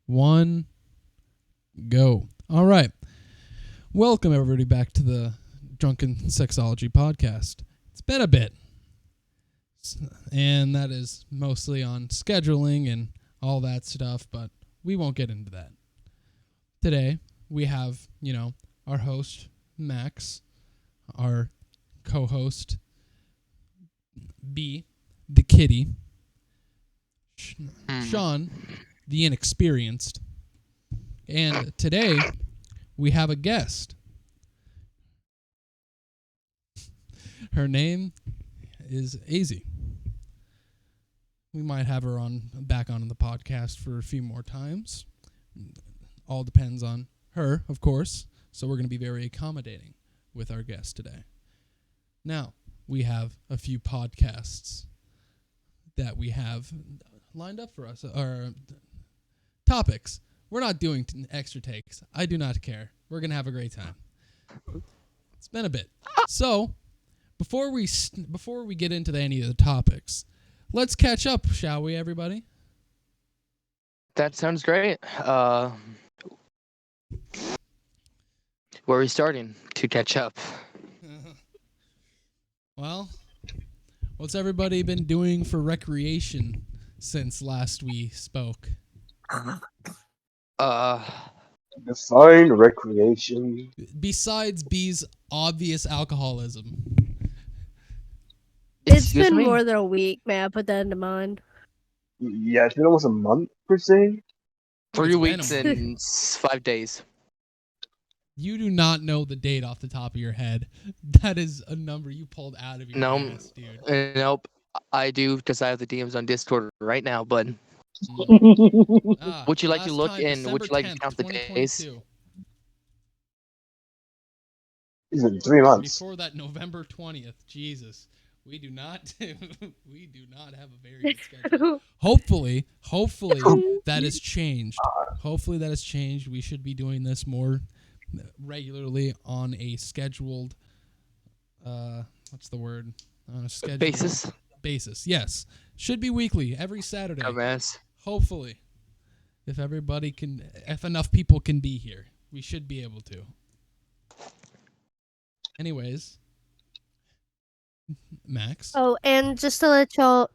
1, go. All right. Welcome, everybody, back to the Drunken Sexology podcast. It's been a bit, and that is mostly on scheduling and all that stuff, but we won't get into that. Today, we have, our host, Max, our co-host, B, the kitty, Sean, the inexperienced, and today we have a guest. Her name is AZ. We might have her back on the podcast for a few more times. All depends on her, of course. So we're going to be very accommodating with our guest today. Now, we have a few podcasts that we have lined up for us, or topics. We're not doing extra takes. I do not care. We're going to have a great time. It's been a bit. So, before we get into any of the topics, let's catch up, shall we, everybody? That sounds great. Where are we starting to catch up? Well, what's everybody been doing for recreation since last we spoke? Define recreation. Besides B's obvious alcoholism. It's been more than a week. May I put that into mind? Yeah, it's been almost a month, per se. 3 weeks and 5 days. You do not know the date off the top of your head. That is a number you pulled out of your ass, dude. Nope. I do, because I have the DMs on Discord right now, but... would you like to look in? Would you like to count the days? It's been 3 months. Before that, November 20th. Jesus, we do not have a very good schedule. Hopefully that has changed. Hopefully that has changed. We should be doing this more regularly on a scheduled. What's the word? On a scheduled basis. Yes, should be weekly, every Saturday. Dumbass. Hopefully, if enough people can be here, we should be able to. Anyways, Max. Oh, and just to let y'all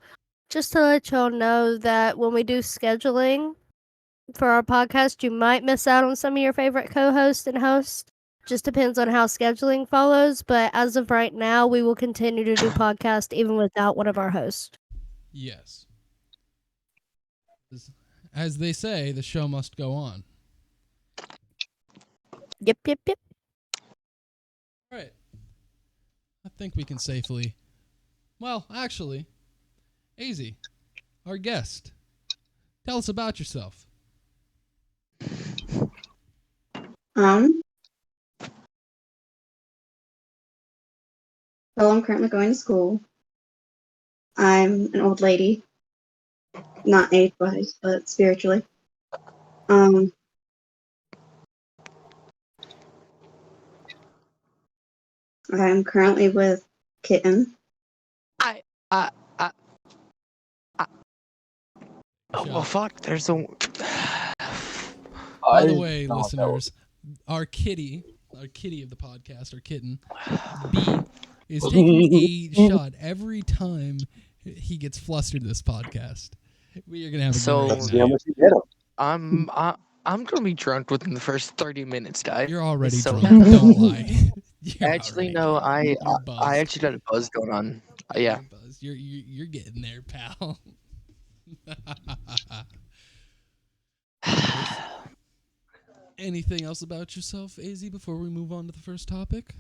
know that when we do scheduling for our podcast, you might miss out on some of your favorite co-hosts and hosts. Just depends on how scheduling follows, but as of right now, we will continue to do podcast even without one of our hosts. Yes. As they say, the show must go on. Yep. All right. I think we can safely... Well, actually, AZ, our guest, tell us about yourself. Well, I'm currently going to school. I'm an old lady. Not age-wise, but spiritually. I'm currently with Kitten. Oh, fuck, there's a... By the way, listeners, our kitty of the podcast, our kitten, B, is taking a shot every time he gets flustered this podcast. We are gonna have a great night. I'm gonna be drunk within the first 30 minutes, guys. You're already drunk. Don't lie. I actually got a buzz going on. Yeah. You're getting there, pal. Anything else about yourself, AZ, before we move on to the first topic?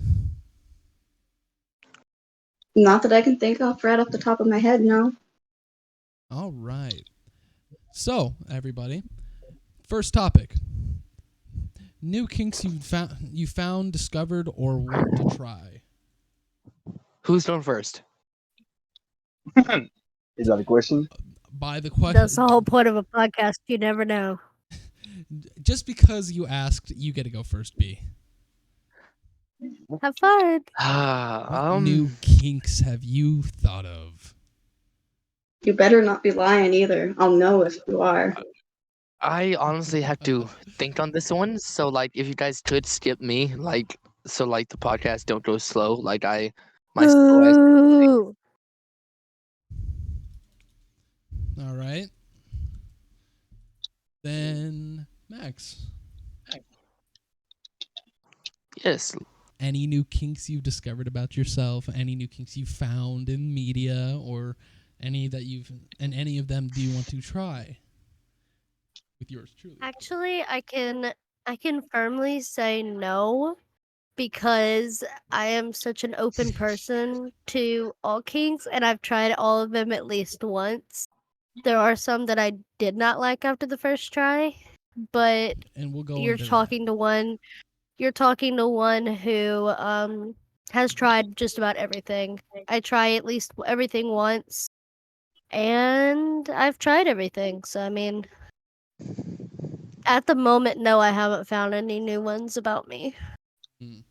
Not that I can think of right off the top of my head, no. All right. So, everybody, first topic. New kinks you found, discovered, or want to try. Who's going first? Is that a question? By the question. That's the whole point of a podcast. You never know. Just because you asked, you get to go first, B. Have fun. What new kinks have you thought of? You better not be lying either. I'll know if you are. I honestly have to think on this one. So like, if you guys could skip me, like, so like the podcast don't go slow. Like my slow ass. Ooh. All right. Then Max, Yes. any new kinks you've discovered about yourself? Any new kinks you found in media, or any that any of them do you want to try? With yours truly. Actually, I can firmly say no because I am such an open person to all kinks and I've tried all of them at least once. There are some that I did not like after the first try, but And we'll go you're into talking to one who has tried just about everything. I try at least everything once and I've tried everything. So I mean, at the moment, no, I haven't found any new ones about me. that.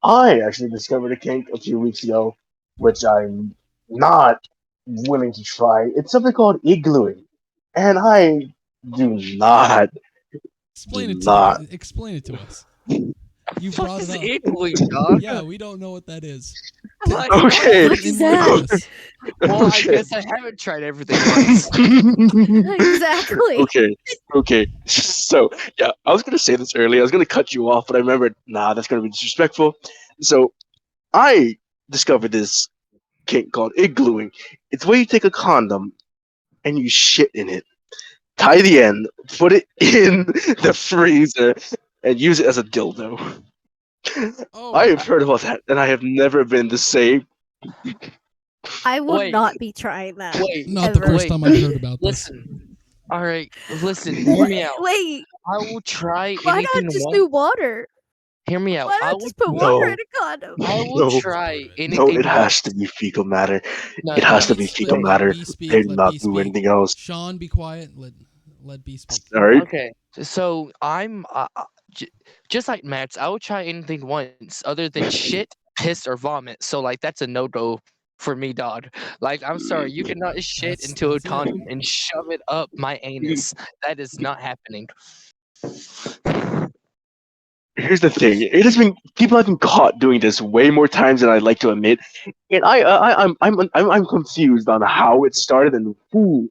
I actually discovered a kink a few weeks ago, which I'm not willing to try. It's something called iglooing, and I do not, do not. Explain it to us. You Fuck brought it is up. iglooing, dog? Yeah, we don't know what that is. Like, Okay. What is that? well, I Okay. guess I haven't tried everything once. Exactly. Okay, okay. So, yeah, I was gonna say this earlier. I was gonna cut you off, but I remembered, nah, that's gonna be disrespectful. So, I discovered this kink called iglooing. It's where you take a condom and you shit in it, tie the end, put it in the freezer, and use it as a dildo. Oh, I have heard about that, and I have never been the same. I would Wait, not be trying that. wait, not the Ever. first wait. time I've heard about this. Listen. All right, listen. Hear me out. Wait, I will try why anything not just once. do water? Hear me out. Why I not will. just put water No, in a condom? I will no, try No, no, anything it once. has to be fecal matter. No, It has no. to be fecal matter. B speak. They do Let not B do speak. anything else. Sean, be quiet. Let B speak. Alright? Okay, so I'm just like Max. I will try anything once other than shit, piss, or vomit. So like that's a no go for me, dog. Like I'm sorry, you cannot shit into a That's it. condom and shove it up my anus. That is not happening. Here's the thing. It has been people have been caught doing this way more times than I'd like to admit, and I'm confused on how it started and who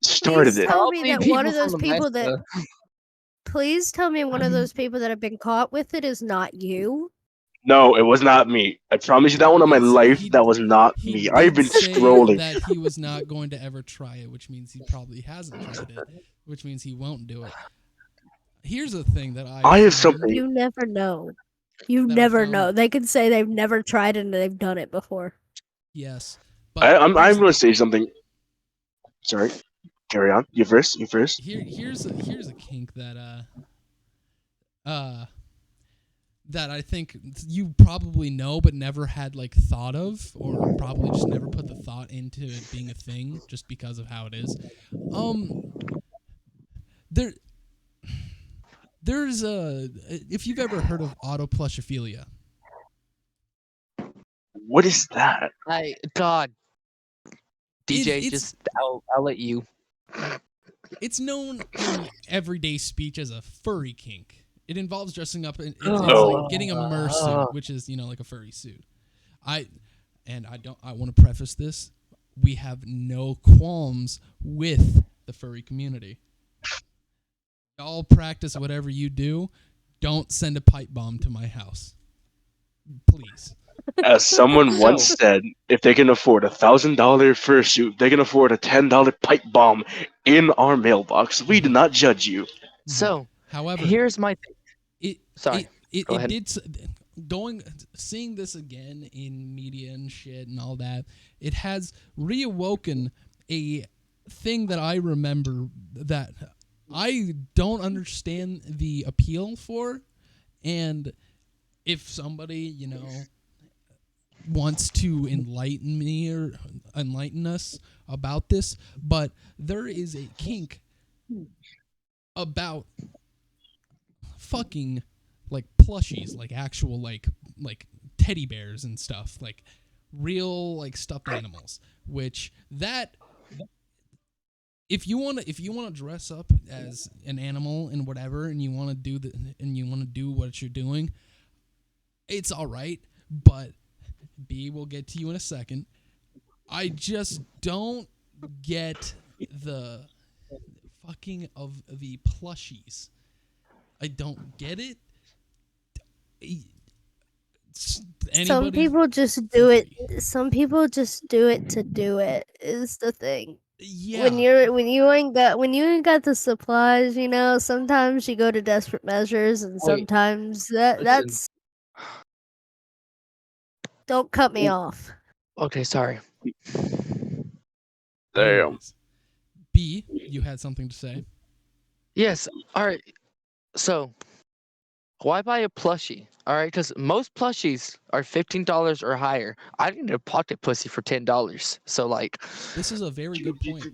started Please it. tell me Probably that one people of those from people that. Alaska. Please tell me one of those people that have been caught with it is not you. No, it was not me. I promise you that one on my life. That was not He me. I've did been say scrolling. that he was not going to ever try it, which means he probably hasn't tried it, which means he won't do it. Here's a thing that I I have found. something. You never know. You That I never found- know. They could say they've never tried it and they've done it before. Yes, but I'm here's- going to say something. Sorry. Carry on. You first. You first. here's a kink that that I think you probably know but never had like thought of, or probably just never put the thought into it being a thing just because of how it is. There's if you've ever heard of autoplushophilia. What is that? God, DJ, it's- just I'll let you. It's known in everyday speech as a furry kink. It involves dressing up. It's Oh. like getting a mersuit, which is like a furry suit. I want to preface this. We have no qualms with the furry community. Y'all practice whatever you do. Don't send a pipe bomb to my house, please. As someone once said, if they can afford $1,000 fursuit, they can afford a $10 pipe bomb in our mailbox. We do not judge you. So, However, here's my thing. Sorry. Go It ahead. did seeing this again in media and shit and all that. It has reawoken a thing that I remember that I don't understand the appeal for, and if somebody wants to enlighten me or enlighten us about this, but there is a kink about fucking like plushies, like actual like teddy bears and stuff, like real like stuffed animals, which that if you want to dress up as an animal and whatever, and you want to do what you're doing, it's all right. But B, will get to you in a second. I just don't get the fucking of the plushies. I don't get it. Some people just do it. Some people just do it to do it. Is the thing. Yeah. When you ain't got the supplies, sometimes you go to desperate measures, and Wait. sometimes Listen. that's. Don't cut me off. Okay, sorry. Damn. Anyways, B, you had something to say? Yes. All right. So, why buy a plushie? All right, because most plushies are $15 or higher. I need a pocket pussy for $10. So, like, This is a very good point.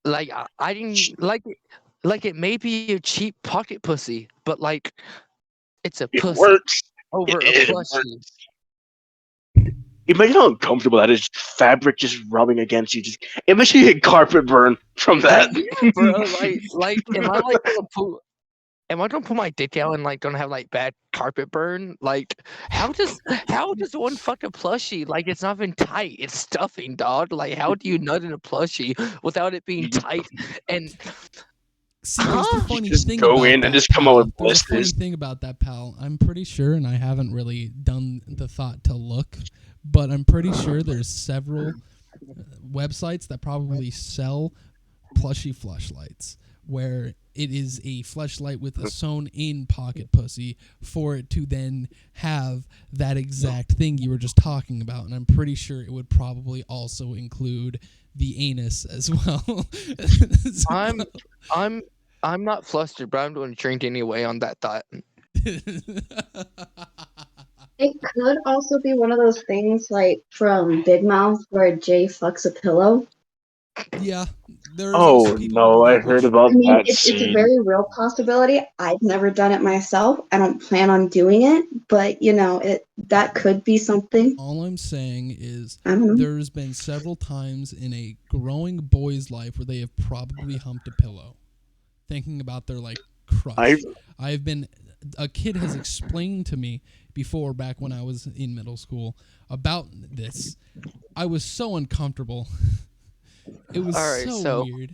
like I didn't like it may be a cheap pocket pussy, but like, it's a It pussy works. over a It plushie. works. Imagine how uncomfortable that is. Fabric just rubbing against you. Just imagine you get carpet burn from that. Yeah, bro. Like, am I gonna put my dick out and like gonna have like bad carpet burn? Like, how does one fucking plushie, like, it's not even tight, it's stuffing, dog. Like, how do you nut in a plushie without it being tight? And See, there's the funny Just thing go about in that, and just come out pal. with There's a funny blisters. thing about that, pal. I'm pretty sure, and I haven't really done the thought to look, but I'm pretty sure there's several websites that probably sell plushy fleshlights, where it is a fleshlight with a sewn-in pocket pussy for it to then have that exact thing you were just talking about, and I'm pretty sure it would probably also include the anus as well. I'm not flustered, but I'm doing drink anyway on that thought. It could also be one of those things like from Big Mouth where Jay fucks a pillow. Yeah, there's Oh people no, who do I that, heard which- about I mean, that it's a scene. very real possibility. I've never done it myself. I don't plan on doing it, but that could be something. All I'm saying is I don't know. there's been several times in a growing boy's life where they have probably humped a pillow, thinking about their like crush. A kid has explained to me before, back when I was in middle school, about this. I was so uncomfortable. It was All right, so weird.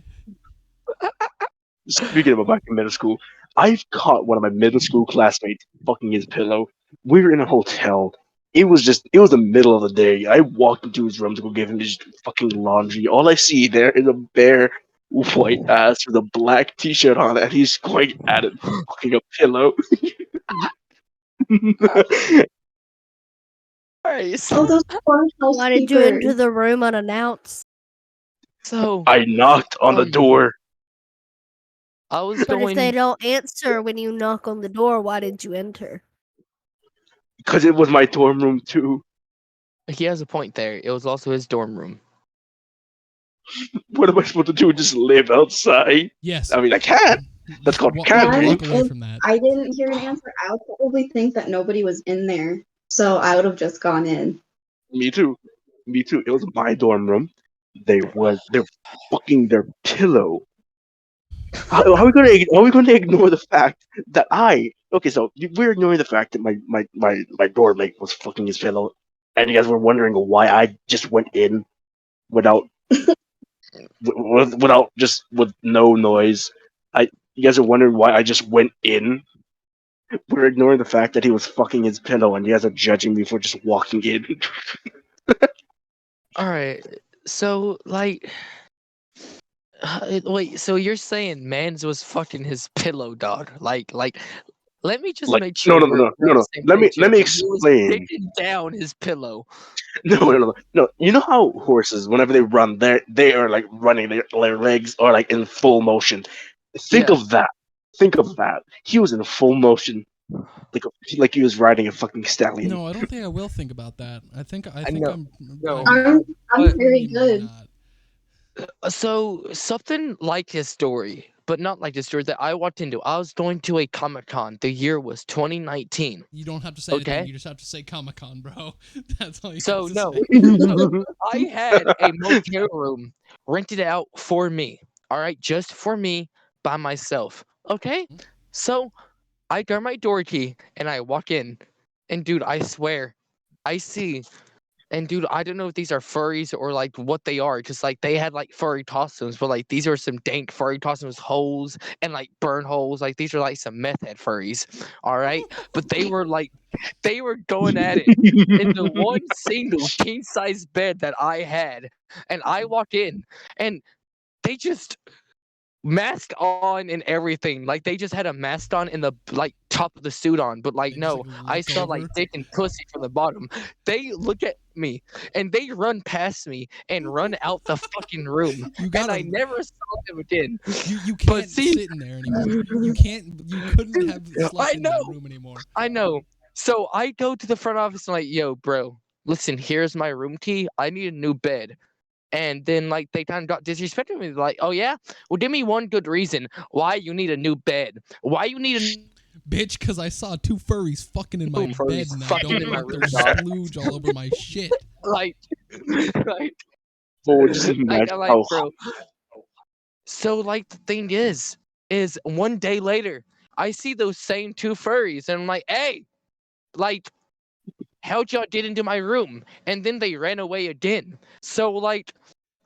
Speaking of back in middle school, I've caught one of my middle school classmates fucking his pillow. We were in a hotel. It was the middle of the day. I walked into his room to go give him his fucking laundry. All I see there is a bare white ass with a black t-shirt on, and he's going at it, fucking a pillow. all right, Oh, those poor Why did you enter housekeepers. the room unannounced? so I knocked on the door. I was But if they going. don't answer when you knock on the door, why did you enter? Because it was my dorm room too. He has a point there. It was also his dorm room. What am I supposed to do? Just live outside? Yes. I mean, I can't. That's called Walk camping. away from that. I didn't hear an answer. I would probably think that nobody was in there, so I would have just gone in. Me too. It was my dorm room. They're fucking their pillow. How are we going to ignore the fact that so we're ignoring the fact that my dorm mate was fucking his pillow, and you guys were wondering why I just went in without with no noise. You guys are wondering why I just went in. We're ignoring the fact that he was fucking his pillow, and you guys are judging me for just walking in. All right, so like, wait, so you're saying Mans was fucking his pillow, dog? Like, let me just Like, make sure. no. we're on the same Let me page here. He was explain. taking down his pillow. No. You know how horses, whenever they run, they are like running. Their legs are like in full motion. Think Yeah. of that. Think of that. He was in full motion, like he was riding a fucking stallion. No, I don't think I will think about that. I think know. I'm. No. I'm But- very good. So something like his story but not like the store that I walked into. I was going to a Comic-Con. The year was 2019. You don't have to say anything. Okay. You just have to say Comic-Con, bro. That's all you So have to no, say. so I had a motel room rented out for me. All right, just for me by myself. Okay. So I grab my door key and I walk in, and dude, I swear, I see. And dude, I don't know if these are furries or like what they are, because like they had like furry costumes, but like these are some dank furry costumes, holes and like burn holes. Like these are like some meth head furries, all right. But they were going at it in the one single king size bed that I had, and I walk in, and they just mask on and everything. Like they just had a mask on and the like top of the suit on, but like They just, no, like, I look saw like over. dick and pussy from the bottom. They look at me and they run past me and run out the fucking room, You and I gotta. never saw them again. You But can't see, sit in there anymore. You can't. You couldn't dude, have slept I in that know, room anymore. I know. So I go to the front office and like, yo, bro, listen, here's my room key. I need a new bed. And then like they kind of got disrespectful me, like, oh yeah, well give me one good reason why you need a new bed, why you need a Bitch, because I saw two furries fucking in my room bed furries and I fucking don't in my want their room, dog. splooge all over my shit. Like, like, Well, just like, imagine I'm like, how bro. So like the thing is one day later, I see those same two furries, and I'm like, hey, like, how'd y'all get into my room? And then they ran away again. So like,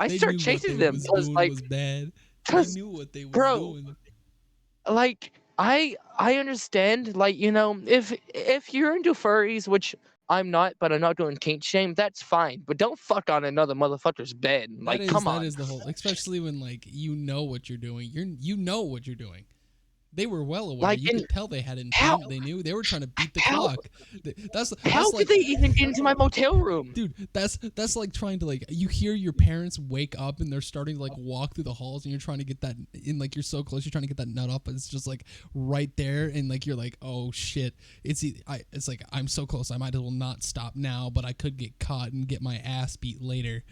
I They start knew what they chasing them was because doing like, was bad. They cause knew what they was bro, doing. like I understand, like, you know, if you're into furries, which I'm not, but I'm not doing kink shame, that's fine, but don't fuck on another motherfucker's bed, like, come That on. is the whole. Especially when like you know what you're doing. You know what you're doing. They were well aware. Like, You and could tell they had how intent. They knew they were trying to beat the how clock. That's how that's did like, they even get into my motel room? dude. That's like trying to like. You hear your parents wake up and they're starting to like walk through the halls, and you're trying to get that in. Like you're so close, you're trying to get that nut off, but it's just like right there, and like you're like, oh shit. It's like I'm so close. I might as well not stop now, but I could get caught and get my ass beat later.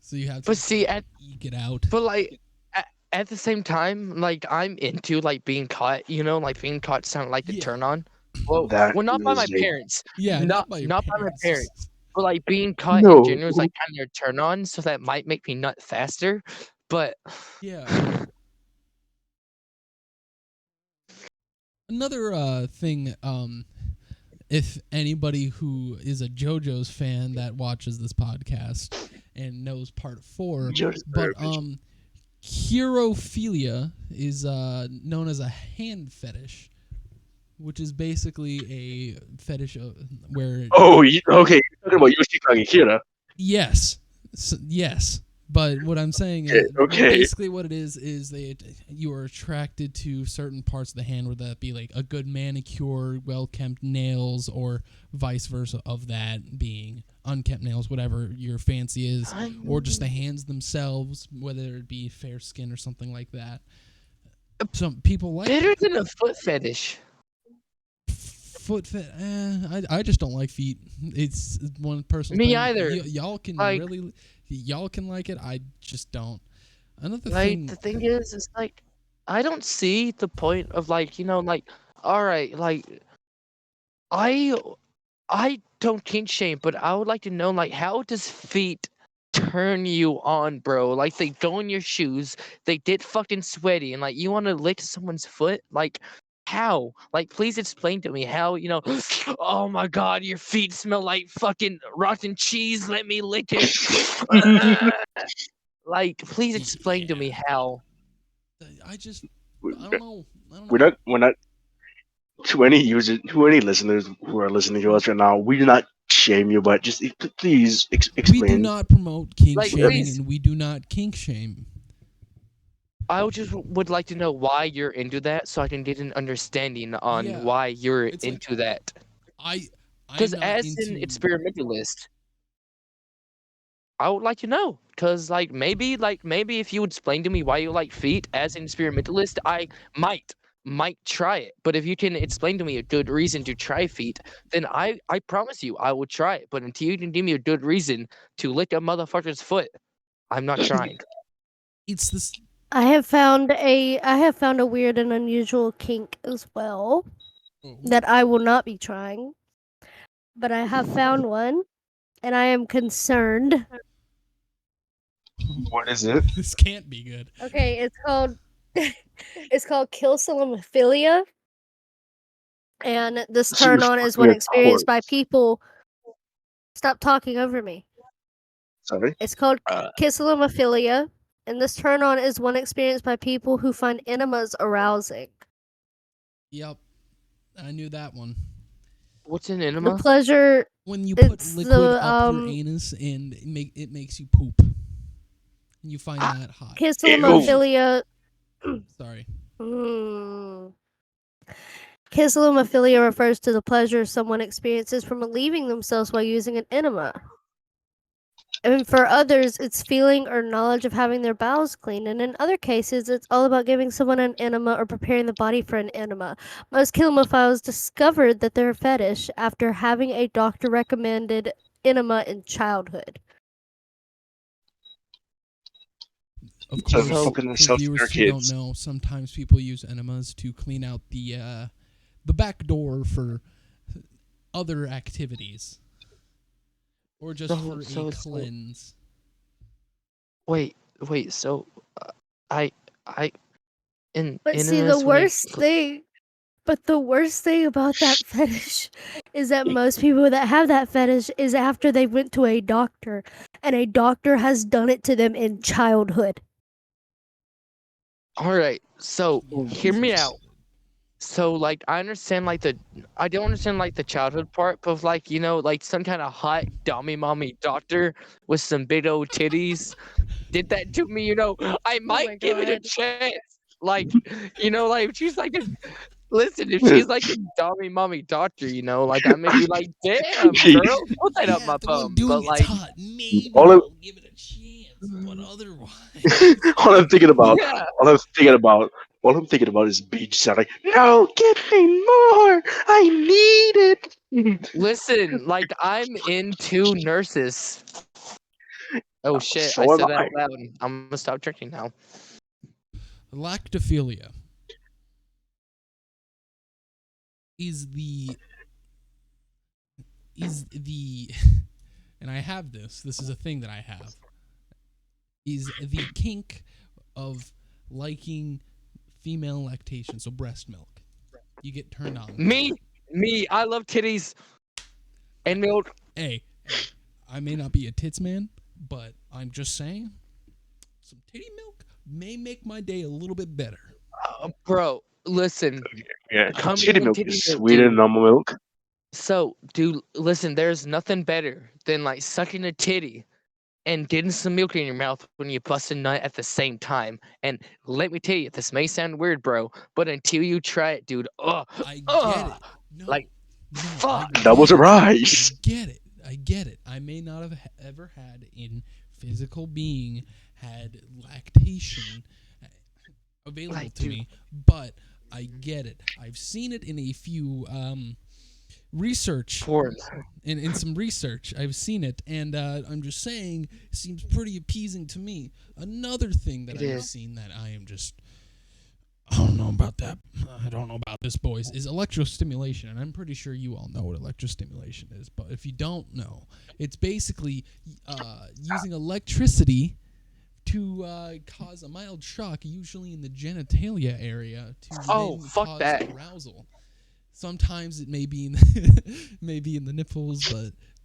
So you have to But see, eke it out. but like at the same time, like I'm into like being caught, you know, like being caught sounded like a Yeah. turn on. Well, that well, not by my is a parents, Yeah, not by your not by my parents. parents, but like being caught in no. general is like kind of a turn on, so that might make me nut faster. But Yeah. Another thing, if anybody who is a JoJo's fan that watches this podcast and knows part 4, Just but Chirophilia is known as a hand fetish, which is basically a fetish where oh, okay. You're talking about Yoshikage Kira. yes, yes. But what I'm saying Okay, is okay. basically what it is you are attracted to certain parts of the hand, whether that be like a good manicure, well-kept nails, or vice versa of that being unkempt nails, whatever your fancy is, or just the hands themselves, whether it be fair skin or something like that. Some people like better than a foot fetish. foot fit. I just don't like feet. It's one personal Me thing. either. Y'all can Like- really, y'all can like it. I just don't. Another Like thing. the thing is like I don't see the point of like, you know, like, all right, like I I don't kink shame, but I would like to know, like, how does feet turn you on, bro? Like they go in your shoes, they get fucking sweaty, and like you want to lick someone's foot, like. How? Like, please explain to me how, you know, oh my god, your feet smell like fucking rotten cheese. Let me lick it. Like, please explain to me Yeah. how. I just. I don't know. We're not to any users, to any listeners who are listening to us right now. We do not shame you, but just please We do explain. not promote kink Like, shaming, please. and we do not kink shame. I would like to know why you're into that, so I can get an understanding on Yeah, why you're it's like- into that. I'm Because not as into. an experimentalist, I would like to know. Because like maybe if you would explain to me why you like feet as an experimentalist, I might try it. But if you can explain to me a good reason to try feet, then I promise you I will try it. But until you can give me a good reason to lick a motherfucker's foot, I'm not trying. It's this. I have found a weird and unusual kink as well Oh. that I will not be trying. But I have found one and I am concerned. What is it? This can't be good. Okay, it's called it's called kilsonomophilia. And this So you're turn on is fucking one a experienced by corpse. people. Stop talking over me. Sorry. It's called Uh, kilsonomophilia, and this turn on is one experienced by people who find enemas arousing. Yep, I knew that one. what's an The enema? pleasure When you put It's liquid the, up your anus and it makes you poop, and you find Ah, that hot. kilsonomophilia. Sorry. Mm. Kilsonomophilia refers to the pleasure someone experiences from relieving themselves while using an enema. And for others, it's feeling or knowledge of having their bowels cleaned. And in other cases, it's all about giving someone an enema or preparing the body for an enema. Most kilomophiles discovered that they're fetish after having a doctor recommended enema in childhood. Of So course, they're So- fucking for themselves to their viewers who don't kids. know, sometimes people use enemas to clean out the back door for other activities, or just So- for so a it's like- cleanse. Wait. So, I, in But see, enemas when you the worst thing about that fetish is that most people that have that fetish is after they went to a doctor, and a doctor has done it to them in childhood. All right. So Yeah, hear me it's- out. So like I don't understand like the childhood part, but like like some kind of hot dummy mommy doctor with some big old titties did that to me. I might my give it a God. chance. Like like if she's like if she's like a dummy mommy doctor, like I may be like, damn girl, put that up yeah, my if the one bum. doing But it's like hot, maybe All I'm, I'll give it a chance. But otherwise, all I'm thinking about, yeah. all I'm thinking about, all I'm thinking about is Beach sound like, no, give me more. I need it. Listen, like I'm into nurses. Oh shit, I So am said that I. out loud. I'm gonna stop drinking now. lactophilia is the and I have this. This is a thing that I have. Is the kink of liking female lactation, so breast milk. You get turned on. Me, I love titties and milk. Hey, I may not be a tits man, but I'm just saying, some titty milk may make my day a little bit better. Bro, listen, Yeah, come titty in milk titty is milk, sweeter than dude. normal milk. So, dude, listen, there's nothing better than like sucking a titty and getting some milk in your mouth when you bust a nut at the same time. And let me tell you, this may sound weird, bro, but until you try it, dude, I get it. No, like, no, fuck. I That was a get it. rise. I get it. I get it. I may not have ever had in physical being had lactation available Like, to dude. me, but I get it. I've seen it in a few research. Porn. In some research, I've seen it, and I'm just saying, it seems pretty appeasing to me. Another thing that It I've is. seen that I am just, I don't know about that. I don't know about this, boys. Is electrostimulation, and I'm pretty sure you all know what electrostimulation is. But if you don't know, it's basically using electricity to cause a mild shock, usually in the genitalia area, to Oh, then fuck cause that. arousal. Sometimes it may be in maybe in the nipples,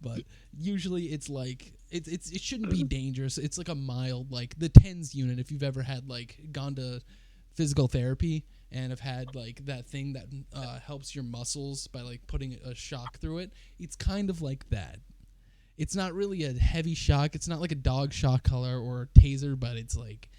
but usually it's like it shouldn't be dangerous. It's like a mild, like the TENS unit. If you've ever had gone to physical therapy and have had like that thing that helps your muscles by like putting a shock through it, it's kind of like that. It's not really a heavy shock. It's not like a dog shock collar or a taser, but it's like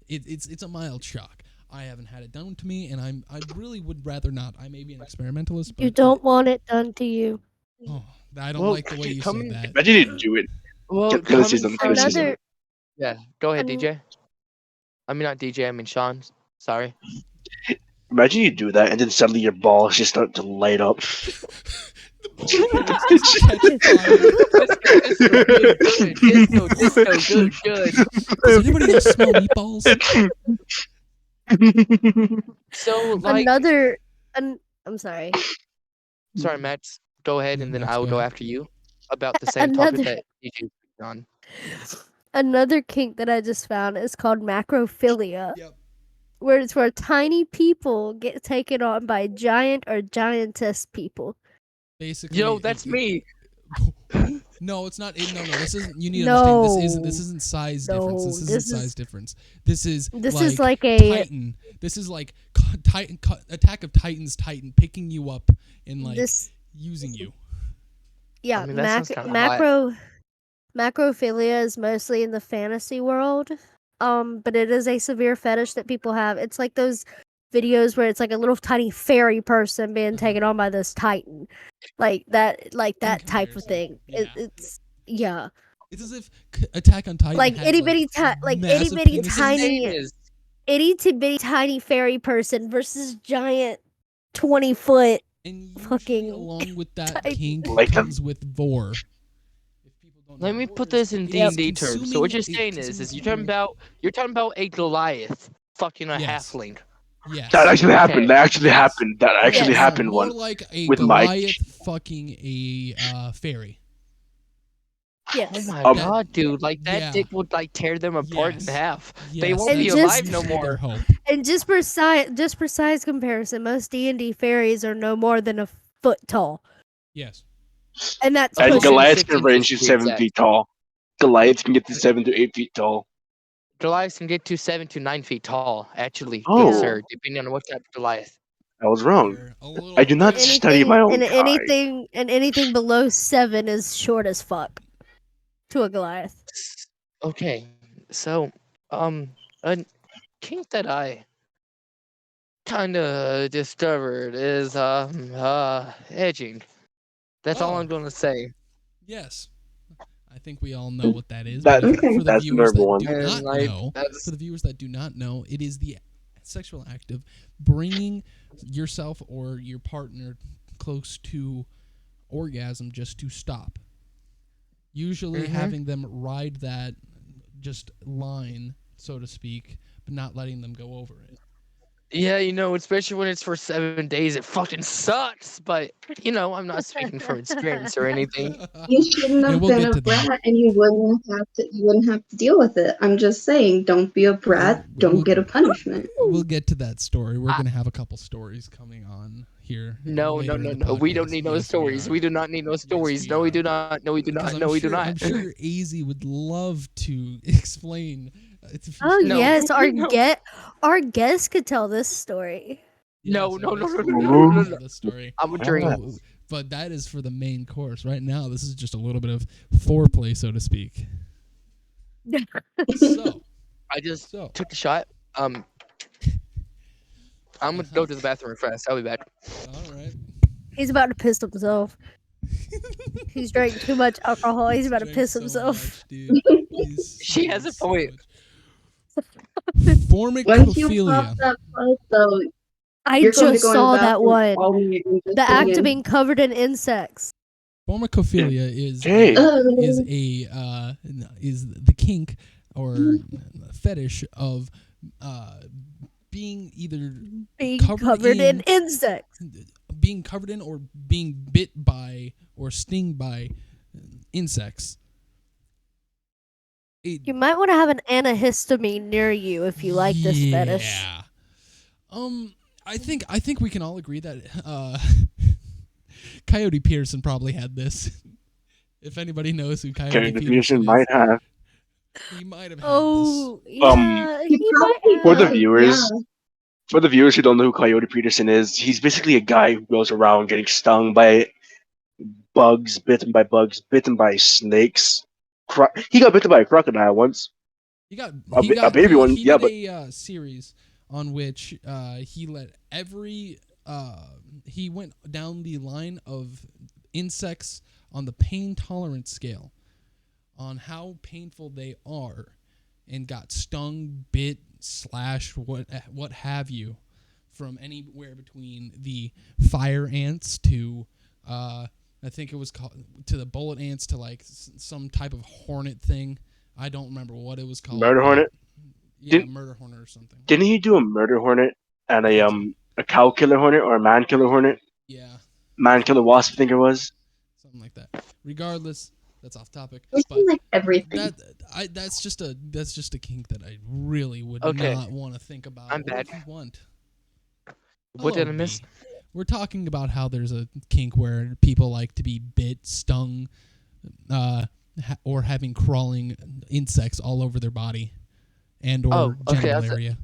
it's a mild shock. I haven't had it done to me, and I really would rather not. I may be an experimentalist, but You don't want it done to you. Oh, I don't Well, like the way you come say in- that. Imagine you do it. Well, Can I say something? Can I say coming something? Another Yeah, go ahead, an- DJ. I mean, not DJ. I mean Sean. Sorry. Imagine you do that, and then suddenly your balls just start to light up. The Just catch fire. Disco, good. Does anybody else smell meatballs? So, like, I'm sorry. sorry, Max, go ahead, and then Max, I will go go ahead. after you about the same topic Another that you on. another kink that I just found is called macrophilia, Yep. where it's where tiny people get taken on by giant or giantess people. Basically, Yo, that's me. No, it's not. No. This isn't. You need to understand. This isn't size difference. No, This isn't this size is- difference. This is like a Titan. This is like Titan. Attack of Titans. Titan picking you up and like this using you. yeah I mean, that sounds kinda hot. macrophilia is mostly in the fantasy world. But it is a severe fetish that people have. It's like those videos where it's like a little tiny fairy person being taken on by this titan, like that In type of comparison, thing. yeah. It's yeah, It's as if Attack on Titan like had, itty bitty massive bitty penises. tiny is itty bitty tiny fairy person versus giant 20-foot. And usually fucking along with that Titan. kink Like them. comes with vor. If people don't Let know me what put vor is, this in it is D&D terms. So what you're saying consuming is you're talking about a Goliath fucking a Yes. halfling. Yes. That actually Okay. happened. That actually Yes. happened. That actually Yes. happened More once. like a with my- Goliath fucking a fairy. Yes. Oh my Um, god, dude! Like that yeah. dick would like tear them apart Yes. in half. Yes, They won't that be is alive no usually their more. hope. And just for size comparison, most D&D fairies are no more than a foot tall, Yes. and that's Okay. And pushing. Goliath 15 can range to to be 7 exact. feet tall. Goliath can get to 7 to 8 feet tall. Goliaths can get to 7 to 9 feet tall. Actually, Oh. good sir, depending on what type of Goliath. I was wrong. They're a little, I do not they're- study my own anything below 7 is short as fuck to a Goliath. Okay, so a kink that I kind of discovered is edging. That's all Oh. I'm gonna say. Yes. I think we all know what that is. That- but Okay. for the that's viewers number that one. do And, not like, know, that's- for the viewers that do not know, it is the sexual act of bringing yourself or your partner close to orgasm just to stop. Usually Mhm. having them ride that just line, so to speak, but not letting them go over it. Yeah, especially when it's for 7 days, it fucking sucks. But I'm not speaking from experience or anything. You shouldn't Yeah, have we'll been get a to that. brat, and you wouldn't have to deal with it. I'm just saying, don't be a brat. We'll- Don't get a punishment. We'll get to that story. We're going to have a couple stories coming on here. No. later in the We don't podcast. need no Yes, we stories. are. We do not need no stories. we No, we are. do not. No, we do Because not. No, we do I'm not. sure AZ would love to explain. Oh No. yes, No. our guest could tell this story. No, Yes, no, our no, guest no, would no, love no, to no. tell this story. I'm a drink. Ah. But that is for the main course. Right now, this is just a little bit of foreplay, so to speak. So, I just took a shot. I'm gonna go to the bathroom fast. I'll be back. all right. He's about to piss himself. He's drank too much alcohol. He's about to Drank piss so himself. much, dude. She has a point. Once you Formicophilia. pop that plug, though, I you're going to just go in the saw that bathroom one. all night and just The sing act of in. being covered in insects. Formicophilia is Hey. is the kink or fetish of being either Being Covered covered in in- insects. being covered in or being bit by or sting by insects. You might want to have an antihistamine near you if you like this fetish. Yeah. I think we can all agree that Coyote Peterson probably had this. If anybody knows who Coyote Okay, the Peterson Peterson is, might have. he might have had Oh, yeah. You he might probably For the have. viewers, for the viewers who don't know who Coyote Peterson is, he's basically a guy who goes around getting stung by bugs, bitten by bugs, bitten by snakes. He got bitten by a crocodile once. He got A baby one, He yeah, did a series on which he let every he went down the line of insects on the pain tolerance scale, on how painful they are, and got stung, bit, slashed, what have you, from anywhere between the fire ants to I think it was called to the bullet ants to like some type of hornet thing. I don't remember what it was called. Murder Hornet. Yeah, Didn't murder hornet or something. didn't he do a Murder Hornet and I think so. a cow killer hornet or a man killer hornet? Yeah, Man killer wasp, I think it was. something like that. Regardless, that's off topic. I've But seen like everything. that's just a kink that I really would Okay. not want to think about I'm or bad. even want. What did I Hello, miss? B. We're talking about how there's a kink where people like to be bit, stung, or having crawling insects all over their body and or Oh, okay, genital that's area.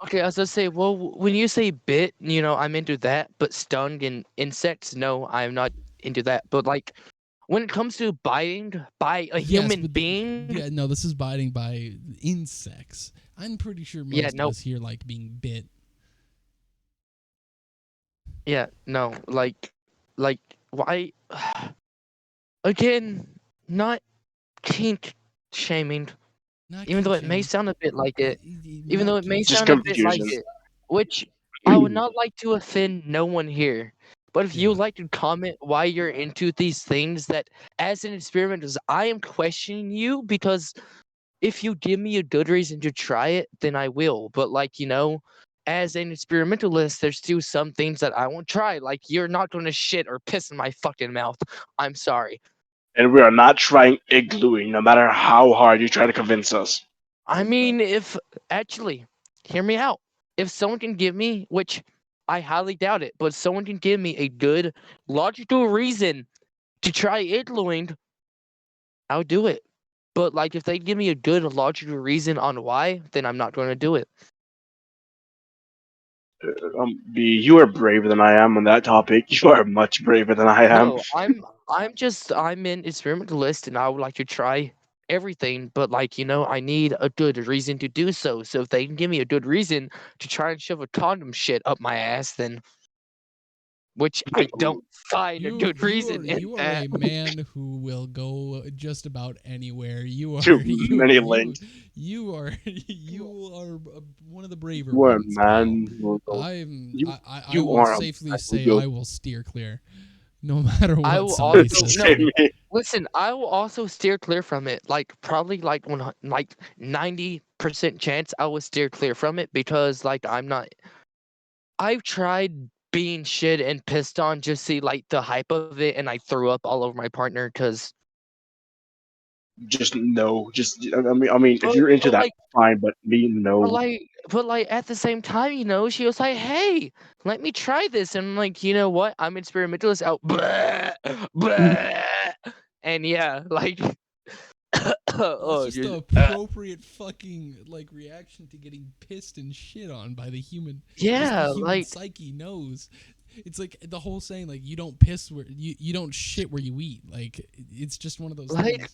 Okay, I was gonna say, well, when you say bit, I'm into that, but stung and insects, no, I'm not into that. But like, when it comes to biting by a Yes, human but being, yeah, no, this is biting by insects. I'm pretty sure most yeah, of no, us here like being bit. yeah, no, like, why? Again, not kink shaming, Not even though kink it may shaming. sound a bit like it. Even Not though it may kink Just sound a shaming. bit like confusion. it, which I would not like to offend no one here. But if you Yeah. like to comment why you're into these things that as an experimentalist, I am questioning you because if you give me a good reason to try it, then I will. But like, as an experimentalist, there's still some things that I won't try. Like you're not gonna shit or piss in my fucking mouth. I'm sorry. And we are not trying iglooing, no matter how hard you try to convince us. I mean, if actually, hear me out. If someone can give me, which I highly doubt it, but someone can give me a good logical reason to try iglooing, I'll do it. But like, if they give me a good logical reason on why, then I'm not going to do it. B, you are braver than I am on that topic. You are much braver than I am. No, I'm an experimentalist, and I would like to try everything. But like, I need a good reason to do so. So if they can give me a good reason to try and shove a condom shit up my ass, then which I don't find a good reason in You are that. a man who will go just about anywhere. You are Too many lengths. you are one of the braver You are a ones, pal. man. You, I you will are a safely man. say You'll I will steer clear, no matter I what will somebody also says. no. to me. Listen, I will also steer clear from it. Like probably like 90% chance I will steer clear from it because like I'm not. I've tried being shit and pissed on just see like the hype of it, and I threw up all over my partner because. just no. Just I mean, if But, you're into but that, like fine. But me, But no. like, but like at the same time, she was like, "Hey, let me try this." And I'm like, you know what? I'm experimentalist out, blah, blah. And yeah, like, That's oh, just the dude, appropriate fucking like reaction to getting pissed and shit on by the human. Just the yeah, human like, psyche knows. It's like the whole saying, like you don't piss where you don't shit where you eat. Like it's just one of those like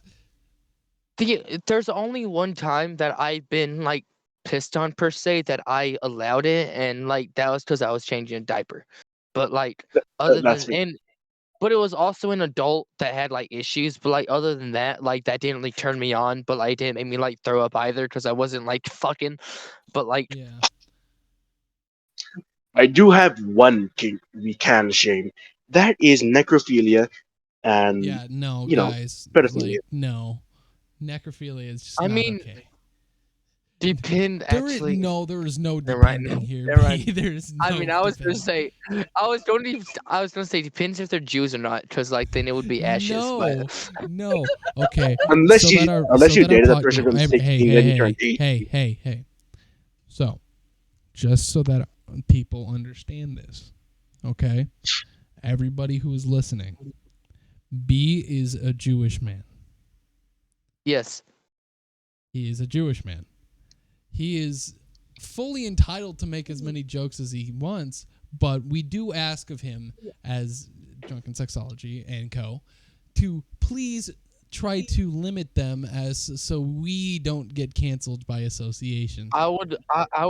things. there's only one time that I've been like pissed on per se that I allowed it, and like that was because I was changing a diaper. But like, other That's than me. and But it was also an adult that had like issues. But like other than that, like that didn't like turn me on. But like it didn't make me like throw up either because I wasn't like fucking. But like Yeah, I do have one kink we can shame. That is necrophilia and yeah. No, you know guys, pedophilia. like no, necrophilia is just I not mean, okay. depend actually. There is no Never mind. depending here. Never mind. B. There's I no mean, I was gonna depending. say, I was gonna say depends if they're Jews or not, because like then it would be ashes. But No. Okay. Unless you unless So you that our dated that pod. person from Hey, 16, then you turn 18. hey. So, just so that people understand this, okay? Everybody who is listening, B is a Jewish man. yes, He is a Jewish man. He is fully entitled to make as many jokes as he wants, but we do ask of him as Drunken Sexology and Co. to please try to limit them as so we don't get canceled by association. I would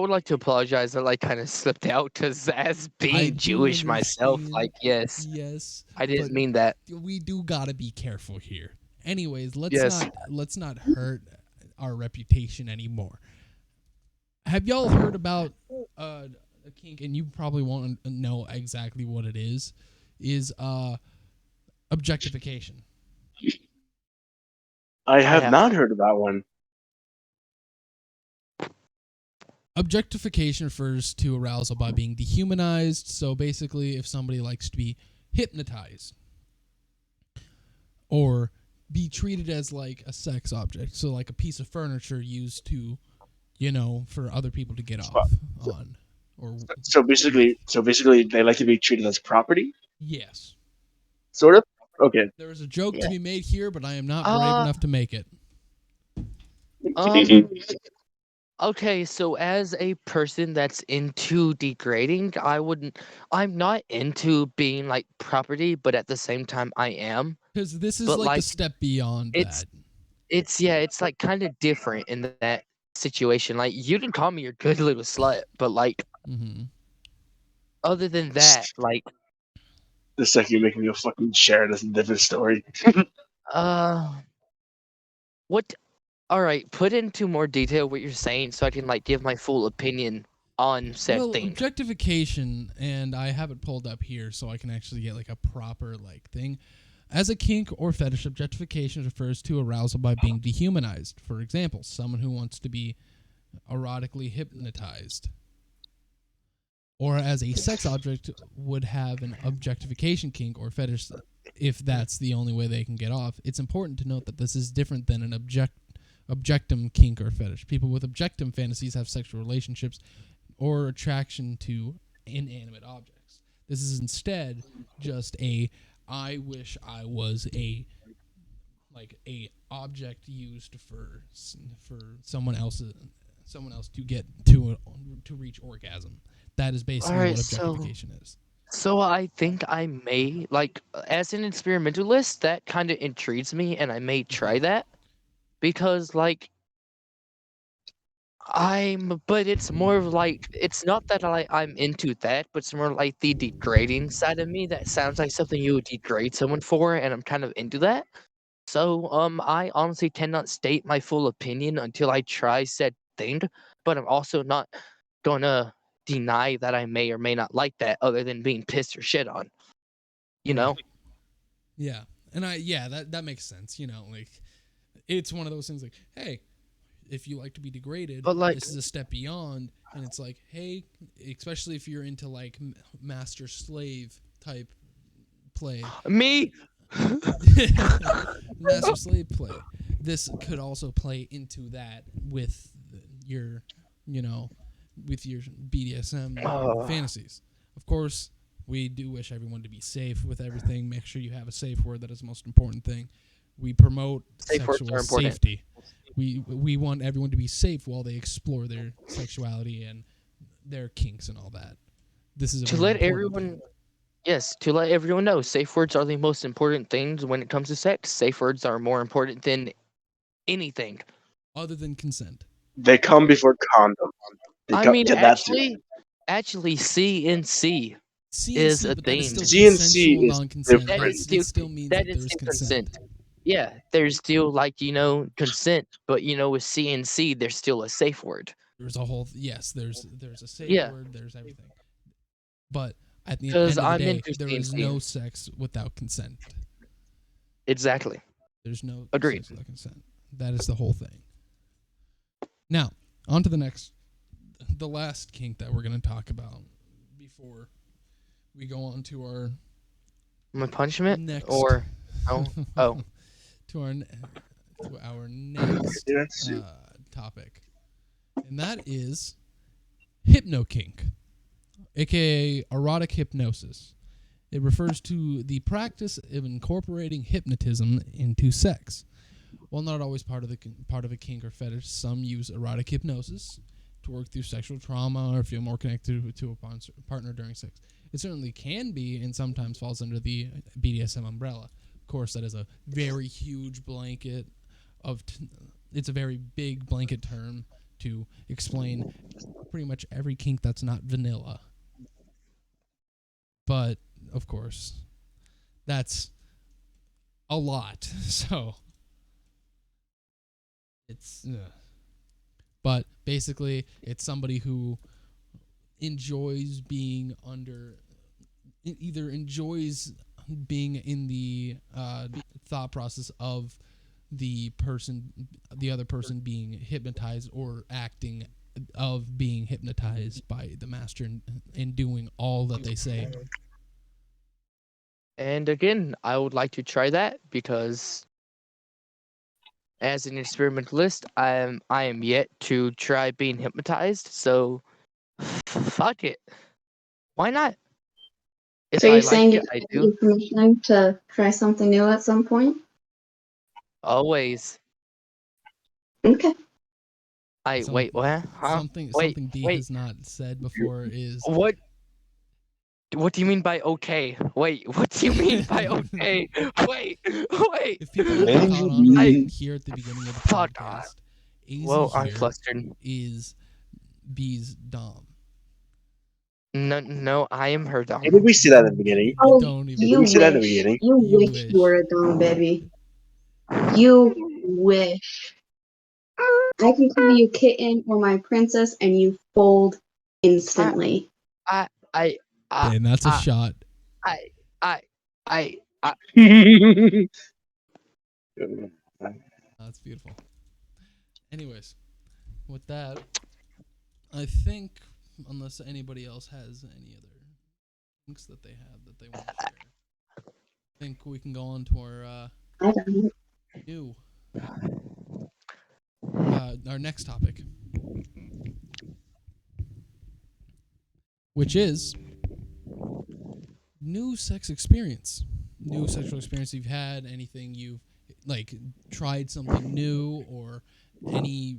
like to apologize. That like kind of slipped out because as I being do Jewish myself, understand, like yes, yes, I but didn't mean that. we do gotta be careful here. Anyways, Yes. let's not hurt our reputation anymore. Have y'all heard about a kink? And you probably won't know exactly what it is. Is Objectification. I have have not heard of that one. Objectification refers to arousal by being dehumanized. So basically, if somebody likes to be hypnotized or be treated as like a sex object, so like a piece of furniture used to, for other people to get off on, or So basically, they like to be treated as property, yes. sort of. Okay. There is a joke Yeah. to be made here, but I am not brave Uh, enough to make it. Okay, so as a person that's into degrading, I'm not into being like property, but at the same time I am. Because this is But like the like step beyond it's that. it's like kind of different in that situation. Like you can call me your good little slut, but like Mm-hmm. other than that, like The second you make me a fucking share, that's a different story. uh what all right, put into more detail what you're saying so I can like give my full opinion on said Well, thing. objectification, and I have it pulled up here so I can actually get like a proper like thing. As a kink or fetish, objectification refers to arousal by being dehumanized. For example, someone who wants to be erotically hypnotized. Or as a sex object would have an objectification kink or fetish if that's the only way they can get off. It's important to note that this is different than an objectum kink or fetish. People with objectum fantasies have sexual relationships or attraction to inanimate objects. This is instead just I wish I was a object used for someone else to get to reach orgasm. That is basically Alright, what so objectification is. So I think I may like as an experimentalist that kind of intrigues me and I may try that because like but it's more of like it's not that I'm into that, but it's more like the degrading side of me that sounds like something you would degrade someone for and I'm kind of into that. So I honestly cannot state my full opinion until I try said thing, but I'm also not gonna deny that I may or may not like that other than being pissed or shit on. You know? Yeah. And that makes sense. Like it's one of those things like, hey, if you like to be degraded, But like this is a step beyond. And it's like, hey, especially if you're into like master slave type play, me master slave play. This could also play into that with your, with your BDSM Oh. fantasies. Of course, we do wish everyone to be safe with everything. Make sure you have a safe word. That is the most important thing. We promote Safe words sexual are important. safety. We want everyone to be safe while they explore their sexuality and their kinks and all that. This is a to very let important everyone thing. yes, to let everyone know, safe words are the most important things when it comes to sex. Safe words are more important than anything. Other than consent. They come before condom. I mean, Yeah, that's it. actually, CNC is CNC, a but that is thing. still CNC consensual is non-consent. That is different. still It still means that that is there is still consent. consent. Yeah, there's still like consent, but with CNC, there's still a safe word. There's a whole yes. There's a safe Yeah, word. There's everything. But at the because end of the I'm day, into there is CNC. no sex without consent. Exactly. There's no Agreed. sex without consent. That is the whole thing. Now, on to the last kink that we're going to talk about before we go on to our My punishment next or oh oh to our next Yes. topic, and that is hypnokink, aka erotic hypnosis. It refers to the practice of incorporating hypnotism into sex. While not always part of a kink or fetish, some use erotic hypnosis to work through sexual trauma or feel more connected to a partner during sex. It certainly can be, and sometimes falls under the BDSM umbrella. Of course, that is a very huge blanket it's a very big blanket term to explain pretty much every kink that's not vanilla. But of course, that's a lot. So it's but basically it's somebody who enjoys being either enjoys being in the thought process of the other person being hypnotized or acting of being hypnotized by the master and doing all that they say. And again, I would like to try that because as an experimentalist, I am yet to try being hypnotized. So fuck it. Why not? If So I you're like saying it, you've I given do. you permission to try something new at some point? Always. Okay. Some, Wait, what? Huh? something D Wait. has not said before is What? What do you mean by okay? Wait, what do you mean by okay? Wait. if people haven't caught on, or I didn't hear at the beginning of the fuck. podcast, AZ Well, I'm here flustered. is B's Dom. No, I am her Hey, did dom. we see that in the beginning? You Oh, don't even. Did you we see that in the wish. beginning? You You wish you wish. were a dom, baby. You wish. I can call you kitten or my princess, and you fold instantly. I, I, And that's a I, shot. I, I, I. That's beautiful. Anyways, with that, I think unless anybody else has any other links that they have that they want to share, I think we can go on to our I don't know. new our next topic, which is new sex experience, new sexual experience you've had, anything you've like tried something new, or any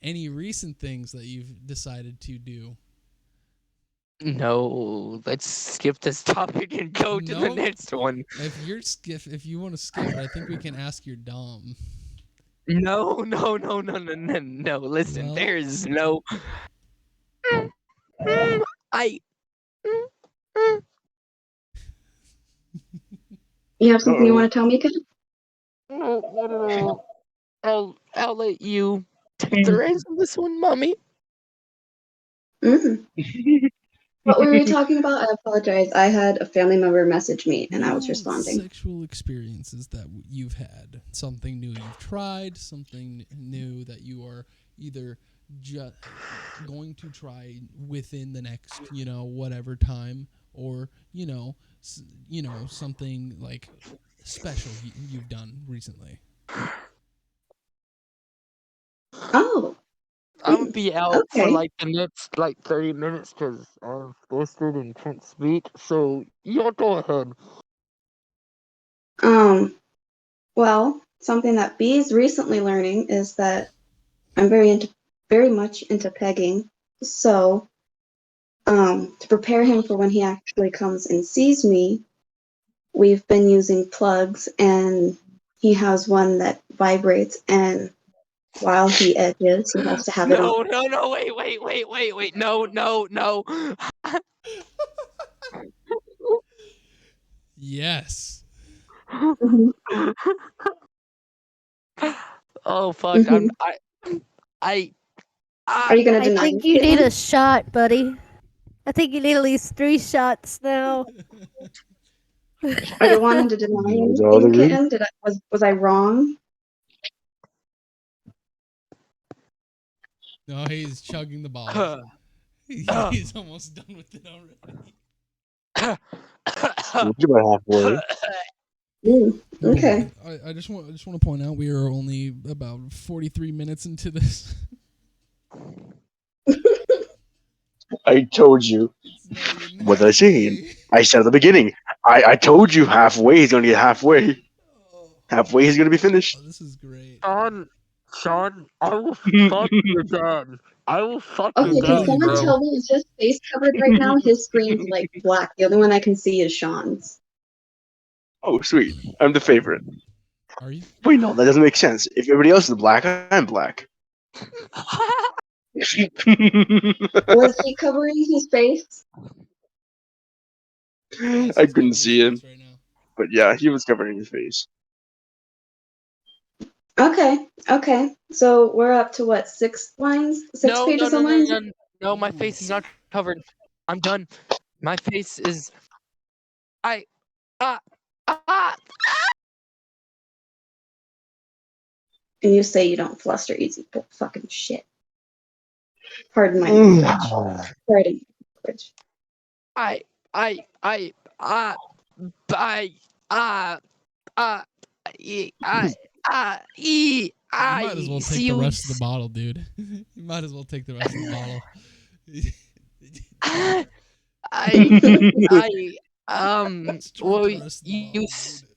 any recent things that you've decided to do. No, let's skip this topic and go to the Nope. next one. If you want to skip it, I think we can ask your dom. No. Listen, Well, there is no. I. You have something you Uh-oh. want to tell me, Ken? No. I'll let you take the reins on this one, mommy. Mm. What were you talking about? I apologize. I had a family member message me, and I was new responding. sexual experiences that you've had, something new you've tried, something new that you are either just going to try within the next, whatever time, or something like special you've done recently. Oh, I'm gonna be out for okay. like the next 30 minutes because I'm flustered and can't speak. So y'all go ahead. Well, something that B is recently learning is that I'm very much into pegging. So, to prepare him for when he actually comes and sees me, we've been using plugs, and he has one that vibrates, and while he edges, he has to have it on. No, wait. No. Yes. Mhm, Oh fuck! mhm. I Are you gonna I deny think it, you need kitten? a shot, buddy. I think you need at least 3 shots now. Are you wanting to deny You guys all anything, agree? kitten? Was I wrong? No, he's chugging the balls. He's almost done with it already. You're about halfway. Okay. I just want to point out we are only about 43 minutes into this. I told you. It's not even What did I say? halfway. I said at the beginning. I told you halfway he's gonna get halfway. Oh, Halfway he's gonna be finished. this is great. Sean, I will fuck your dad. I will fuck your Okay, can Really, dad, someone bro? bro. tell me, is his face covered right now? His screen's like black. The only one I can see is Sean's. Oh, sweet. I'm the favorite. Are you? Wait, no, that doesn't make sense. If everybody else is black, I'm black. Was he covering his face? Yes, I he's couldn't covering his see him, face right now. but yeah, he was covering his face. Okay. So we're up to what, 6 lines? Six No, pages of lines? no. My Ooh. face is not covered. I'm done. My face is I ah ah. And you say you don't fluster easy. But fucking shit. Pardon my language. Pardon my language. I I ah I ah ah e You might as well I take see the you. rest of the bottle, dude. You might as well take the rest of the bottle. I Just drink well the rest of the bottle, dude.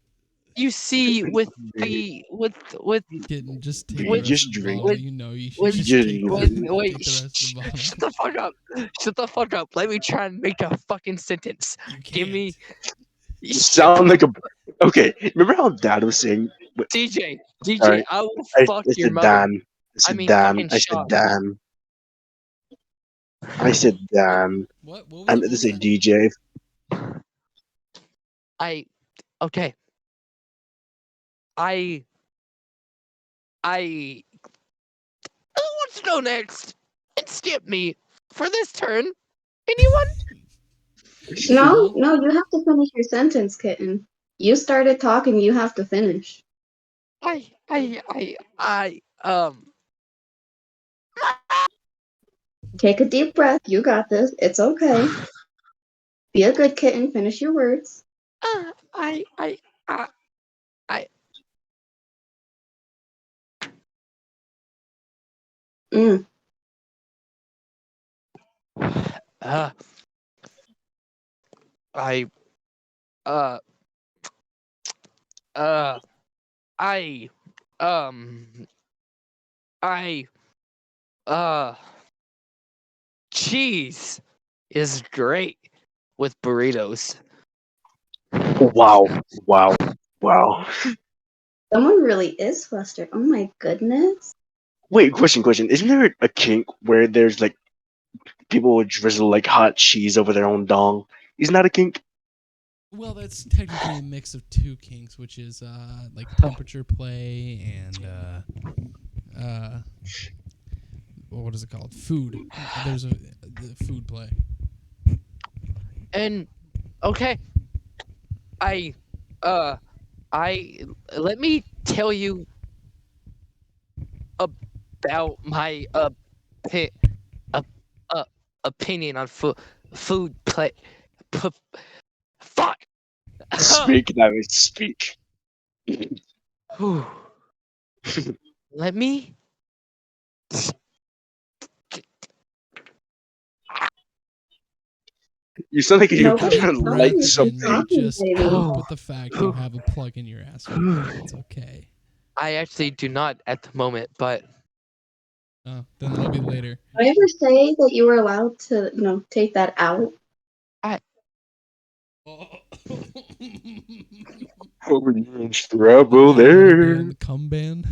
you see with Kitten, just take the with rest Just of the drink. bottle. with You know you should with just Just take with the wait take the rest of the bottle. shut the fuck up, shut the fuck up, let me try and make a fucking sentence. You Give me can't. You sound like a. Okay, remember how Dad was saying? DJ, All DJ, right, I will I fuck your said mother. Dan. I I said mean Dan. fucking I said Sean. Dan. I said Dan. What I was meant to say that? DJ. Okay. I who wants to go next and skip me for this turn? Anyone? No, Sean? no, you have to finish your sentence, kitten. You started talking, you have to finish. I Take a deep breath. You got this. It's okay. Be a good kitten. Finish your words. I I Mm. uh I uh uh I um I uh cheese is great with burritos. Wow. Wow. Wow. Someone really is flustered. Oh my goodness. Wait, question. Isn't there a kink where there's like people would drizzle like hot cheese over their own dong? Isn't that a kink? Well, that's technically a mix of two kinks, which is like temperature play and what is it called? Food. There's a the food play. And okay, I uh I let me tell you about my pi- uh, opinion on food play. P- fuck. Speak, Navi, speak. Whew. Let me. You sound like you're Have Nobody's a trying to telling light you. breath Keep and something. talking, just baby. cope with the fact you have a plug in your ass right now. It's okay. I actually do not at the moment, but Then that'll be later. Did I ever say that you were allowed to, take that out? Oh, you're in trouble Another day in there. the cum ban.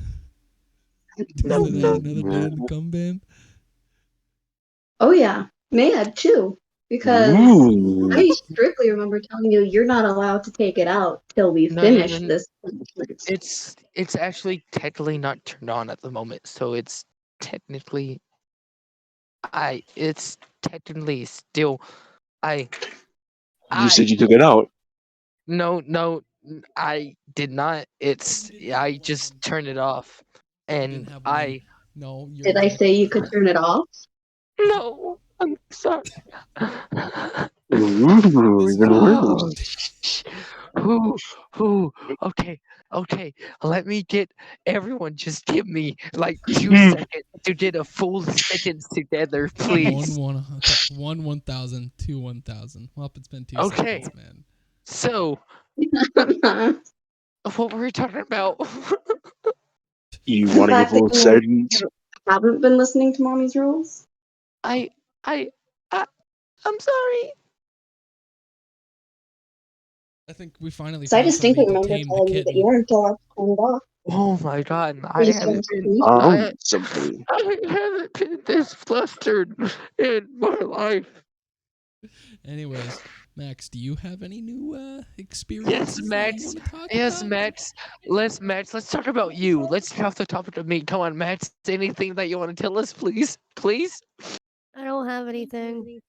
no, no. Another day in the cum ban. Oh yeah, mad too. Because Ooh. I strictly remember telling you you're not allowed to take it out till we No, no, finish no. this. It's actually technically not turned on at the moment, so it's technically it's technically still I You said I you took it out. no, I did not. I just turned it off, You didn't and have one. I No, you're Did I lying. say you could turn it off? no. I'm sorry. Ooh, This is even Oh, worse. ridiculous. who, okay. Let me get everyone. Just give me like 2 Hmm. seconds to get a full sentence together, One, please. 1,000, 2, 1,000. Well, it's been 2 Okay, seconds, man. so The what were we talking about? You wanting a fact that full sentence? you haven't been listening to mommy's rules. I, I, I, I'm sorry. I think we finally So I found somebody distinctly to remember tame the telling you that you kitten. weren't allowed to turn it off. Oh my god, Please finish, please. Something. I haven't been this flustered in my life. Anyways, Max, do you have any new Yes, experiences that you Max. want to talk Yes, about? Max. Let's talk about you. Let's get off the topic of me. Come on, Max. Anything that you want to tell us, please? Please? I don't have anything.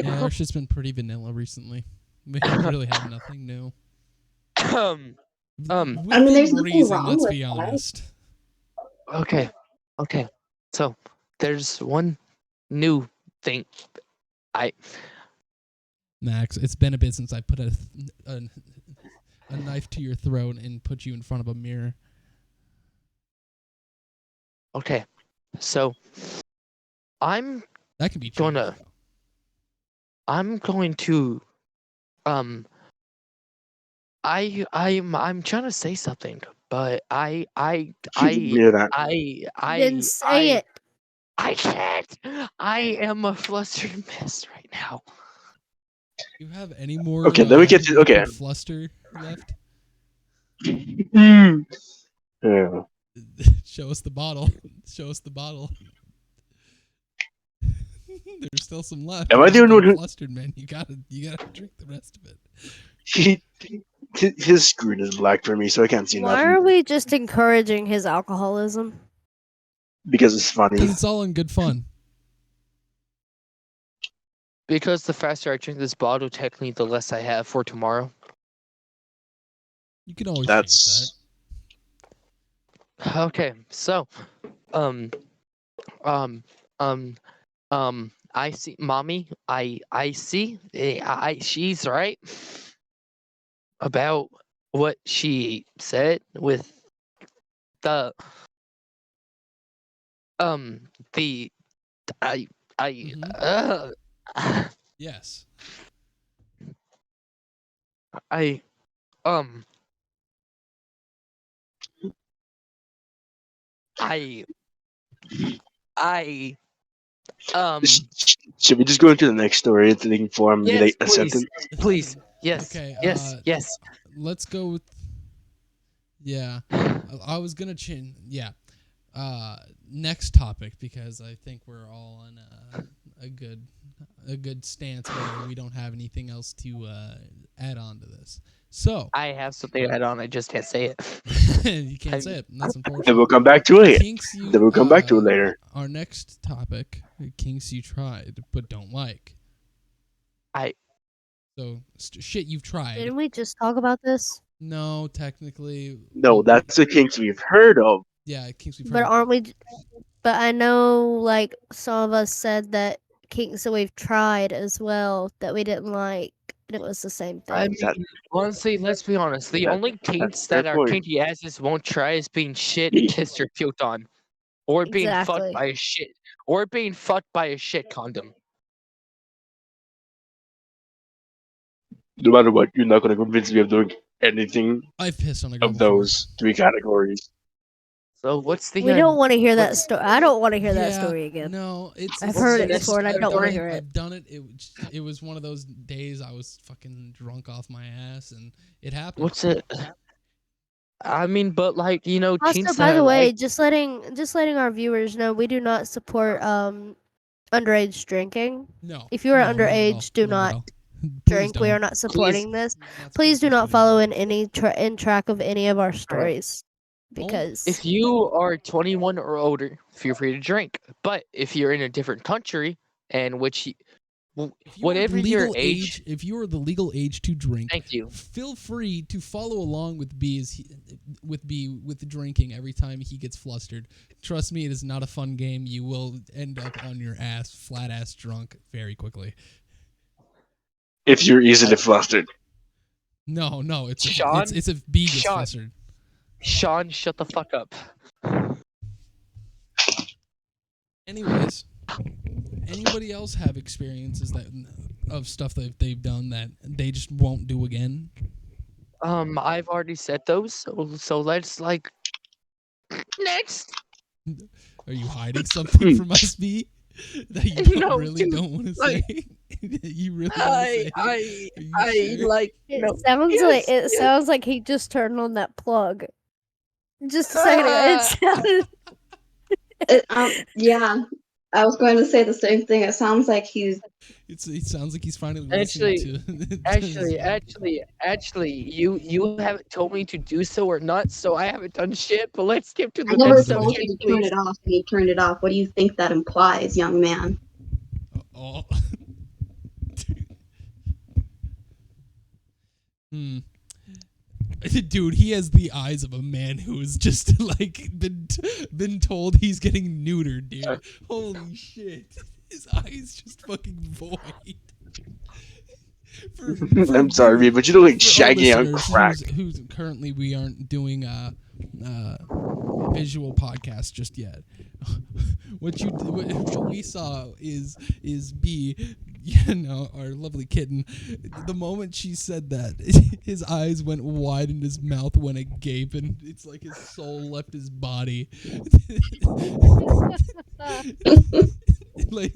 Yeah, our shit's been pretty vanilla recently. We really have nothing new. Um, Within there's nothing reason, wrong let's with be that. honest. okay. So there's one new thing. Max, it's been a bit since I put a knife to your throat and put you in front of a mirror. Okay. So I'm That can be changed. gonna though. I'm going to I'm trying to say something, but Yeah, that. Then say it. I can't. I am a flustered mess right now. Do you have any more Okay, let me get to. Okay. liquid fluster left? Mm. Yeah. Show us the bottle. Show us the bottle. There's still some left. Am I the only one who? Flustered, man? You gotta drink the rest of it. His screen is black for me, so I can't see Why nothing are we just encouraging his alcoholism? because it's funny. Because it's all in good fun. Because the faster I drink this bottle, technically, the less I have for tomorrow. You can always That's Okay, so, um, um, um, I see, mommy. I see. She's right about what she said with the the I Mhm. Yes. I um I I Should we just go into the next story and thinking formulate yes, a sentence? please, yes, Okay. yes. Let's go with. Yeah. I was gonna chin. Yeah. Next topic, because I think we're all on a good stance where we don't have anything else to add on to this. So I have something to add on. I just can't say it. you can't say it. And that's Then unfortunate. we'll come back to it. Kinks you. Then we'll come back to it later. Our next topic: kinks you tried but don't like. So shit you've tried. Didn't we just talk about this? No, technically. No, that's the kinks we've heard of. Yeah, kinks we've But heard. aren't we? But I know, like, some of us said that kinks that we've tried as well that we didn't like, and it was the same I thing. mean, honestly, let's be honest. The That- only kinks that's fair that our point. kinky asses won't try is being shit, pissed, or puked on, or being fucked Exactly. by a shit, or being fucked by a shit condom. No matter what, you're not going to convince me of doing anything I've pissed on a girl of before. those three categories. So what's the? We don't want to hear that what's- story. I don't want to hear that Yeah, story again. No, it's. I've it's- heard it it's- before and I I've don't done wanna it, hear it. I've done it. It was one of those days I was fucking drunk off my ass, and it happened. What's it? I mean, but like Also, kinks by that the I way, like. just letting our viewers know, we do not support underage drinking. No. If you are no, not at all. underage, do Not at not all. Please drink. We don't. are not supporting this. Not Please do supporting not this follow shit in any in track of any of our stories because If you are 21 or older, feel free to drink. But if you're in a different country, and which If you whatever are the your legal age, if you are the legal age to drink, thank you. feel free to follow along with with drinking every time he gets flustered. Trust me, it is not a fun game. You will end up on your ass, flat ass drunk very quickly. If you're easily flustered. No, it's Sean? it's if B gets Sean. flustered. Sean, shut the fuck up. Anyways, anybody else have experiences of stuff that they've done that they just won't do again? I've already said those, so let's next. Are you hiding something from us, B? That you No, really dude, don't want to like, say? You really want to say? Are you sure? like. it No, sounds yes, like yes. sounds like he just turned on that plug. Just a second ago, it sounded. Yeah, I was going to say the same thing. It sounds like he's. It sounds like he's finally Actually- listening to. Actually, you haven't told me to do so or not, so I haven't done shit. But let's skip to I the never next told subject, you to turn please. it off, and you turned it off. What do you think that implies, young man? Oh. Hmm. Dude, he has the eyes of a man who's just like been told he's getting neutered, dude. Holy shit. His eyes just fucking void. I'm sorry, dude, but you look like for our Shaggy on listeners crack. who's currently we aren't doing visual podcast just yet. What we saw is B, our lovely kitten. The moment she said that, his eyes went wide and his mouth went agape, and it's like his soul left his body. Like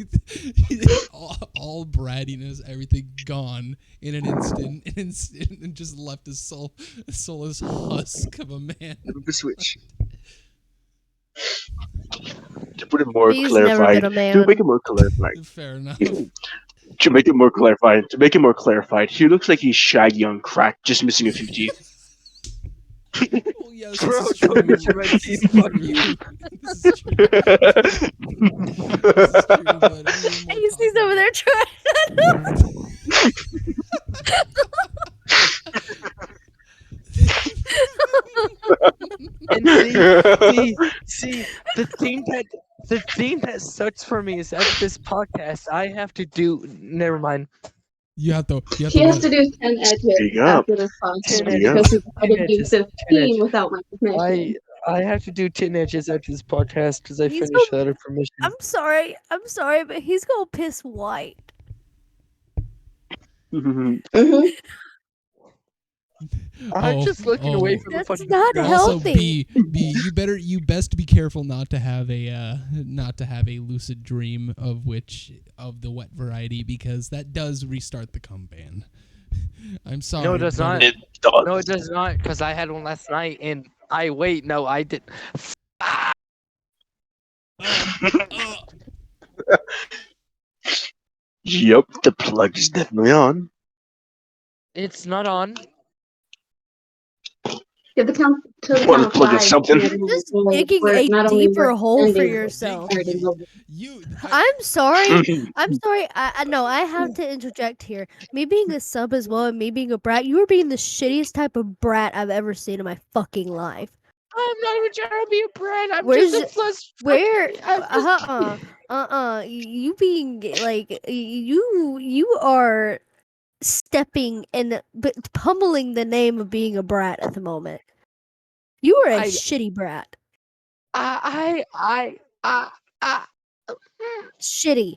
all brattiness, everything gone in an instant, and just left his soulless husk of a man. The switch. To put it more He's never clarified, been a man. to make it more clarified, Fair enough. to make it more clarified, he looks like he's Shaggy on crack, just missing a few teeth. Well, yes, Bro, this is don't true. mention my This is teeth, fuck true. you. This is true. This is true, but we were more He's talking- over there trying. And see, the thing that sucks for me is after this podcast, I have to do. Never mind. You have to. He has to do 10 edges Speak up. after this podcast Speak up. because he tried to 10 do edges, 10 15 edges. without my permission. I have to do 10 edges after this podcast because I He's finished without permission. I'm sorry, but he's gonna piss white. hmm I'm just looking away from the That's fucking. not ground. Also, healthy. B, you best be careful not to have a lucid dream of the wet variety, because that does restart the cum ban. I'm sorry. No, it does but not. It does. No, it does not, because I had one last night, and I did. Yep, the plug is definitely on. It's not on. Give the count to the Well, count of plug in 5. something. You're just digging a deeper hole for yourself. I'm sorry. I'm sorry. I no. I have to interject here. Me being a sub as well, and me being a brat, you are being the shittiest type of brat I've ever seen in my fucking life. I'm not even trying to be a brat. I'm Where's just a plus. Where? I'm just- You being like you are stepping and pummeling the name of being a brat at the moment. You are a I- shitty brat. I. Shitty.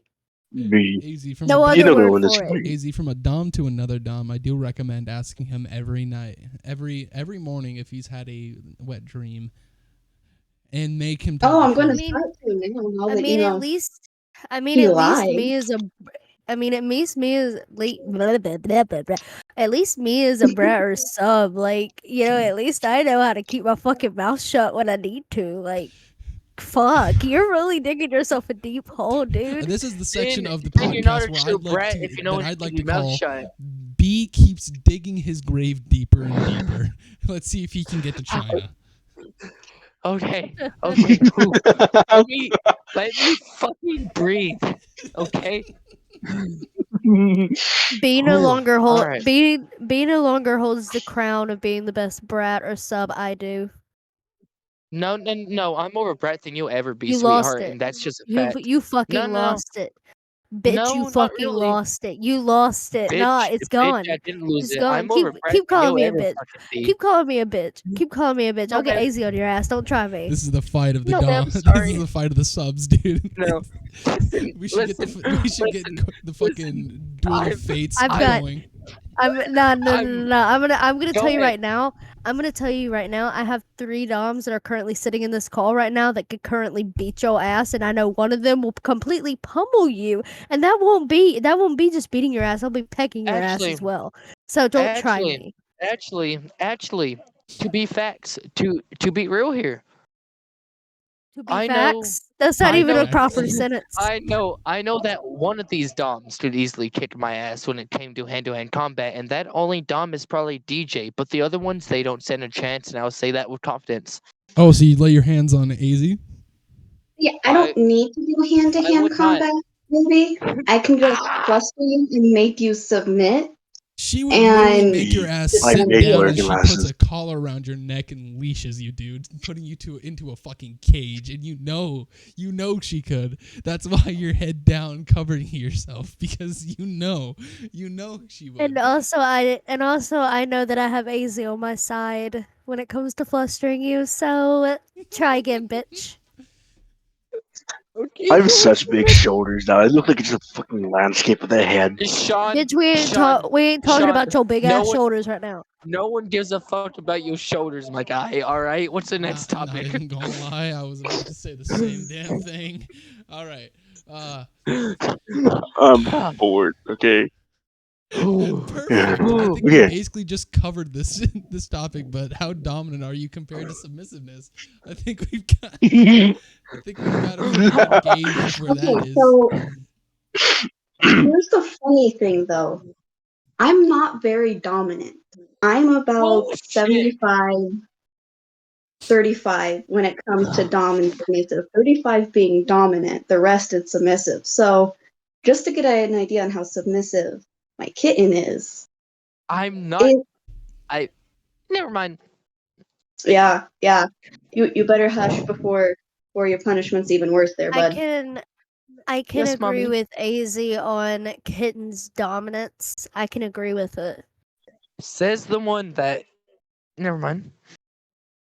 AZ from No a other You know the word one that's for it. AZ from a dom to another dom. I do recommend asking him every night, every morning, if he's had a wet dream, and make him. Tell Oh, the I'm going to truth. start to now. Now I that mean, you at know. least he lied. me as a. I mean, at least me as late. At least me as a brat or sub, like, at least I know how to keep my fucking mouth shut when I need to. Like, fuck, you're really digging yourself a deep hole, dude. This is the section of the Then you're not podcast a where true I'd like brat to if you know when that to I'd like keep to your mouth call shut. B keeps digging his grave deeper and deeper. Let's see if he can get to China. Okay, cool. let me fucking breathe. Okay. B no Ooh, longer hold alright. B no longer holds the crown of being the best brat or sub. I do. No. I'm more of a brat than you'll ever be, You lost sweetheart, it. and that's just a You fact. you fucking No. lost it. Bitch, No, you not fucking really. lost it. You lost it. Nah, Bitch, it's gone. I didn't lose It's it. gone. I'm more of a brat Keep than calling you'll me a ever bitch. fucking be. Keep calling me a bitch. Keep calling me a bitch. I'll get Okay. AZ on your ass. Don't try me. This is the fight of the No, dom. I'm This sorry. is the fight of the subs, dude. No. Listen, We should get the fucking duel of fates I've got- going. I'm gonna tell you Go right now. I'm gonna tell you right now. I have 3 doms that are currently sitting in this call right now that could currently beat your ass, and I know one of them will completely pummel you, and that won't be just beating your ass. I'll be pegging your ass Actually- as well. So don't try me. Actually, to be facts, to be real here. To be I know- facts, that's not I even know. a proper sentence. I know that one of these DOMs could easily kick my ass when it came to hand-to-hand combat, and that only DOM is probably DJ, but the other ones, they don't stand a chance, and I'll say that with confidence. Oh, so you lay your hands on AZ? Yeah, I don't need to do I hand-to-hand would not. combat, maybe. I can just fluster you and make you submit. She would literally And make your ass just I sit make down, wear and she puts glasses. a collar around your neck and leashes you, dude, putting you into a fucking cage. And you know she could. That's why you're head down, covering yourself, because you know she would. And also I know that I have AZ on my side when it comes to flustering you. So try again, bitch. Okay. I have such big shoulders now. I look like it's a fucking landscape of the head. Sean, Bitch, we ain't Sean, talking Sean, about your big no ass one, shoulders right now. no one gives a fuck about your shoulders, my guy. All right, what's the next Not topic? even gonna lie, I was about to say the same damn thing. All right. I'm bored. Okay. Perfect. I think we Okay. basically just covered this this topic, but how dominant are you compared to submissiveness? I think we've got a pretty good gauge of where that okay, is. so here's the funny thing though. I'm not very dominant. I'm about Bullshit. 75, 35 when it comes to dom and submissive. 35 being dominant, the rest is submissive. So just to get an idea on how submissive my kitten is, I'm not. it, Never mind. yeah. You better hush before your punishment's even worse there, I bud. can Yes, agree mommy. with AZ on kitten's dominance. I can agree with it. Says the one that. Never mind.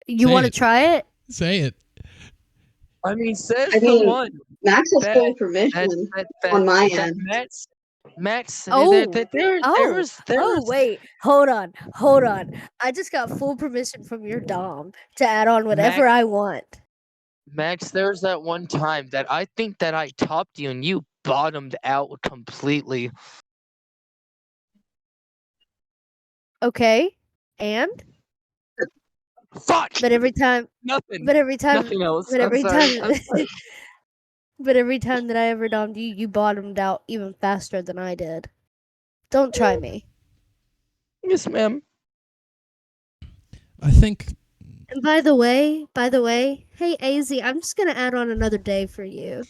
You Say want to it. try it? Say it. I mean, says I the mean, one Max has that full permission on my that end. Max. Oh, There's wait, hold on. I just got full permission from your dom to add on whatever Max. I want. Max, there's that one time that I think that I topped you and you bottomed out completely. Okay, and Fuck. but every time, Nothing. but every time, Nothing else. but I'm every sorry. time, I'm sorry. but every time that I ever domed you, you bottomed out even faster than I did. Don't try me. Yes, ma'am. I think And by the way, hey AZ, I'm just gonna add on another day for you.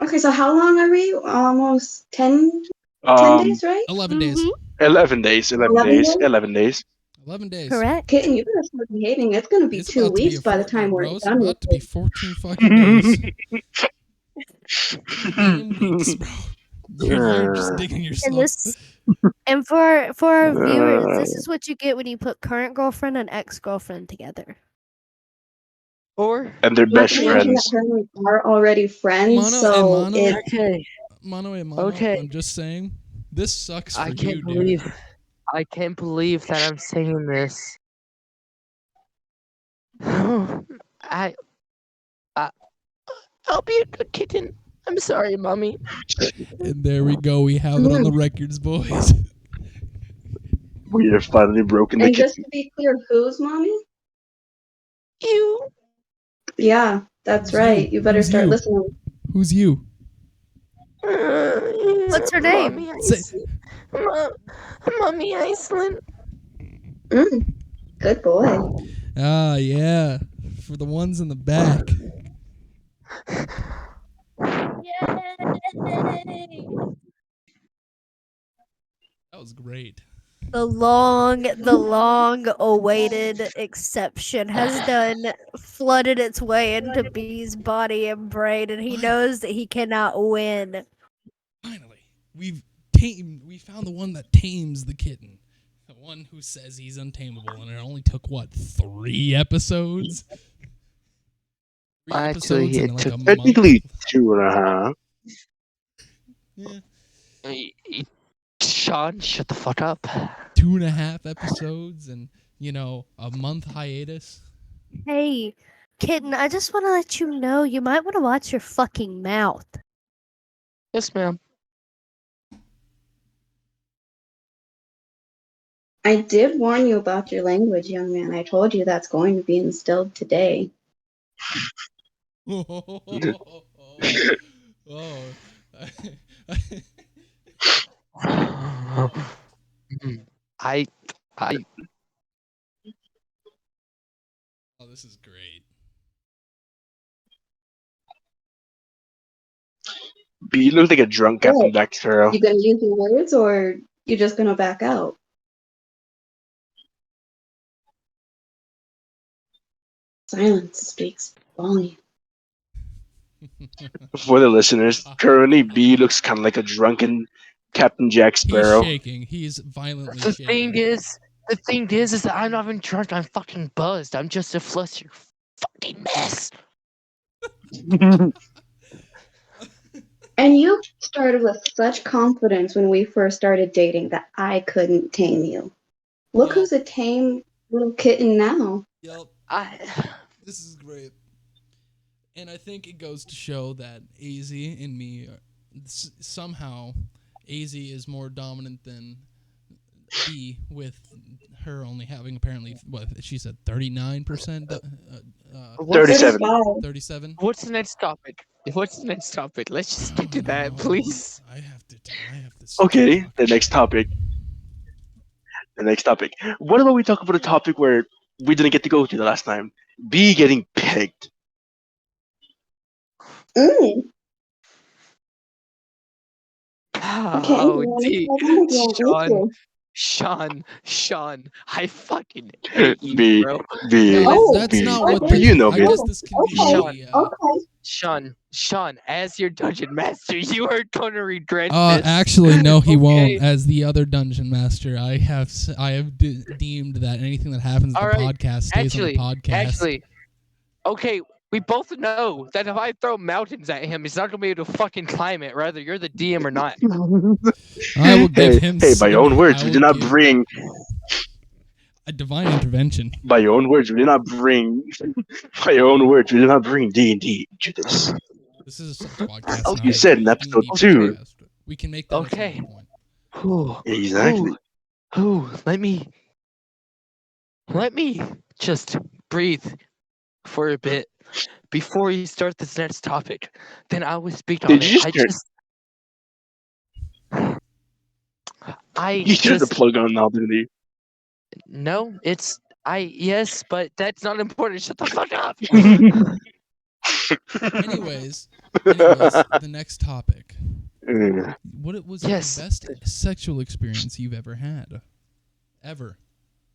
Okay, so how long are we? Almost 10 days, right? 11 days. 11 days. 11 11 days. days? 11 days. 11 days. Correct. Kitten, you better start behaving. It's going to be It's 2 about to be weeks by the time we're bro. It's done with about to be it. 14 fucking days. 2 damn weeks, bro. You're just digging And yourself. for our viewers, this is what you get when you put current girlfriend and ex-girlfriend together. Or And they're Not best to mention that friends. her and we are already friends, Mono so and Mono. it, okay. Mono and Mono. Okay. I'm just saying, this sucks for I you, can't dude. believe. I can't believe that I'm saying this. I I'll be a good kitten. I'm sorry, mommy. And there we go. We have it on the records, boys. We have finally broken the and just kitten. to be clear, who's mommy? You. Yeah, that's Who's right. you? You better Who's start you? listening. Who's you? What's her name? Mommy Say, Mommy Iceland. Good boy. yeah. For the ones in the back. Yay! That was great. The long awaited exception has done flooded its way into B's body and brain, and he knows that he cannot win. Finally, we found the one that tames the kitten. The one who says he's untamable, and it only took what, 3 episodes? 3 Actually, episodes in it like took a month. Technically 2.5. Yeah, Sean, shut the fuck up. 2.5 episodes, and a month hiatus. Hey, kitten, I just want to let you know you might want to watch your fucking mouth. Yes, ma'am. I did warn you about your language, young man. I told you that's going to be instilled today. Oh. I Oh, this is great. B, you look like a drunk Captain What? Jack Sparrow. You gonna use your words or you just gonna back out? Silence speaks volume. For the listeners, currently B looks kind of like a drunken Captain Jack He's Sparrow. shaking. He's violently The shaking. thing is that I'm not even drunk. I'm fucking buzzed. I'm just a flustered fucking mess. And you started with such confidence when we first started dating that I couldn't tame you. Look Yup. who's a tame little kitten now. Yep. I This is great. And I think it goes to show that AZ and me, somehow, AZ is more dominant than B, with her only having apparently, what, she said 39%? 37. 37? What's the next topic? What's the next topic? Let's just get to that, No, please. I have to Okay, talk. the next topic. What about we talk about a topic where we didn't get to go to the last time? B getting pegged. Mm. Okay, Oh, well, D. I think you want me Sean, I fucking hate you, B, bro. B, No, Oh, that's B. not okay. what You know, I B. guess this can Sean. be. Sean, as your dungeon master, you are gonna regret this. Actually, no, he Okay. won't. As the other dungeon master, I have deemed that anything that happens in All the right, podcast stays on the podcast. Okay, we both know that if I throw mountains at him, he's not gonna be able to fucking climb it. Whether you're the DM or not. I will give him. Hey, by your own words, we did not bring. A divine intervention. By your own words, we did not bring. By your own words, we did not bring D&D to this. This is a sex podcast. Oh, not You a said in episode D&D 2. podcast. We can make that Okay. a point. Ooh, Exactly. ooh, let me just breathe for a bit before you start this next topic. Then I will speak on Did it. you just turn? You turned the plug on now, didn't you? No, yes, but that's not important. Shut the fuck up. Anyways, the next topic. Mm. What was Yes. the best sexual experience you've ever had? Ever.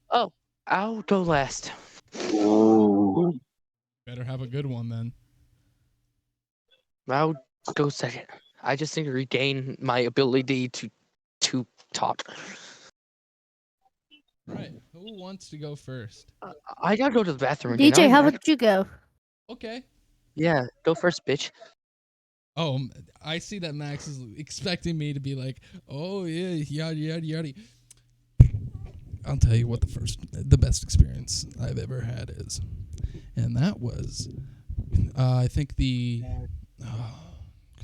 Oh, I'll go last. Ooh. Better have a good one then. I'll go second. I just need to regain my ability to talk. Right. Who wants to go first? I gotta go to the bathroom again. DJ, how I'm about you go? Okay. Yeah, go first, bitch. Oh, I see that Max is expecting me to be like, oh yeah, yada yada yada. I'll tell you what the best experience I've ever had is, and that was, I think because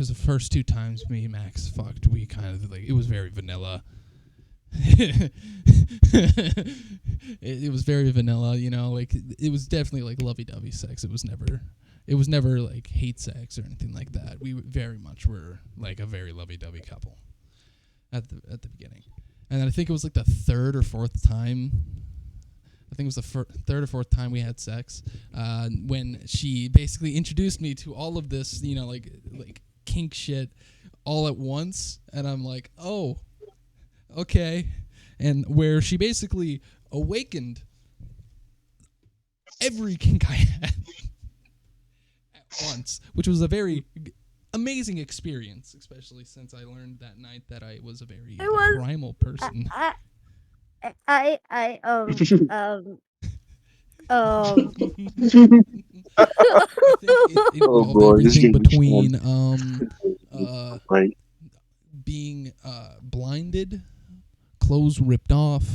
the first 2 times me and Max fucked, we kind of like, it was very vanilla. it was very vanilla, like it was definitely like lovey-dovey sex. It was never like hate sex or anything like that. We very much were like a very lovey-dovey couple at the beginning. And then I think it was like the 3rd or 4th time. I think it was the 3rd or 4th time we had sex, when she basically introduced me to all of this, like kink shit all at once, and I'm like, oh, okay. And where she basically awakened every kink I had at once, which was a very amazing experience, especially since I learned that night that I was a very primal person. I I think it involved boy, this everything game is between Right. being blinded, clothes ripped off,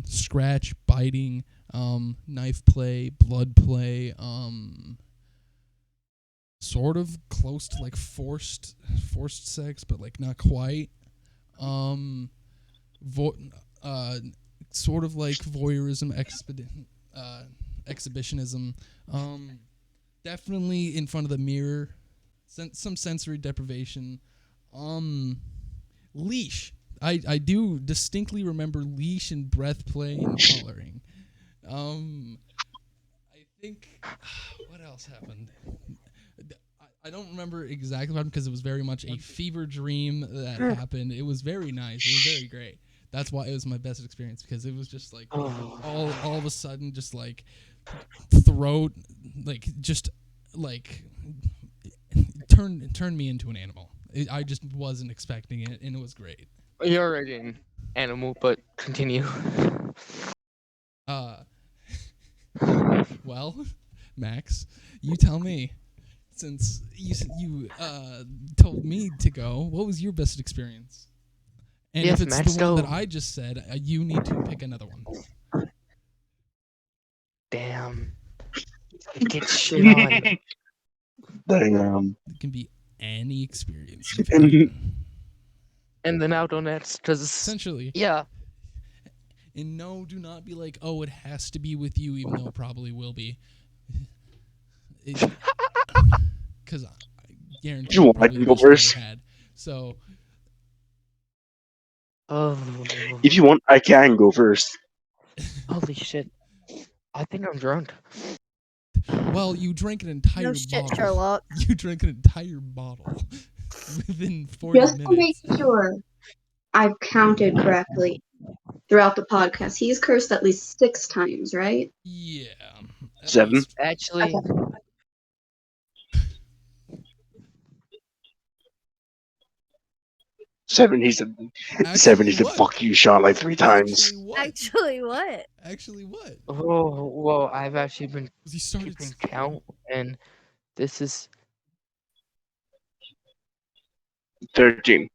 scratch, biting, knife play, blood play, sort of close to like forced sex, but like not quite. Sort of like voyeurism, exhibitionism. Definitely in front of the mirror. Some sensory deprivation. Leash. I do distinctly remember leash and breath play and collaring. I think what else happened? I don't remember exactly what happened because it was very much a fever dream that happened. It was very nice. It was very great. That's why it was my best experience because it was just like all of a sudden just like throat like just like turned me into an animal. I just wasn't expecting it, and it was great. You're already an animal, but continue. Well, Max, you tell me. Since you told me to go, what was your best experience? And Yes, if it's Max, the one go. that I just said, you need to pick another one. Damn. It gets shit on. Damn. It can be any experience you've had. And then out on that, because Essentially. yeah. And no, do not be like, oh, it has to be with you, even though it probably will be. Because I guarantee You you want probably to go wish you never first? had. So, Oh, If you want, I can go first. holy shit! I think I'm drunk. well, you drank an entire No shit, bottle. Sherlock. You drank an entire bottle within 40 Just to make minutes. sure I've counted correctly throughout the podcast, he's cursed at least 6 times, right? Yeah. At 7. least. Actually, Seven. He said. Seven. He Actually, said, what? "Fuck you, Sean," like 3 times. Actually, what? Actually, what? Actually, what? oh, well, I've actually been 'Cause he started. keeping count, and this is 13.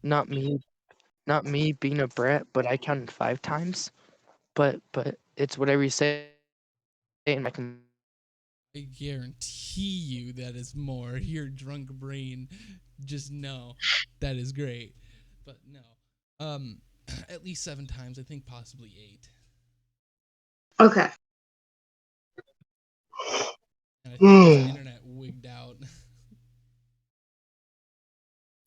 not me being a brat, but I counted 5 times. But it's whatever you say, and I can. I guarantee you that is more. Your drunk brain, just know that is great, but no. At least 7 times. I think possibly 8. Okay. And I think his internet wigged out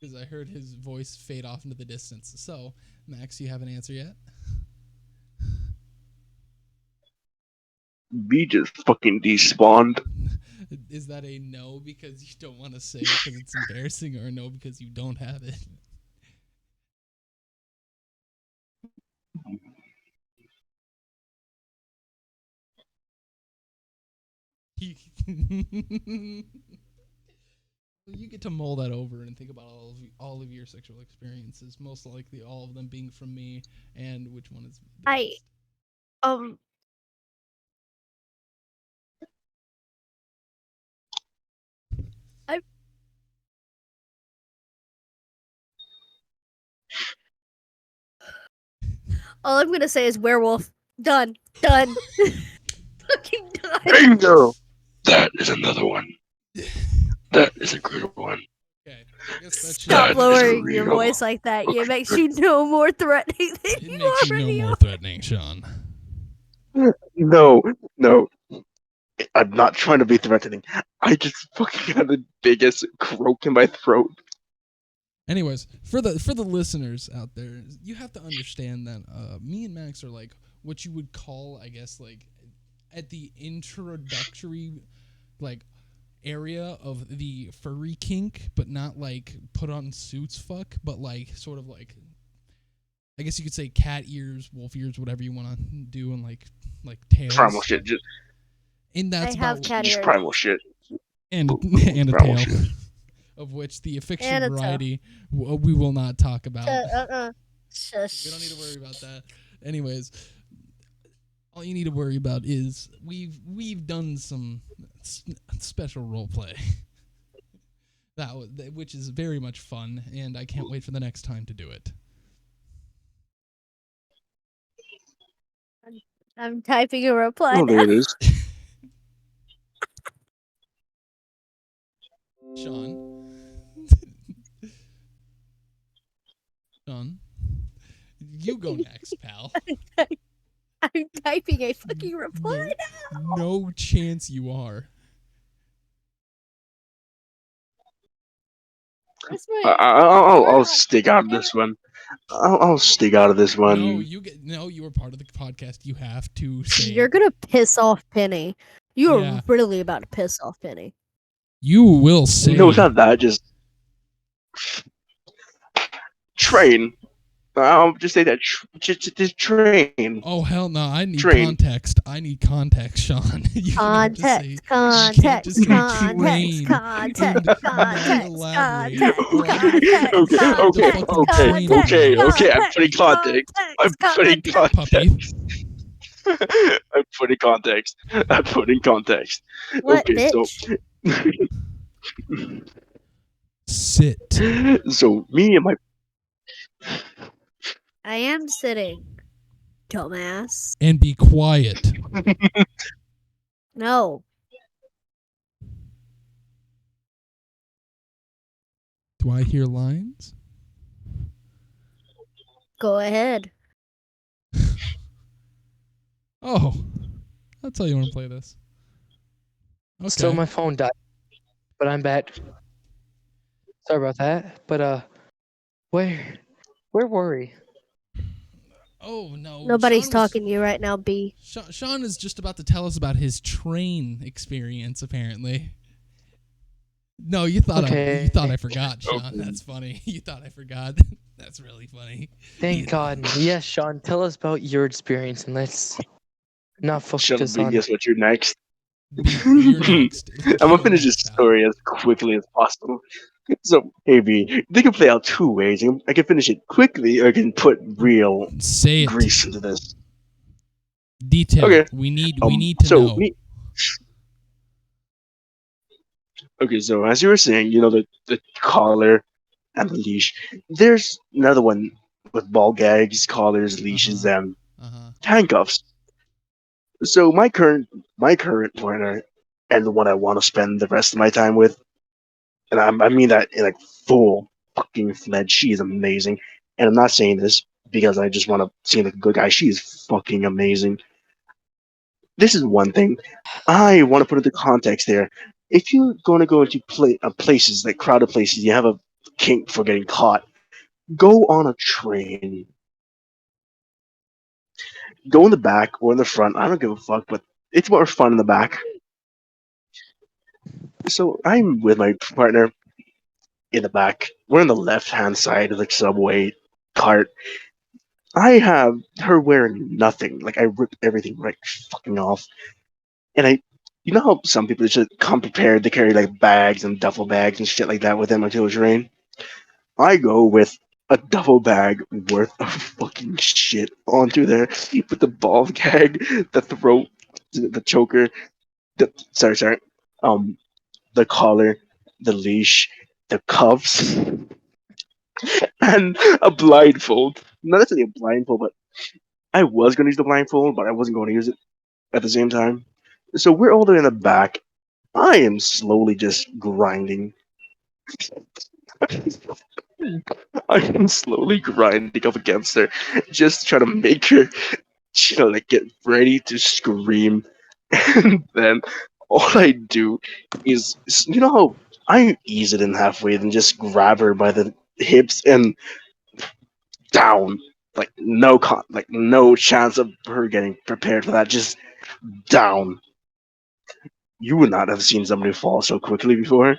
because I heard his voice fade off into the distance. So, Max, you have an answer yet? B just fucking despawned. Is that a no because you don't want to say it because it's embarrassing, or a no because you don't have it? You get to mull that over and think about all of your sexual experiences. Most likely, all of them being from me, and which one is the I best. um I all I'm gonna say is werewolf. Done. Done. Fucking done. Bingo! That is another one. That is a good one. Okay, I guess that should. Stop That is lowering your real. voice like that. It makes you no more threatening than It you makes you no already more are. threatening, Sean. No. I'm not trying to be threatening. I just fucking got the biggest croak in my throat. Anyways, for the listeners out there, you have to understand that me and Max are like what you would call, I guess, like at the introductory like area of the furry kink, but not like put on suits fuck, but like sort of like I guess you could say cat ears, wolf ears, whatever you want to do, and like tails. Primal shit. And that's I have about cat Just ears. primal shit. and a Primal tail. shit. Of which the fiction And a toe. variety we will not talk about. Shush. We don't need to worry about that. Anyways, all you need to worry about is we've done some special role play. Which is very much fun, and I can't wait for the next time to do it. I'm typing a reply Oh, now. there it is. Sean. Sean. You go next, pal. I'm typing a fucking reply now. No chance you are. That's my I'll stick out of this one. I'll stick out of this one. No, you were part of the podcast. You have to say You're gonna piss off Penny. You are Yeah. really about to piss off Penny. You will say. No, it's not that. Just train. I'll just say that. Just train. Oh hell no! I need Train. context. I need context, Sean. You can't just say. Context, You can't just context, say train. context, You context, elaborate. context, Or I'm gonna context, fucking Okay, shoot the okay, fucking okay, train over okay, your ass. okay. I'm putting context. I'm putting Puppy. context. I'm putting context. I'm putting context. What, Okay, bitch? Sit so me and my I am sitting, dumbass. and be quiet. No. Do I hear lines? Go ahead. Oh, that's how you want to play this. Okay. Still, my phone died, but I'm back. Sorry about that. But where were we? Oh no. Nobody's Sean was- talking to you right now, B. Sean is just about to tell us about his train experience. Apparently. No, you thought Okay. I forgot, Sean. Okay. That's funny. You thought I forgot. That's really funny. Thank God. Yes, Sean. Tell us about your experience, and let's not Shut up, focus B, on. guess what? You're next. You're next. I'm gonna Go finish ahead, this pal. story as quickly as possible. So, hey B, they can play out two ways. I can finish it quickly, or I can put real Say it. grease into this. Detail. Okay. We need to So know. Okay, so as you were saying, the collar and the leash. There's another one with ball gags, collars, leashes, and Uh-huh. handcuffs. So my current partner, and the one I want to spend the rest of my time with, and I mean that in like full fucking fledged. She is amazing, and I'm not saying this because I just want to seem like a good guy. She is fucking amazing. This is one thing I want to put into context there. If you're going to go into places like crowded places, you have a kink for getting caught. Go on a train. Go in the back or in the front. I don't give a fuck, but it's more fun in the back. So I'm with my partner in the back. We're on the left hand side of the subway cart. I have her wearing nothing. Like I ripped everything right fucking off. And you know how some people just come prepared to carry like bags and duffel bags and shit like that with them until it's rain? I go with a duffel bag worth of fucking shit onto there with the ball gag, the throat, the choker, sorry, the collar, the leash, the cuffs, and a blindfold. Not necessarily a blindfold, but I was going to use the blindfold, but I wasn't going to use it at the same time. So we're all the way in the back. I am slowly just grinding. I am slowly grinding up against her, just trying to make her, like get ready to scream. And then all I do is, how I ease it in halfway, then just grab her by the hips and down. Like no chance of her getting prepared for that. Just down. You would not have seen somebody fall so quickly before.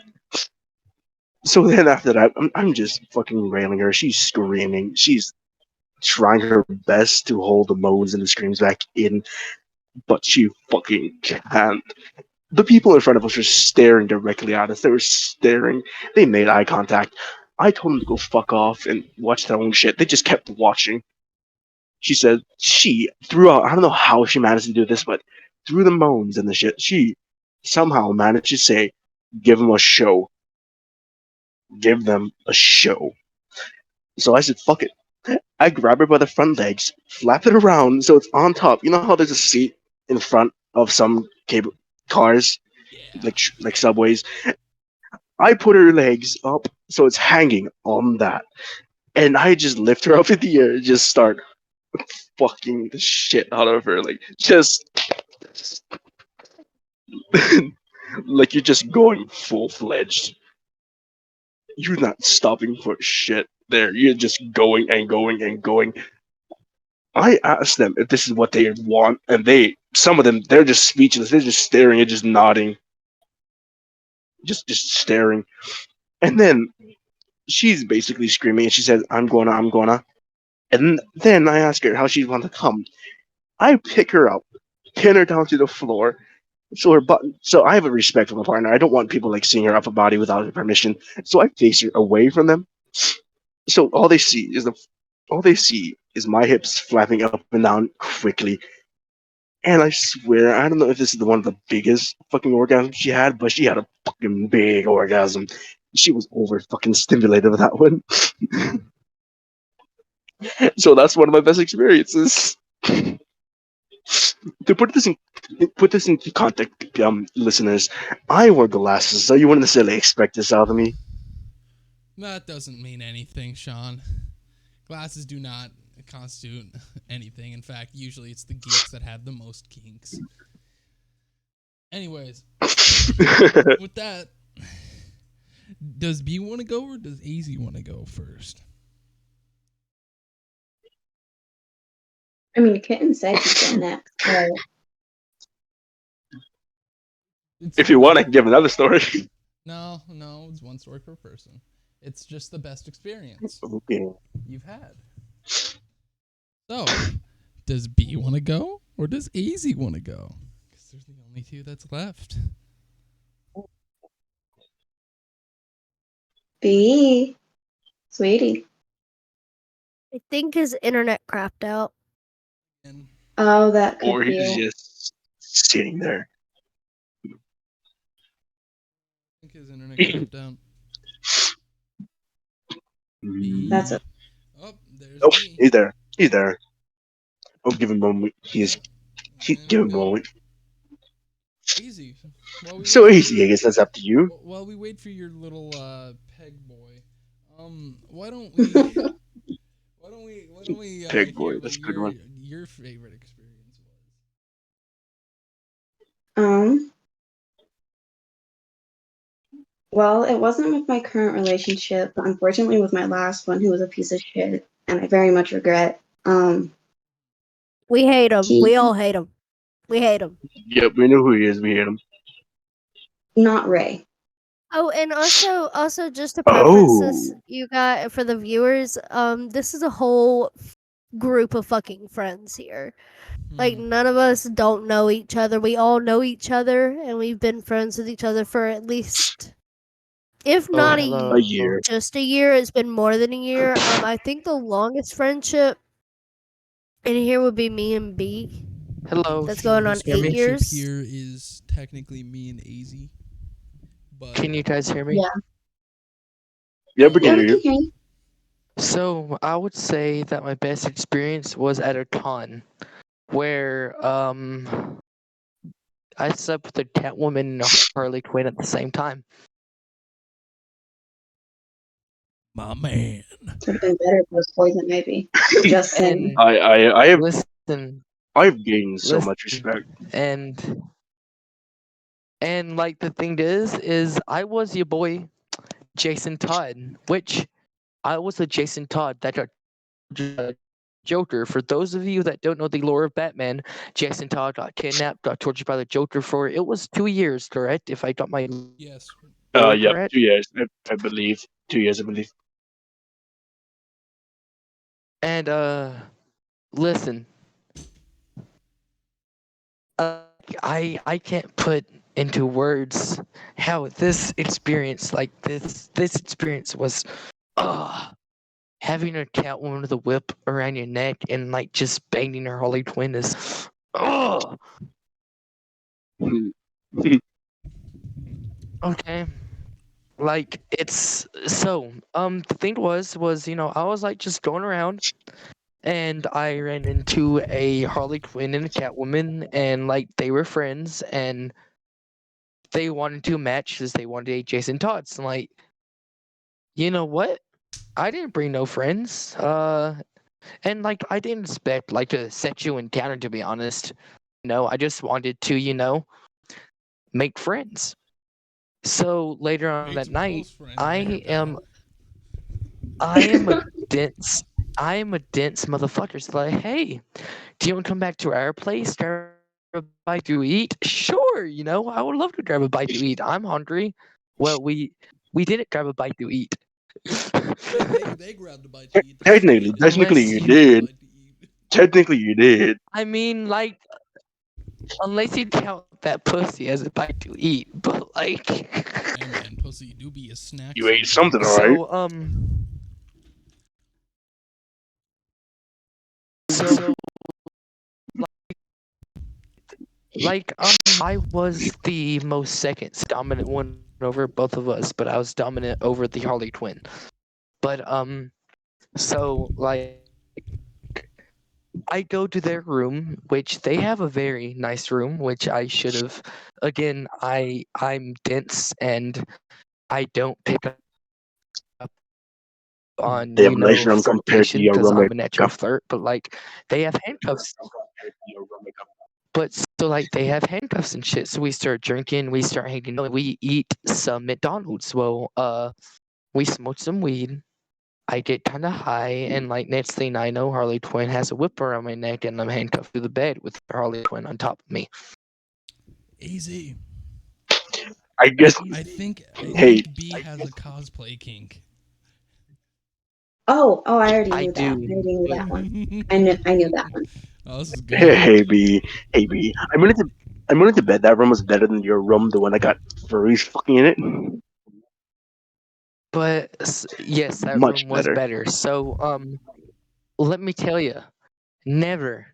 So then after that, I'm just fucking railing her. She's screaming. She's trying her best to hold the moans and the screams back in, but she fucking can't. The people in front of us were staring directly at us. They were staring. They made eye contact. I told them to go fuck off and watch their own shit. They just kept watching. She said she threw out. I don't know how she managed to do this, but through the moans and the shit, she somehow managed to say, "Give them a show. Give them a show." So I said, "Fuck it." I grab her by the front legs, flap it around so it's on top. You know how there's a seat in front of some cable cars, Yeah. like subways. I put her legs up so it's hanging on that, and I just lift her up in the air, and just start fucking the shit out of her, like just like you're just going full fledged. You're not stopping for shit there. You're just going and going and going. I asked them if this is what they want, and some of them, they're just speechless. They're just staring and just nodding. just staring. And then she's basically screaming, and she says, I'm gonna." And then I ask her how she wants to come. I pick her up, pin her down to the floor, so her butt. So I have a respect for my partner. I don't want people like seeing her upper body without her permission. So I face her away from them. So all they see is my hips flapping up and down quickly. And I swear, I don't know if this is the one of the biggest fucking orgasms she had, but she had a fucking big orgasm. She was over fucking stimulated with that one. So that's one of my best experiences. To put this in context, listeners, I wore glasses, so you wouldn't necessarily expect this out of me. That doesn't mean anything, Sean. Glasses do not constitute anything. In fact, usually it's the geeks that have the most kinks. Anyways, with that, does B want to go or does AZ want to go first? I mean, Kitten said he'd go next. So If you want, I can give another story. No, it's one story per person. It's just the best experience Okay. you've had. So, does B want to go or does AZ want to go? Because there's the only two that's left. B, sweetie. I think his internet crapped out. And Oh, that Or could be he's it. just sitting there. I think his internet crapped out. That's it. Oh, there's Oh, B. he's there. He's there. Oh, give him a moment. Give him a Go. moment. Easy. While we So wait for easy, I your- guess that's up to you. While we wait for your little peg boy, why don't we Peg boy, hear that's a what good one. your favorite experience was? Well, it wasn't with my current relationship, but unfortunately with my last one, who was a piece of shit, and I very much regret. We hate him. He We all hate him. We hate him. Yep, we know who he is. We hate him. not Ray. Oh, and also just to preference this, Oh, you got for the viewers, this is a whole group of fucking friends here. Like Hmm. none of us don't know each other. We all know each other, and we've been friends with each other for at least, if Oh, not hello. a year. just a year. It's been more than a year. I think the longest friendship in here would be me and B. Hello. That's Can you going on guys hear 8 me? years. Here is technically me and AZ, but Can you guys hear me? Yeah. Yep, we can Yeah, hear we can you. hear you. So I would say that my best experience was at a con where I slept with a Catwoman and a Harley Quinn at the same time. my man. Would have been better if it was Poison Ivy. Just saying. And I listen, I've gained so much listen, respect. and like the thing is I was your boy Jason Todd, which I was the Jason Todd that got Joker. For those of you that don't know the lore of Batman, Jason Todd got kidnapped, got tortured by the Joker for it was 2 years, correct? If I got my Yes. lore Yep, correct. 2 years, I believe. 2 years, I believe. And listen, I can't put into words how this experience this experience was. Having a Catwoman with a whip around your neck and like just banging her Harley Quinn is. Okay. Like it's so the thing was I was like just going around and I ran into a Harley Quinn and a Catwoman and like they were friends and they wanted to match because they wanted a Jason Todd's and like you know what? I didn't bring no friends. And like I didn't expect like a sexual encounter to be honest. No, I just wanted to, make friends. So later on Made that some night, close friends I there, am pal. I am a dense I am a dense motherfucker. So like, hey, do you want to come back to our place, grab a bite to eat? Sure, I would love to grab a bite to eat. I'm hungry. Well, we didn't grab a bite to eat. Wait, they grabbed a bite to eat. Technically, She technically Unless you grabbed a did. bite to eat. Technically, you did. I mean, like, unless you count that pussy as a bite to eat, but like, Hey man, pussy do be a snack You ate something, sometimes. alright. so so like I was the most second dominant one over both of us, but I was dominant over the Harley Twin. But so like I go to their room, which they have a very nice room, which I should have. Again, I'm dense and I don't pick up on Damn nice room compared to flirtation your because room. I'm a natural flirt. But like they have handcuffs. But so like they have handcuffs and shit. So we start drinking, we start hanging out, we eat some McDonald's. Well, we smoke some weed. I get kind of high, and like next thing I know, Harley Twin has a whip around my neck, and I'm handcuffed to the bed with Harley Twin on top of me. Easy. I guess. I think Hey, B has a cosplay kink. Oh, I already I knew that. I do. already knew But that one. I knew that one. Oh, this is hey, good. hey, B. I'm willing to bet that room was better than your room, the one that got furries fucking in it. yes, that Much room was better. better. So let me tell you, never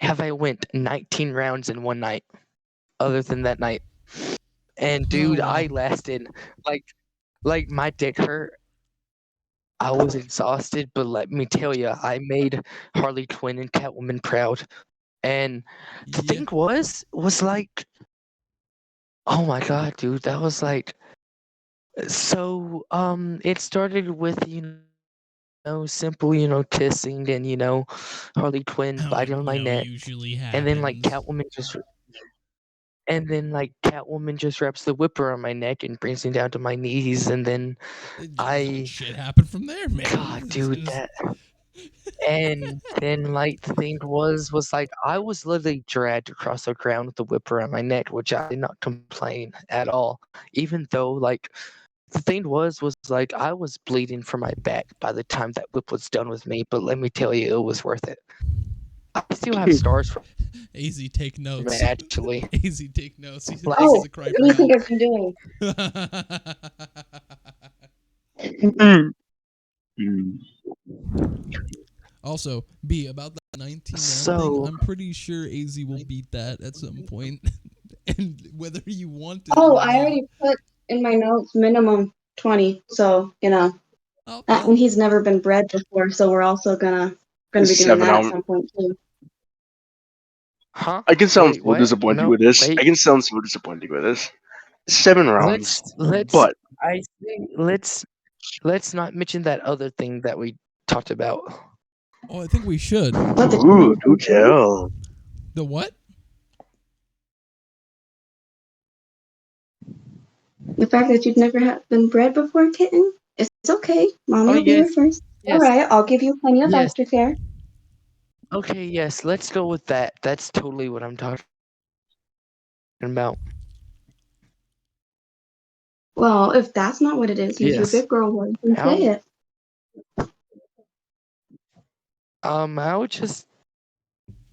have I went 19 rounds in one night, other than that night. And Oh dude, wow. I lasted like my dick hurt. I was exhausted, but let me tell you, I made Harley Quinn and Catwoman proud. And the Yeah. thing was like, oh my god, dude, that was like so. It started with simple kissing and Harley Quinn How it biting on my neck, usually and then like happens. Catwoman just wraps the whip around my neck and brings me down to my knees, and then I Shit happened from there, man. God, It's dude, just- and then like the thing was like I was literally dragged across the ground with the whip around my neck, which I did not complain at all. Even though like the thing was like I was bleeding from my back by the time that whip was done with me, but let me tell you, it was worth it. I still have scars from AZ take it notes. actually. AZ take notes. He's Like, Oh, a cry what for do you think help. I've been doing? Also, B, about the 19 round thing, so I'm pretty sure AZ will beat that at some point. And whether you want it Oh, or I not. already put in my notes minimum 20. So, Oh, that well. one he's never been bred before, so we're also gonna be doing 7 that at rounds. some point too. huh? I can sound Wait, so what? disappointed No, with this. I wait. can sound so disappointed with this. 7 rounds, Let's but I think let's not mention that other thing that we talked about. Oh, I think we should. What ooh, do the tell. The what? the fact that you've never been bred before, kitten? It's okay. Mommy Oh will be here yes, first. All yes, right, I'll give you plenty of yes. aftercare. Okay, yes. Let's go with that. That's totally what I'm talking about. Well, if that's not what it is, use your Yes. big girl voice and say How? it. I would just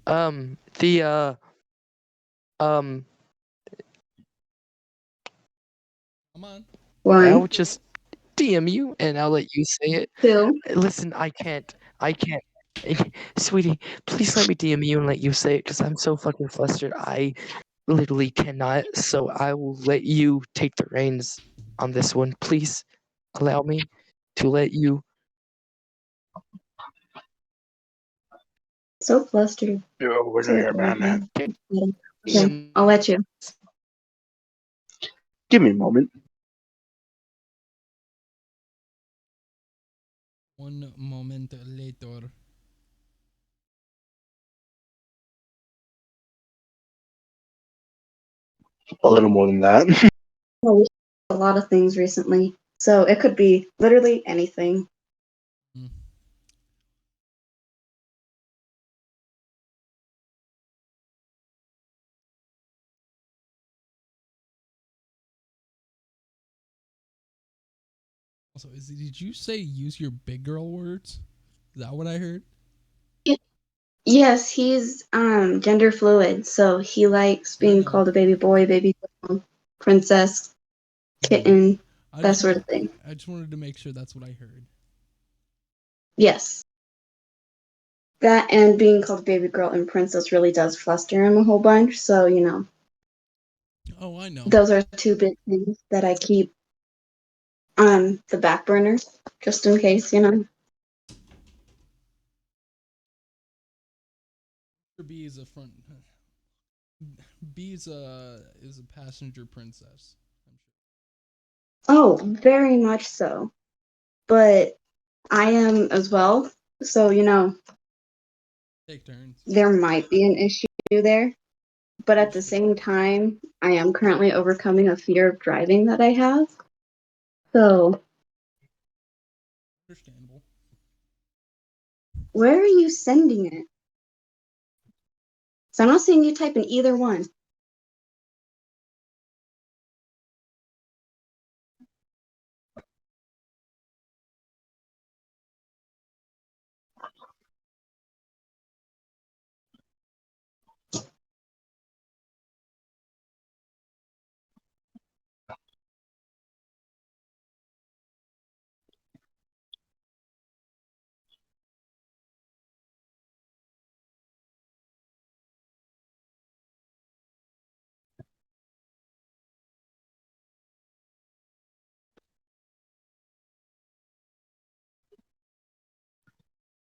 the um Come on. I One, would just DM you and I'll let you say it. two. Listen, I can't. Sweetie, please let me DM you and let you say it because I'm so fucking flustered. I literally cannot. So I will let you take the reins on this one. Please allow me to let you. So flustered. Yo, where's So your man at? adorable. Okay, DM. I'll let you. Give me a moment. One moment later. A little more than that. Well, we a lot of things recently, so it could be literally anything. Mm. Also, did you say use your big girl words? Is that what I heard? Yes, he's gender fluid, so he likes I being know. called a baby boy, baby girl, princess, kitten, that sort of thing. I just wanted to make sure that's what I heard. Yes. That and being called baby girl and princess really does fluster him a whole bunch, so Oh, I know. those are two big things that I keep on the back burner, just in case. B is a front. B is a passenger princess. I'm sure. Oh, very much so. But I am as well, so Take turns. there might be an issue there. But at the Understood. same time, I am currently overcoming a fear of driving that I have. So, Understandable. where are you sending it? So I'm not seeing you type in either one.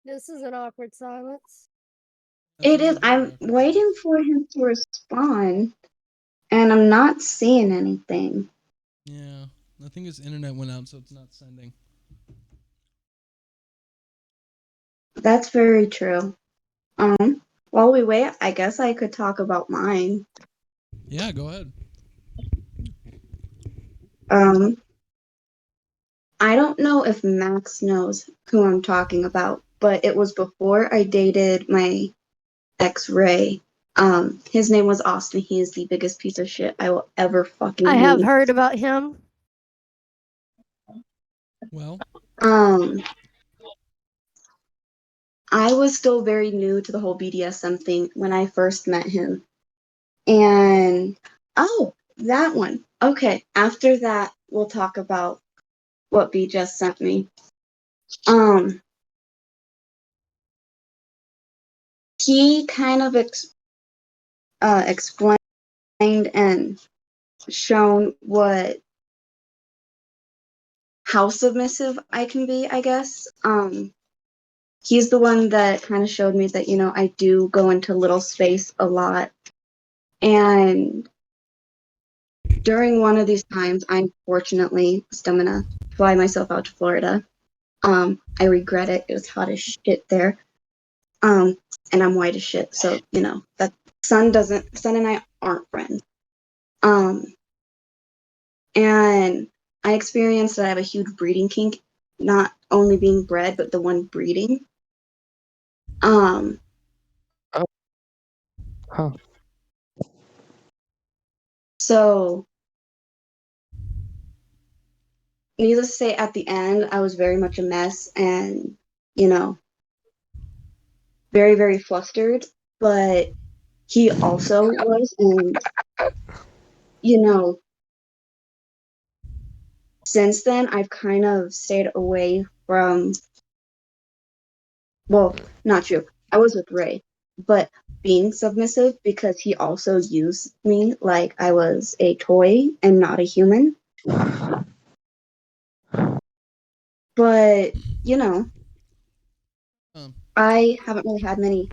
This is an awkward silence. It is. I'm waiting for him to respond, and I'm not seeing anything. Yeah, I think his internet went out, so it's not sending. That's very true. While we wait, I guess I could talk about mine. Yeah, go ahead. I don't know if Max knows who I'm talking about, but it was before I dated my ex Ray. His name was Austin. He is the biggest piece of shit I will ever fucking I have meet. heard about him. Well, I was still very new to the whole BDSM thing when I first met him. And that one. Okay, after that we'll talk about what B just sent me. He kind of explained and shown how submissive I can be, I guess. He's the one that kind of showed me that, I do go into little space a lot. And during one of these times, I unfortunately was dumb enough to fly myself out to Florida. I regret it. It was hot as shit there. And I'm white as shit, so that Sun and I aren't friends. And I experienced that I have a huge breeding kink, not only being bred, but the one breeding. Oh. Huh. So needless to say, at the end, I was very much a mess and, very, very flustered. But he also was, and, since then, I've kind of stayed away from, well, not true. I was with Ray, but being submissive because he also used me like I was a toy and not a human. But, I haven't really had many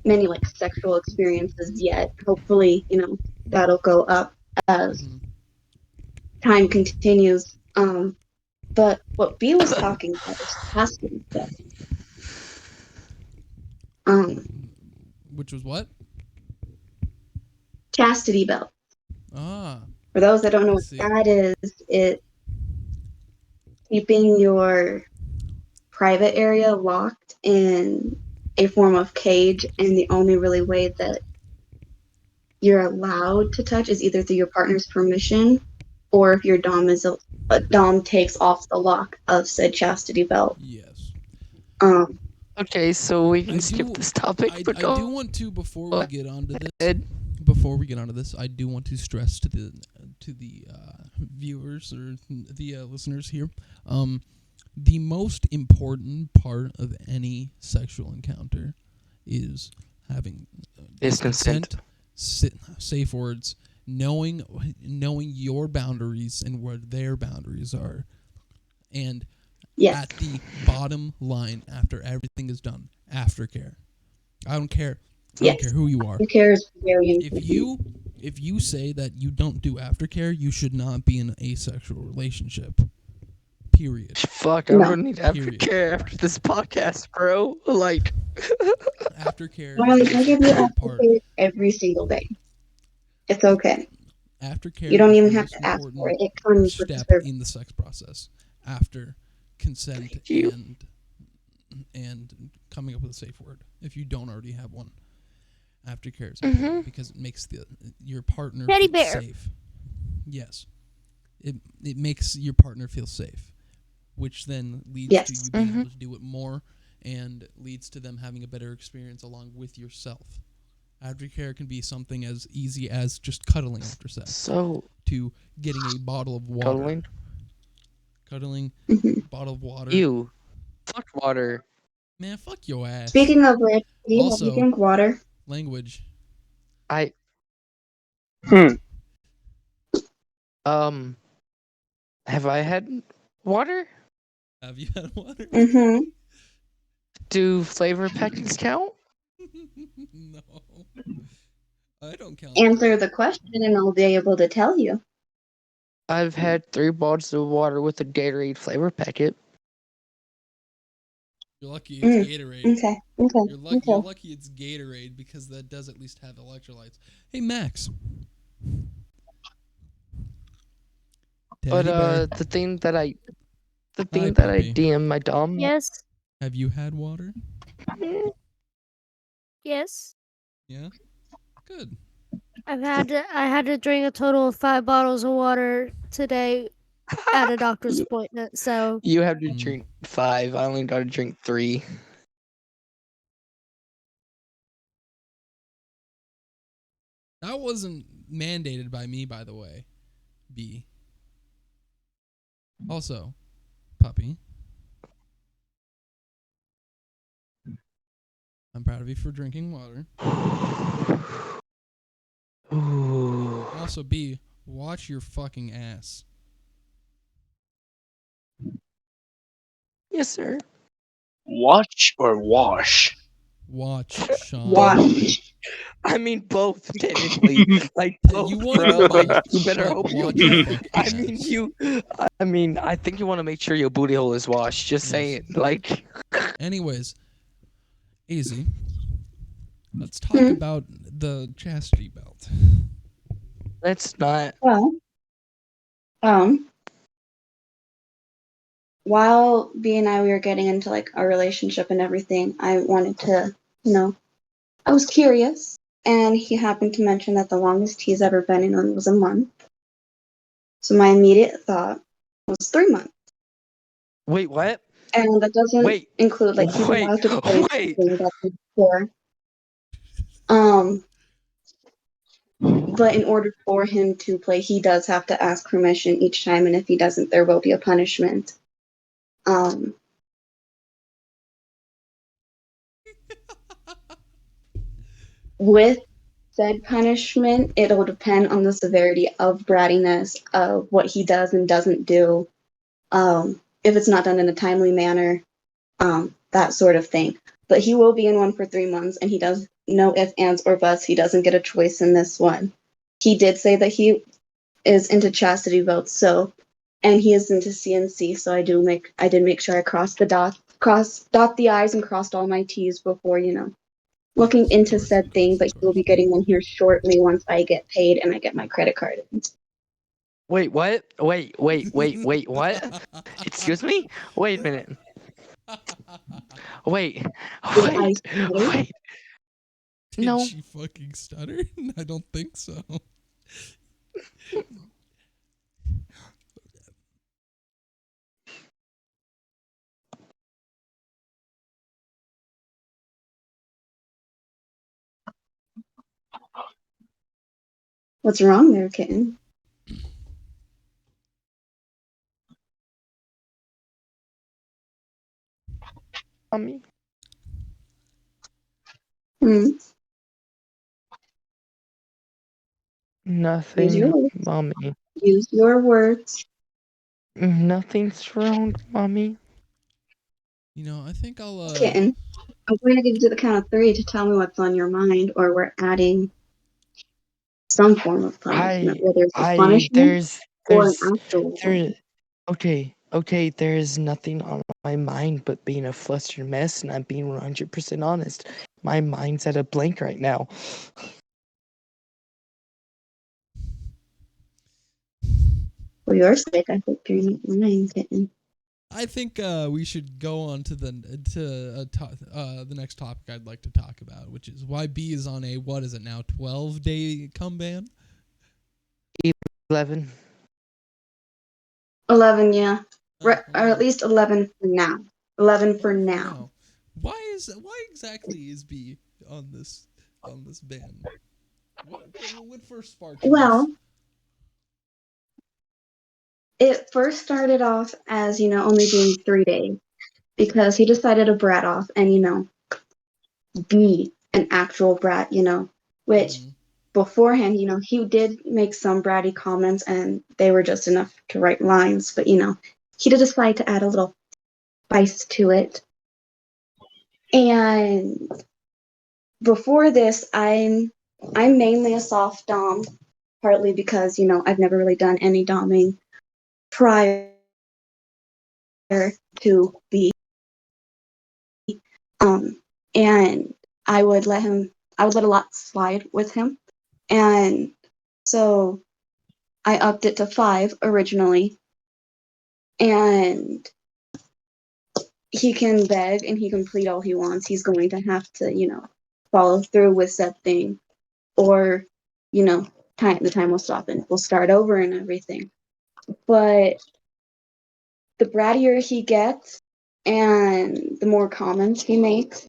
like sexual experiences yet. Hopefully, that'll go up as time continues. But what B was talking about is chastity belt. Which was what? Chastity belt. Ah. For those that don't know what that is, it's keeping your private area locked in a form of cage, and the only really way that you're allowed to touch is either through your partner's permission or if your dom is Dom takes off the lock of said chastity belt. Yes. Okay, so we I can skip do- this topic. I but do want to before we go get onto this. ahead. Before we get onto this, I do want to stress to the viewers or the listeners here, the most important part of any sexual encounter is having Is consent. safe words, knowing your boundaries and what their boundaries are, and Yes. at the bottom line, after everything is done, aftercare. I don't care. I Yes. don't care who you are. Who cares? Very important. If you say that you don't do aftercare, you should not be in an asexual relationship. Period. Fuck, No. I'm gonna need aftercare after this podcast, bro. Like, Aftercare Well, is the I most give you important part. aftercare every single day. It's okay. Aftercare You don't is even the have most to ask for important it. It comes with the step service. in the sex process after consent Thank you. and coming up with a safe word. If you don't already have one, aftercare is Mhm. important because it makes your partner Teddy feel bear. safe. Yes, it makes your partner feel safe, which then leads to Yes. you being Mhm. able to do it more and leads to them having a better experience along with yourself. Aftercare can be something as easy as just cuddling after sex, so to getting a bottle of water. cuddling. Cuddling, Mhm. bottle of water. Ew. Fuck water. Man, fuck your ass. Speaking of which, do you have Also- to drink water? Language. I Hmm. have I had water? Have you had water? Mm-hmm. Do flavor packets count? No. I don't count. Answer the question and I'll be able to tell you. I've had 3 bottles of water with a Gatorade flavor packet. You're lucky it's Gatorade. Okay. You're lucky it's Gatorade because that does at least have electrolytes. Hey Max. But Teddy bear. the thing that I puppy. DM my dom. Yes. Have you had water? Yes. Yeah. Good. I had to drink a total of 5 bottles of water today at a doctor's appointment. So You have to Mm. drink 5. I only got to drink 3. That wasn't mandated by me, by the way. B. Also, puppy. I'm proud of you for drinking water. Ooh. Also, B. Watch your fucking ass. Yes, sir. Watch or wash? Watch, Sean. Watch. I mean both technically. Like both, You wanna bro. do Like both, you better but hope you. watch your fucking I mean ass. you. I mean I think you want to make sure your booty hole is washed. Just Yes. saying. Like. Anyways, easy. Let's talk about the chastity belt. Let's not. Well, while B and I we were getting into like our relationship and everything, I wanted to, I was curious, and he happened to mention that the longest he's ever been in was a month. So my immediate thought was 3 months, Wait, what? and that doesn't Wait. include like he's Wait. allowed to play Wait. something that's before. But in order for him to play, he does have to ask permission each time, and if he doesn't, there will be a punishment. With said punishment, it'll depend on the severity of brattiness, of what he does and doesn't do, if it's not done in a timely manner, that sort of thing. But he will be in one for 3 months, and he does no ifs, ands, or buts. He doesn't get a choice in this one. He did say that he is into chastity belts, and he is into CNC. So I did make sure I dot the I's and crossed all my T's before looking Yes, of into course, said of thing. course, But of he will be course. getting one here shortly once I get paid and I get my credit card in. Wait, what? Wait, what? Excuse me? Wait a minute. Wait. Did I Wait. stutter? Wait. Did No. she fucking stutter? I don't think so. What's wrong there, kitten? Mommy. Hmm. Use your Nothing, words. mommy. Use your words. Nothing's wrong, mommy. I think I'll Kitten. I'm going to give you to the count of 3 to tell me what's on your mind, or we're adding some form of punishment, whether it's a punishment There's, or an actual one. there. Okay. There is nothing on my mind but being a flustered mess, and I'm being 100% honest. My mind's at a blank right now. For your sake, I hope you're not lying, kitten. I think we should go on to the next topic I'd like to talk about, which is why B is on a, what is it now, 12-day cum ban? 11. 11, yeah. Oh, Or at least 11 for now. 11 for now. Why exactly is B on this ban? What first sparked this? Well, it first started off as, only being 3 days because he decided to brat off and, be an actual brat, which beforehand, he did make some bratty comments and they were just enough to write lines, but, he did decide to add a little spice to it. And before this, I'm mainly a soft dom, partly because, I've never really done any doming prior to be and I would let a lot slide with him. And so I upped it to 5 originally. And he can beg and he can plead all he wants. He's going to have to, follow through with said thing. Or, the time will stop and we'll start over and everything. But the brattier he gets and the more comments he makes,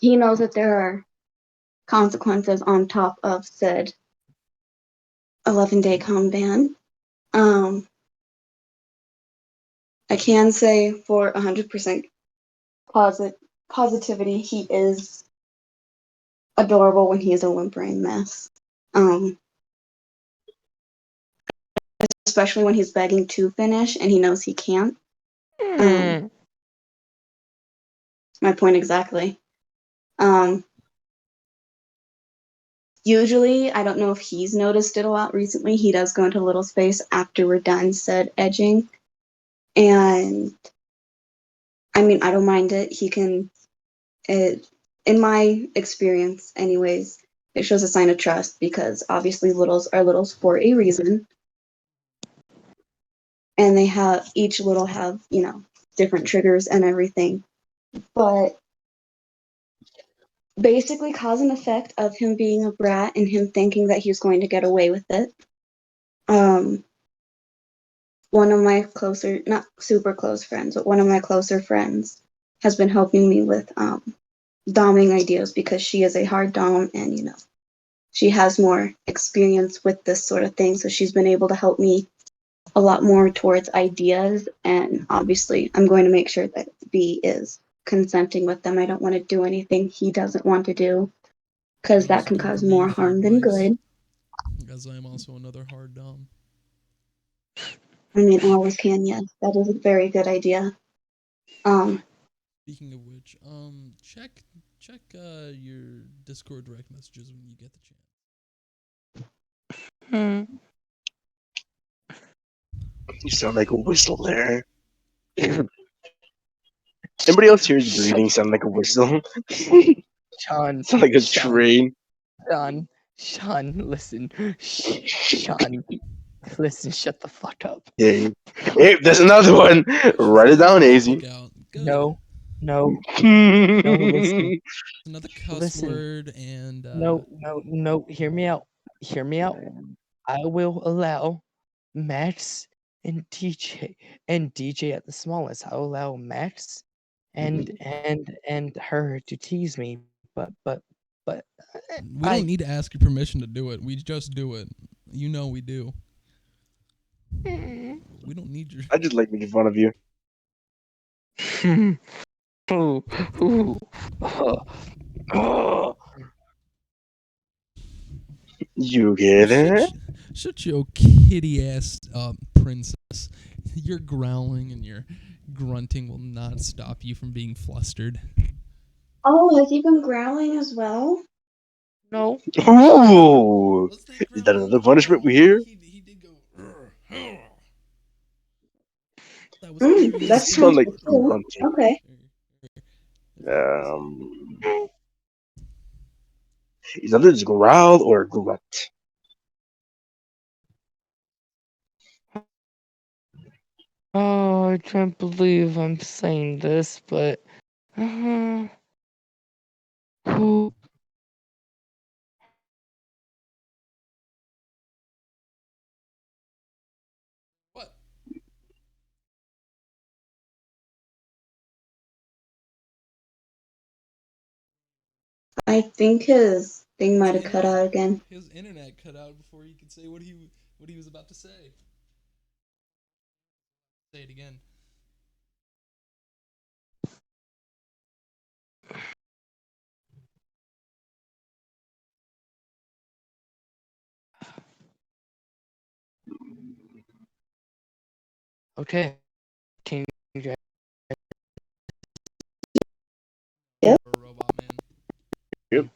he knows that there are consequences on top of said 11-day cum ban. I can say for 100% positivity, he is adorable when he is a whimpering mess. Especially when he's begging to finish and he knows he can't. My point exactly. Usually, I don't know if he's noticed it a lot recently, he does go into a little space after we're done said edging. And I mean, I don't mind it. He can, in my experience anyways, it shows a sign of trust because obviously littles are littles for a reason. And each little have, different triggers and everything. But basically cause and effect of him being a brat and him thinking that he's going to get away with it. One of my closer, not super close friends, but one of my closer friends has been helping me with doming ideas because she is a hard dom and, she has more experience with this sort of thing. So she's been able to help me a lot more towards ideas. And obviously, I'm going to make sure that B is consenting with them. I don't want to do anything he doesn't want to do because that can cause more harm than good. As I am also another hard dom. I mean, I always can, yes. That is a very good idea. Speaking of which, check your Discord direct messages when you get the chance. You sound like a whistle there. Anybody else hears breathing sound like a whistle? Sean, Sound like a train. Sean, listen. Sean, listen, shut the fuck up. Yeah. Hey, there's another one. Write it down, Easy. No, listen. Another cuss word and No, hear me out. I will allow Max and DJ at the smallest. I'll allow Max and her to tease me, but But We don't need to ask your permission to do it. We just do it. You know we do. We don't need your. I just like making fun of you. Ooh, ooh. Oh. You get it? Shut your kitty ass up, princess. Your growling and your grunting will not stop you from being flustered. Oh, has he been growling as well? No. Ooh! Was that Is that growling? another punishment we hear? He did go. That was It That's sounds kind like of cool. grunting. Okay. Is either just growl or grunt. Oh, I can't believe I'm saying this, but who? What? I think his thing might have cut out again. His internet cut out before he could say what he was about to say. Say it again. Okay. Can you guys? Yep. Or robot man. Yep.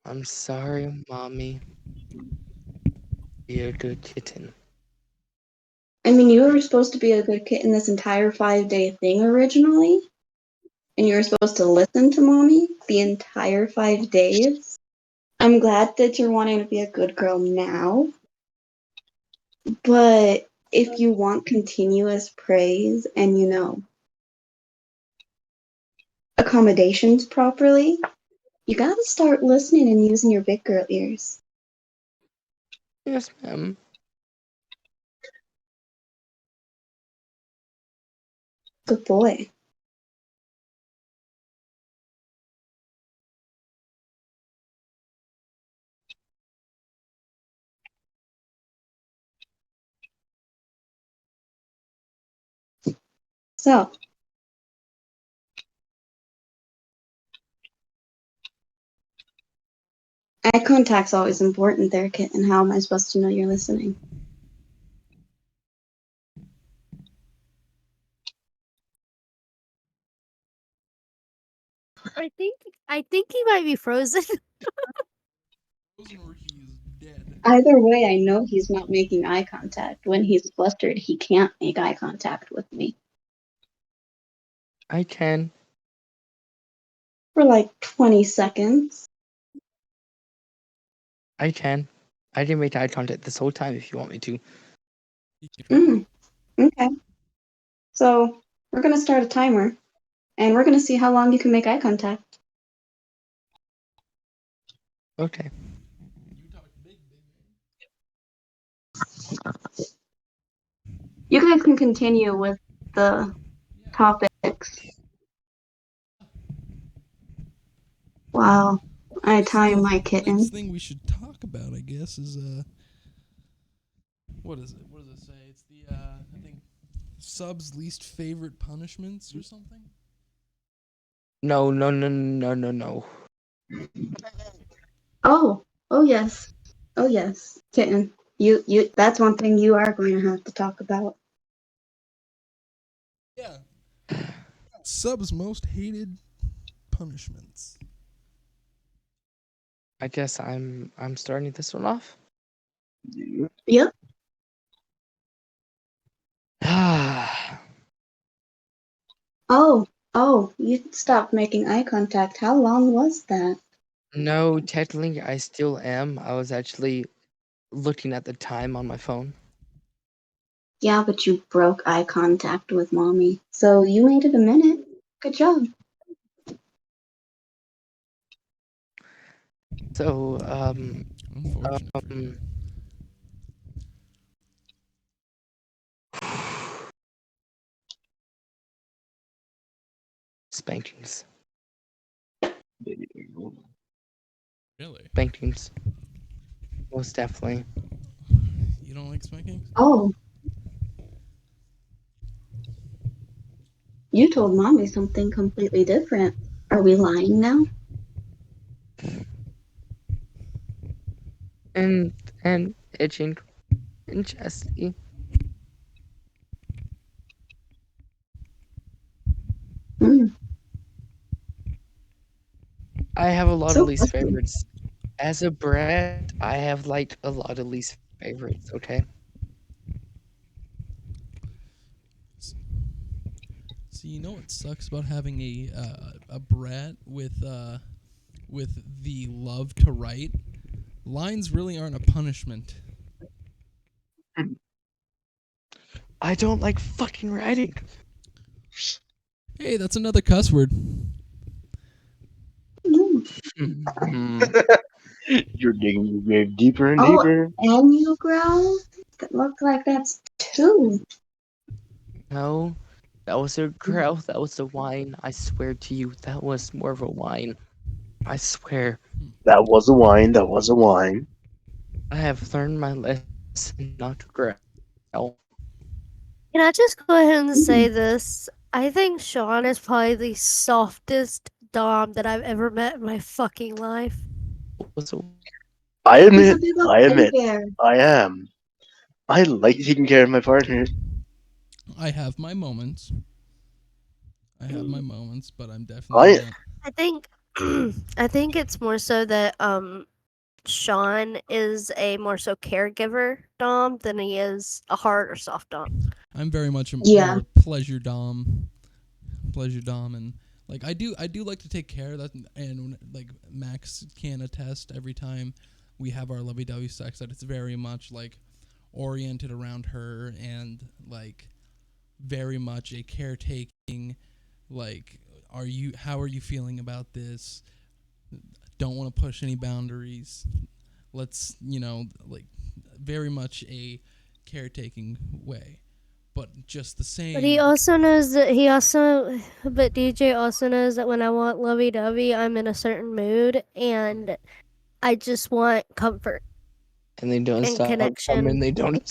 I'm sorry, mommy. Be a good kitten. I mean, you were supposed to be a good kid in this entire 5-day thing originally, and you were supposed to listen to mommy the entire 5 days. I'm glad that you're wanting to be a good girl now, but if you want continuous praise and, accommodations properly, you gotta start listening and using your big girl ears. Yes, ma'am. Good boy. So, eye contact's always important there, kitten. How am I supposed to know you're listening? I think he might be frozen. Frozen or he is dead. Either way, I know he's not making eye contact. When he's flustered, he can't make eye contact with me. I can. For like 20 seconds. I can. I can make eye contact this whole time if you want me to. He can try. Okay. So, we're gonna start a timer, and we're gonna see how long you can make eye contact. Okay. You talk big man. You guys can continue with the topics. Wow. I time my kitten. Next thing we should talk about, I guess, is what is it? What does it say? It's the I think sub's least favorite punishments or something. No, no, no, no, no, no. Oh, oh yes. Oh yes. Kitten. You that's one thing you are going to have to talk about. Yeah. Sub's most hated punishments. I guess I'm starting this one off. Yep. Oh, you stopped making eye contact. How long was that? No, technically I still am. I was actually looking at the time on my phone. Yeah, but you broke eye contact with mommy. So you made it a minute. Good job. So, Unfortunate for you. spankings. Really? Spankings, most definitely. You don't like spanking? Oh, you told mommy something completely different. Are we lying now? And itching and chesty. Mm, I have a lot of so least fussy. favorites. As a brat, I have like a lot of least favorites. Okay. So you know what sucks about having a brat with the love to write? Lines really aren't a punishment. I don't like fucking writing. Hey, that's another cuss word. Mm. Mhm. You're digging your grave deeper and Oh, deeper. and you growl? That look like that's two. No, that was a growl. That was a whine. I swear to you, that was more of a whine. I swear. That was a wine. That was a wine. I have learned my lesson not to growl. Can I just go ahead and say Mm. this? I think Sean is probably the softest Dom that I've ever met in my fucking life. Was a I He's a admit. big old I teddy admit. bear. I am. I like taking care of my partner. I have my moments. I have my moments, but I'm definitely I not. I think I think it's more so that Sean is a more so caregiver Dom than he is a hard or soft Dom. I'm very much a Yeah. more pleasure dom, and like I do like to take care of that, and like Max can attest every time we have our lovey-dovey sex that it's very much like oriented around her and like very much a caretaking, like, how are you feeling about this? Don't want to push any boundaries. Let's, like, very much a caretaking way. But just the But he same, also knows that but DJ also knows that when I want lovey dovey, I'm in a certain mood and I just want comfort and they don't and stop coming. connection. They don't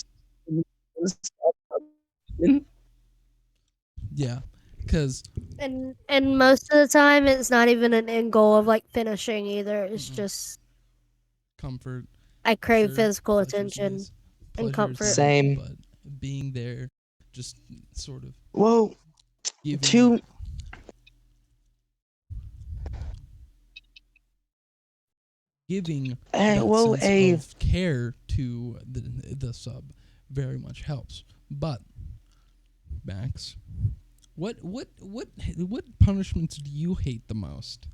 stop coming. yeah, because And most of the time it's not even an end goal of like finishing either. It's just comfort, I crave sure, physical pleasure's attention nice. and Pleasure is comfort. nice, Same. but being there, just sort of Whoa, giving two. giving that Whoa, sense a. of care to the sub very much helps. But Max, what punishments do you hate the most?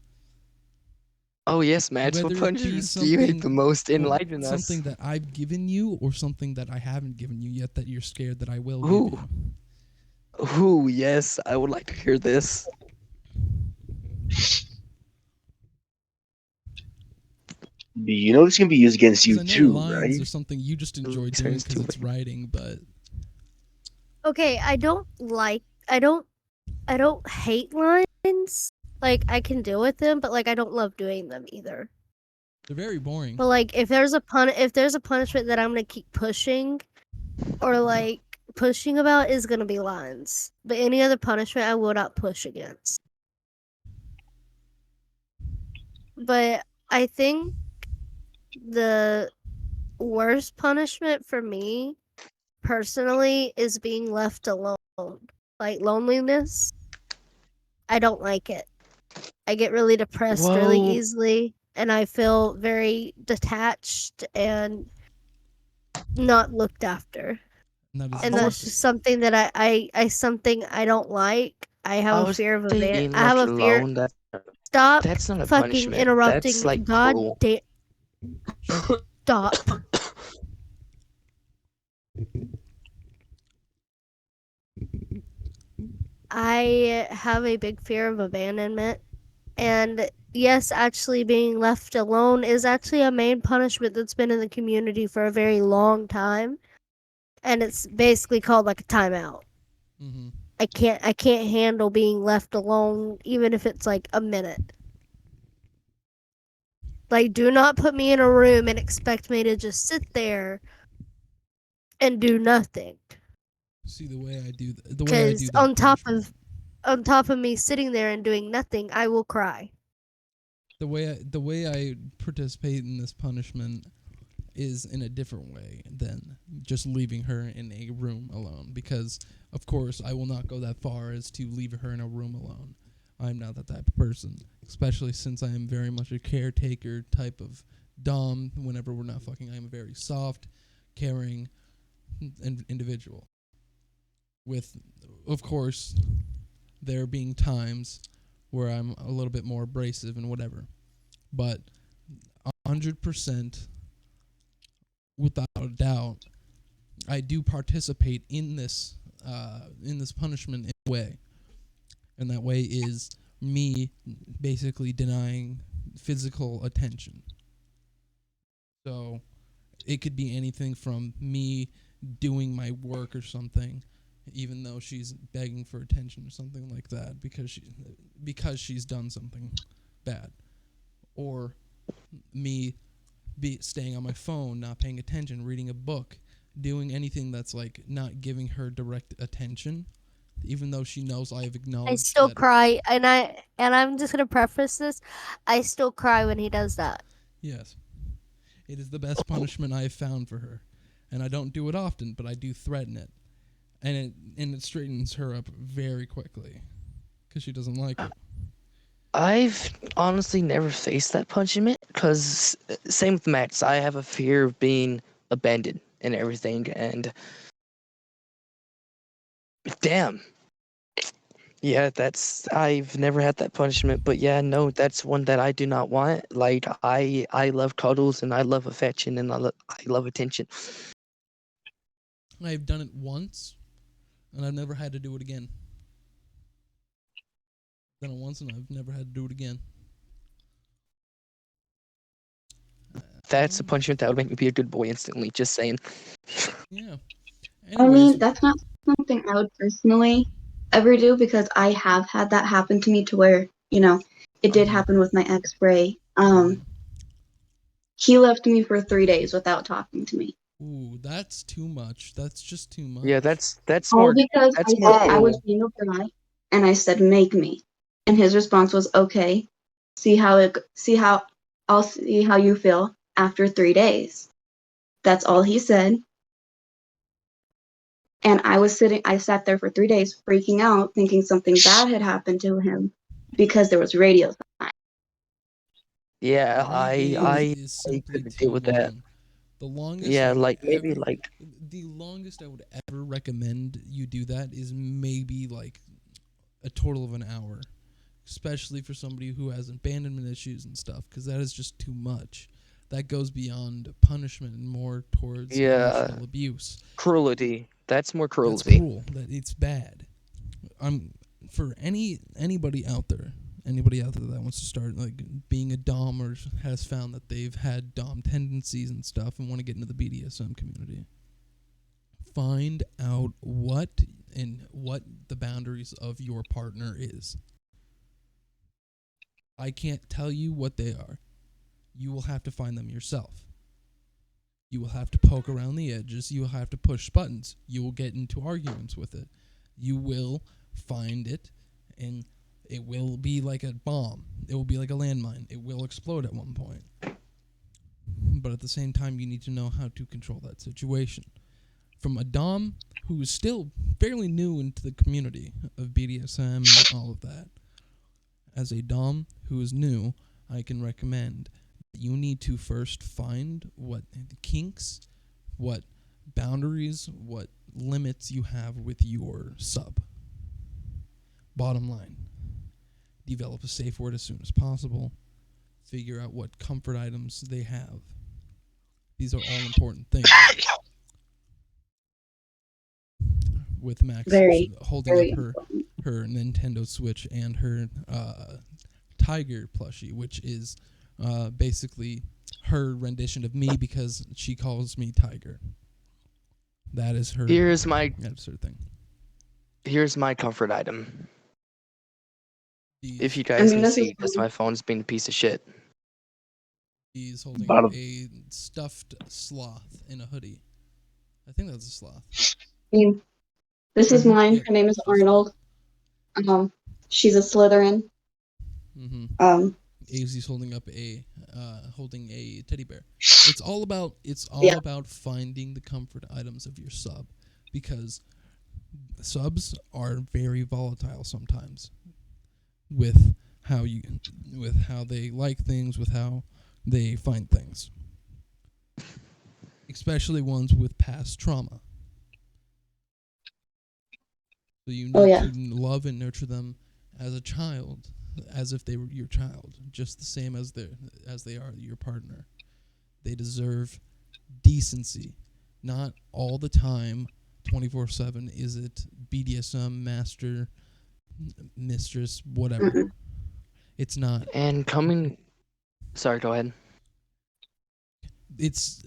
Oh yes, Max. What Whether it be punishments do you hate the something most? Enlighten us. something that I've given you or something that I haven't given you yet that you're scared that I will give Ooh, you. ooh, yes. I would like to hear this. you know this can be used against Because you I know too, lines right? are something you just enjoy doing Turns because to it's writing, but Okay, I don't hate lines. Like I can deal with them, but like I don't love doing them either. they're very boring. But like if there's a punishment that I'm gonna keep pushing or like pushing about is gonna be lines. But any other punishment I will not push against. But I think the worst punishment for me personally is being left alone. Like loneliness. I don't like it. I get really depressed really Whoa. easily and I feel very detached and not looked after. And that is And I that's exactly. just something that I something I don't like. I have I a was fear of say abandon. being I have left a fear. alone. Stop That's not a fucking punishment. That's interrupting. like God cruel. damn. Stop. I have a big fear of abandonment. And yes, actually being left alone is actually a main punishment that's been in the community for a very long time. And it's basically called like a timeout. Mm-hmm. I can't handle being left alone even if it's like a minute. Like, do not put me in a room and expect me to just sit there and do nothing. See the way I do Because that punishment. on top of me sitting there and doing nothing, I will cry. The way I participate in this punishment is in a different way than just leaving her in a room alone, because of course I will not go that far as to leave her in a room alone. I'm not that type of person, especially since I am very much a caretaker type of dom. Whenever we're not fucking, I am a very soft, caring individual, with, of course, there being times where I'm a little bit more abrasive and whatever, but 100%, without a doubt, I do participate in this punishment in a way, and that way is me basically denying physical attention. So it could be anything from me doing my work or something, even though she's begging for attention or something like that, because she's done something bad, or me staying on my phone, not paying attention, reading a book, doing anything that's like not giving her direct attention, even though she knows I have I acknowledged still that. cry, and I'm just gonna preface this. I still cry when he does that. Yes, it is the best punishment I have found for her, and I don't do it often, but I do threaten it, and it straightens her up very quickly, because she doesn't like it. I've honestly never faced that punishment because same with Max. I have a fear of being abandoned and everything, and damn, yeah, I've never had that punishment, but yeah, no, that's one that I do not want. Like I love cuddles and I love affection and I love attention. I've done it once, and I've never had to do it again. Done it once, and I've never had to do it again. That's a punishment that would make me be a good boy instantly. Just saying. Yeah. I Anyways, mean, that's not something I would personally ever do because I have had that happen to me to where, it did happen with my ex Ray. He left me for 3 days without talking to me. ooh, that's too much. That's just too much. Yeah, that's All more because I that's more said I was cool. being a guy and I said make me. And his response was okay. I'll see how you feel after 3 days. That's all he said. And I sat there for 3 days freaking out, thinking something bad had happened to him because there was radio. Yeah, 3 days is I simply couldn't deal too with that. long. The longest Yeah, I would like maybe ever, like the longest I would ever recommend you do that is maybe like a total of an hour, especially for somebody who has abandonment issues and stuff, because that is just too much. That goes beyond punishment and more towards yeah, emotional abuse. cruelty. That's more That's cruelty. cruel. That it's bad. I'm for anybody out there that wants to start like being a dom or has found that they've had dom tendencies and stuff and want to get into the BDSM community. Find out what the boundaries of your partner is. I can't tell you what they are. You will have to find them yourself. You will have to poke around the edges. You will have to push buttons. You will get into arguments with it. You will find it, and it will be like a bomb. It will be like a landmine. It will explode at one point. But at the same time, you need to know how to control that situation. From a dom who is still fairly new into the community of BDSM and all of that, as a dom who is new, I can recommend you need to first find what kinks, what boundaries, what limits you have with your sub. Bottom line, develop a safe word as soon as possible. Figure out what comfort items they have. These are all important things. With Max Very, holding very up her Nintendo Switch and her Tiger plushie, which is basically her rendition of me because she calls me Tiger. That is her. Here's my thing. Here's my comfort item. If you I guys mean, can this is see, because my phone's being a piece of shit. He's holding up Bottom. a stuffed sloth in a hoodie. I think that's a sloth. I mean, this is mine. Yep. Her name is stuffed sloth. Arnold. She's a Slytherin. Mm-hmm. Um, AZ's holding up holding a teddy bear. It's all Yeah. about finding the comfort items of your sub, because subs are very volatile sometimes with how they like things, with how they find things, especially ones with past trauma. So you Oh need yeah. to love and nurture them as a child, as if they were your child, just the same as they are your partner. They deserve decency, not all the time, 24/7. Is it BDSM master, mistress, whatever? Mm-mm. It's not. And sorry, go ahead. It's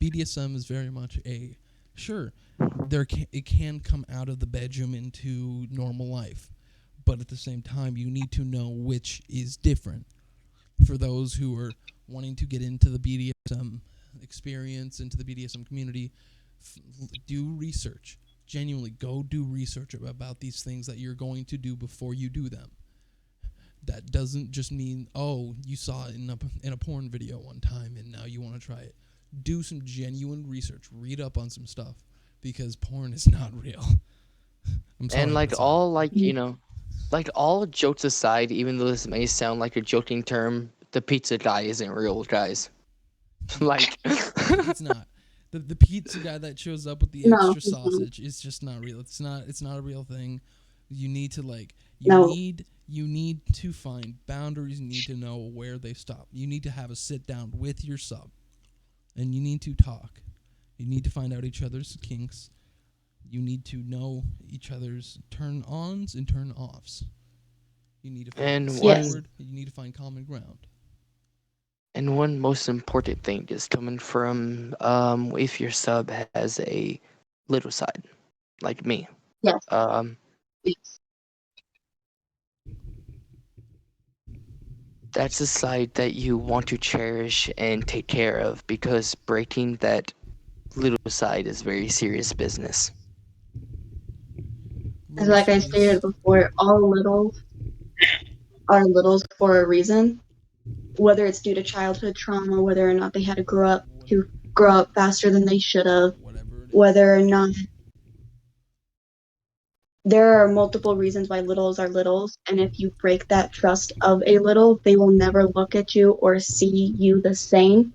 BDSM is very much a sure. It can come out of the bedroom into normal life, but at the same time, you need to know which is different. For those who are wanting to get into the BDSM experience, into the BDSM community, do research. Genuinely, go do research about these things that you're going to do before you do them. That doesn't just mean, oh, you saw it in a porn video one time and now you want to try it. Do some genuine research. Read up on some stuff, because porn is not real. I'm sorry, And but like it's not. all like all jokes aside, even though this may sound like a joking term, the pizza guy isn't real, guys. Like It's not. The pizza guy that shows up with the No, extra he's not. sausage is just not real. It's not a real thing. You need to No. you need to find boundaries. You need to know where they stop. You need to have a sit down with your sub, and you need to talk. You need to find out each other's kinks. You need to know each other's turn ons and turn offs. You need to find and a safe Yes. one word. You need to find common ground. and one most important thing is coming from if your sub has a little side, like me. Yes. Um Yes. that's a side that you want to cherish and take care of, because breaking that little side is very serious business. As Little like I space. stated before, all littles are littles for a reason. Whether it's due to childhood trauma, whether or not they had to grow up faster than they should have, Whatever it is. whether or not there are multiple reasons why littles are littles, and if you break that trust of a little, they will never look at you or see you the same,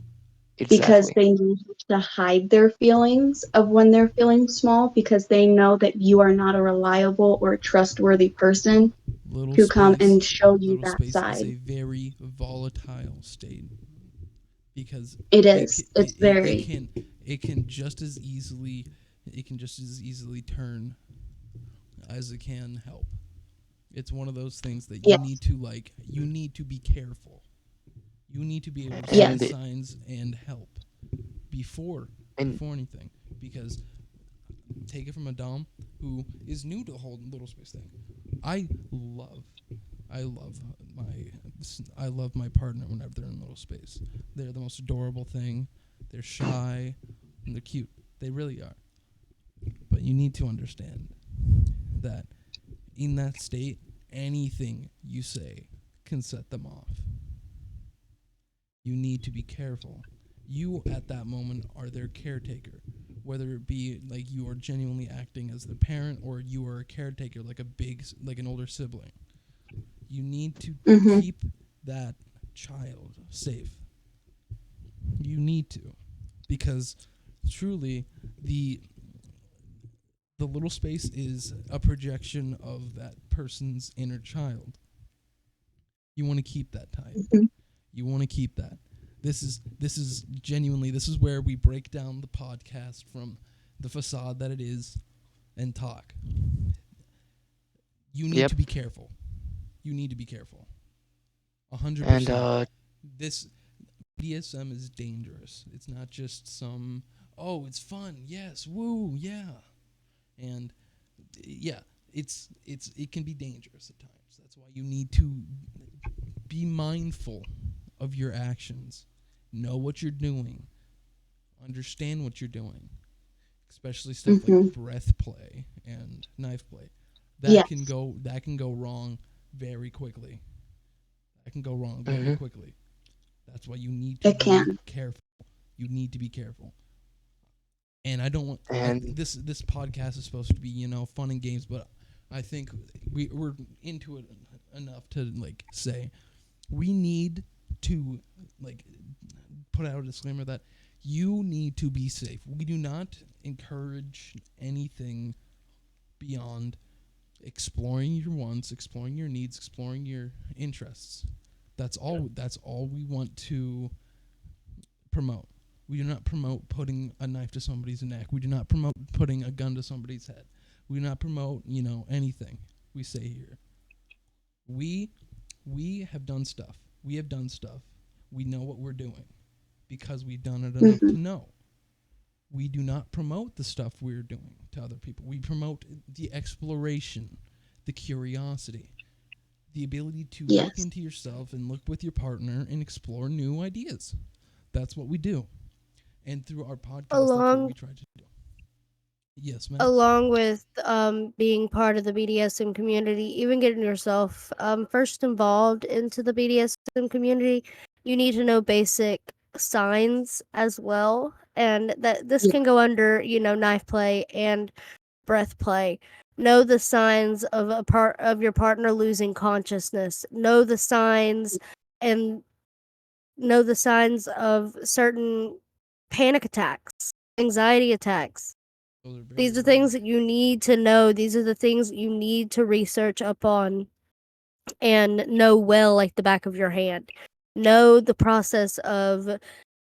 because Exactly. they need to hide their feelings of when they're feeling small, because they know that you are not a reliable or trustworthy person Little to come space. and show you Little that space is side. a very volatile state, because It it is. ca- It's very. it can just as easily turn as it can help. It's one of those things that Yes. you need to be careful. You need to be able to see And the Yes. signs and help before and anything, because take it from a dom who is new to the whole little space thing. I love I love my partner whenever they're in little space. They're the most adorable thing. They're shy and they're cute. They really are. But you need to understand that in that state, anything you say can set them off. You need to be careful. You at that moment are their caretaker, whether it be like you are genuinely acting as the parent or you are a caretaker like an older sibling. You need to Mm-hmm. keep that child safe. You need to, because truly the little space is a projection of that person's inner child. You want to keep that tight. Mm-hmm. You want to keep that. This is genuinely, this is where we break down the podcast from the facade that it is and talk. You need yep. to be careful. You need to be careful. 100%. And This BDSM is dangerous. It's not just some, oh, it's fun. Yes, woo, yeah. And yeah, it can be dangerous at times. That's why you need to be mindful of your actions. Know what you're doing. Understand what you're doing. Especially stuff Mm-hmm. like breath play and knife play. Yes. That can go wrong very quickly. That can go wrong very Mm-hmm. quickly. That's why you need to It be can. careful. You need to be careful. And I don't want And this podcast is supposed to be, fun and games, but I think we're into it enough to like say we need to like put out a disclaimer that you need to be safe. We do not encourage anything beyond exploring your wants, exploring your needs, exploring your interests. That's all we want to promote. We do not promote putting a knife to somebody's neck. We do not promote putting a gun to somebody's head. We do not promote, anything we say here. We have done stuff. We have done stuff. We know what we're doing because we've done it enough Mm-hmm. to know. We do not promote the stuff we're doing to other people. We promote the exploration, the curiosity, the ability to look Yes. into yourself and look with your partner and explore new ideas. That's what we do. And through our podcast, that's what we Along try to do. Yes, Max? along with being part of the BDSM community, even getting yourself first involved into the BDSM community, you need to know basic signs as well, and that this Yeah. can go under knife play and breath play. Know the signs of a part of your partner losing consciousness. Know the signs and know the signs of certain panic attacks, anxiety attacks. Those are very These are real. things that you need to know. These are the things that you need to research up on and know well like the back of your hand. Know the process of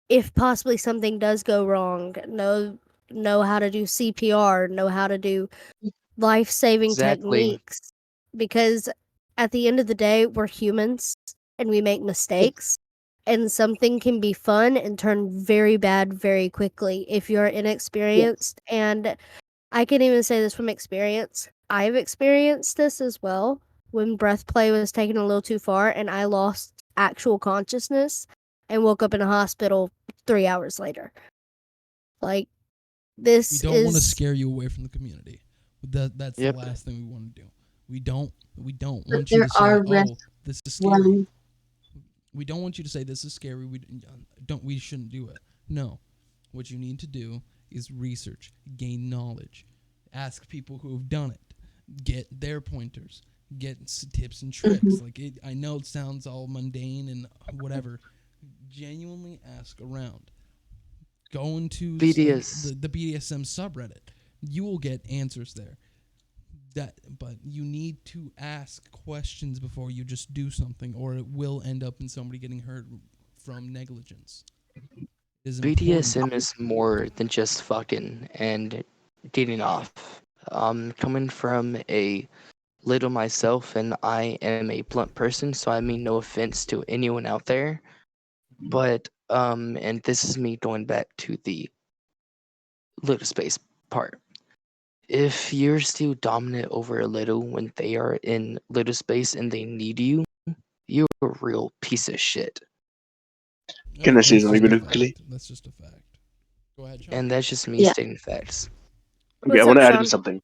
if possibly something does go wrong. Know how to do CPR, know how to do life-saving exactly. techniques because at the end of the day, we're humans and we make Yes. mistakes. And something can be fun and turn very bad very quickly if you're Yes. inexperienced. And I can even say this from experience. I've experienced this as well when breath play was taken a little too far and I lost actual consciousness and woke up in a hospital 3 hours later. Like, We this don't want to is. scare you away from the community. That's the Yep. last thing we want to do. We don't But want you there to say, are "Oh, risks this is scary." when. We don't want you to say this is scary. We shouldn't do it. No. What you need to do is research, gain knowledge, ask people who have done it, get their pointers, get tips and tricks. Mm-hmm. I know it sounds all mundane and whatever. Genuinely ask around. Go into BDS. the BDSM subreddit. You will get answers there. But you need to ask questions before you just do something, or it will end up in somebody getting hurt from negligence. It is important. BDSM is more than just fucking and getting off. Coming from a little myself, and I am a blunt person, so I mean no offense to anyone out there, but and this is me going back to the little space part. If you're still dominant over a little when they are in little space and they need you, you're a real piece of shit. Can I say That's something just a really quickly? fact. That's just a fact. Go ahead, Sean. And that's just me Yeah. stating facts. Okay, I What's want up, to add in Sean? something.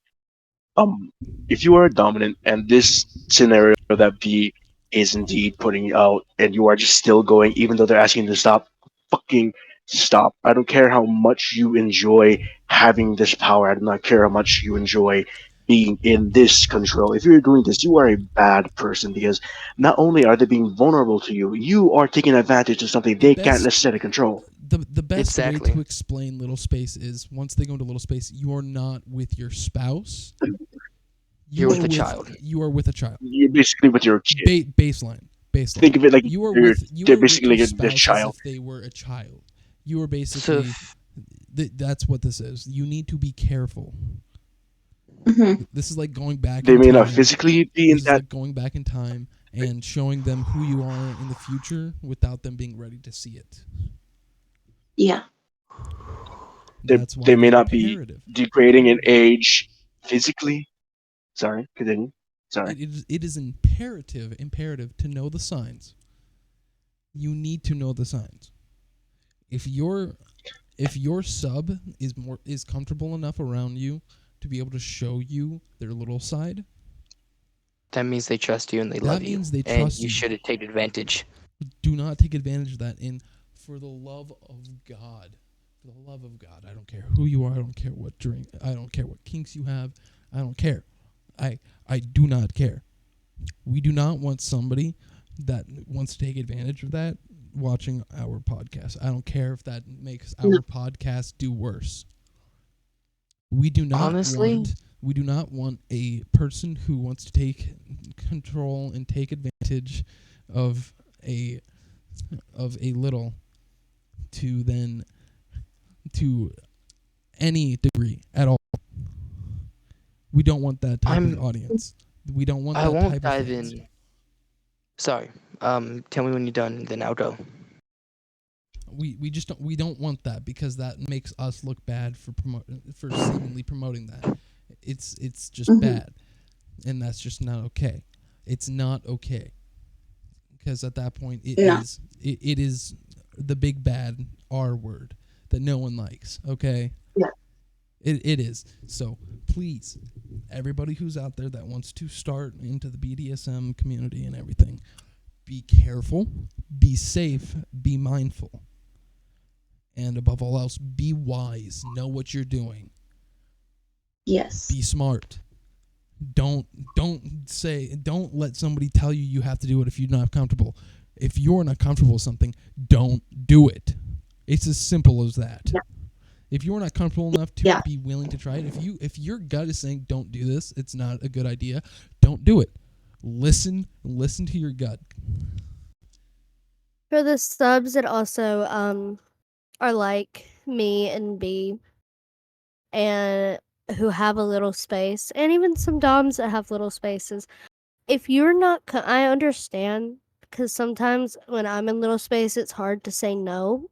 If you are dominant and this scenario that B is indeed putting out, and you are just still going, even though they're asking you to stop, fucking stop. I don't care how much you enjoy having this power. I do not care how much you enjoy being in this control. If you're doing this, you are a bad person because not only are they being vulnerable to you, you are taking advantage of something The they can't best necessarily control. the best way Exactly. to explain little space is once they go into little space, you are not with your spouse. You're with a child. You are with a child. You're basically with your kid. Baseline. Think of it like You are you're, you they're are with basically your their spouse as child. if they were a child. You are So basically that's what this is. You need to be careful. Mm-hmm. This is like going back They in may not time. physically be in This is that. like going back in time and showing them who you are in the future without them being ready to see it. Yeah. That's why They it's may not be imperative. degrading in age physically. Sorry, continue. Sorry. It is imperative to know the signs. You need to know the signs. if your sub is comfortable enough around you to be able to show you their little side, That means they trust you and they that love you. means they And trust you you. shouldn't take advantage. Do not take advantage of that. And for the love of God, I don't care who you are. I don't care what drink. I don't care what kinks you have. I don't care. I do not care. We do not want somebody that wants to take advantage of that watching our podcast. I don't care if that makes our podcast do worse. We do not Honestly, want a person who wants to take control and take advantage of a little to any degree at all. We don't want that type of audience. We don't want I that won't type of dive fans. in. Sorry. Tell me when you're done, then I'll go. We just don't want that, because that makes us look bad for seemingly promoting that. It's just bad, and that's just not okay. It's not okay, because at that point it is the big bad R word that no one likes. Okay. Yeah. It is. So please, everybody who's out there that wants to start into the BDSM community and everything, be careful, be safe, be mindful, and above all else, be wise. Know what you're doing. Yes. Be smart. Don't let somebody tell you have to do it if you're not comfortable. If you're not comfortable with something, don't do it. It's as simple as that. Yeah. If you're not comfortable enough to be willing to try it, if your gut is saying don't do this, it's not a good idea, don't do it. Listen to your gut. For the subs that also are like me and B, and who have a little space, and even some doms that have little spaces. If you're not, I understand, because sometimes when I'm in little space, it's hard to say no.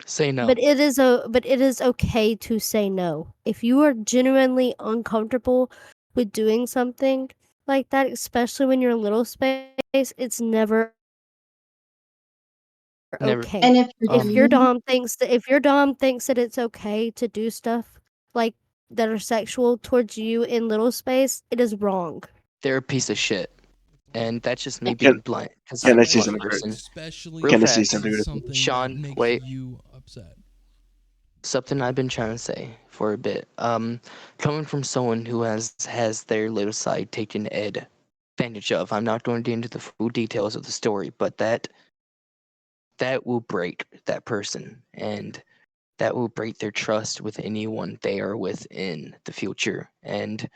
Say no. But it is okay to say no. If you are genuinely uncomfortable with doing something like that, especially when you're in little space, it's never Never. okay. And if If your dom thinks that it's okay to do stuff like that are sexual towards you in little space, it is wrong. They're a piece of shit. And that's just me Can, being blunt. Because can I'm I a say blunt something? person. Especially Real Can I if say it something? is Real something Sean, that makes wait. you upset. Something I've been trying to say for a bit. Coming from someone who has their little side taken advantage of. I'm not going to get into the full details of the story, but that will break that person, and that will break their trust with anyone they are with in the future. And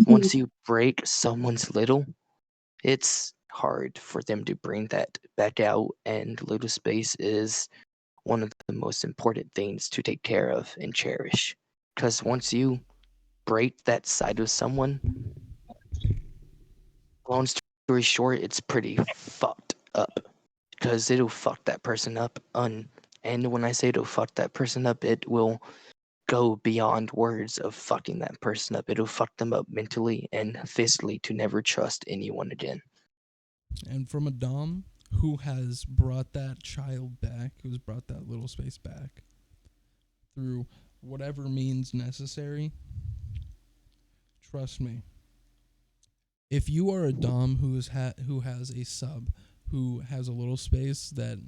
once you break someone's little, it's hard for them to bring that back out. And little space is one of the most important things to take care of and cherish. Because once you break that side of someone, long story short, it's pretty fucked up. Because it'll fuck that person up. And when I say it'll fuck that person up, it will go beyond words of fucking that person up. It'll fuck them up mentally and physically to never trust anyone again. And from a dom who has brought that child back, who's brought that little space back through whatever means necessary, trust me. If you are a dom who has a sub who has a little space that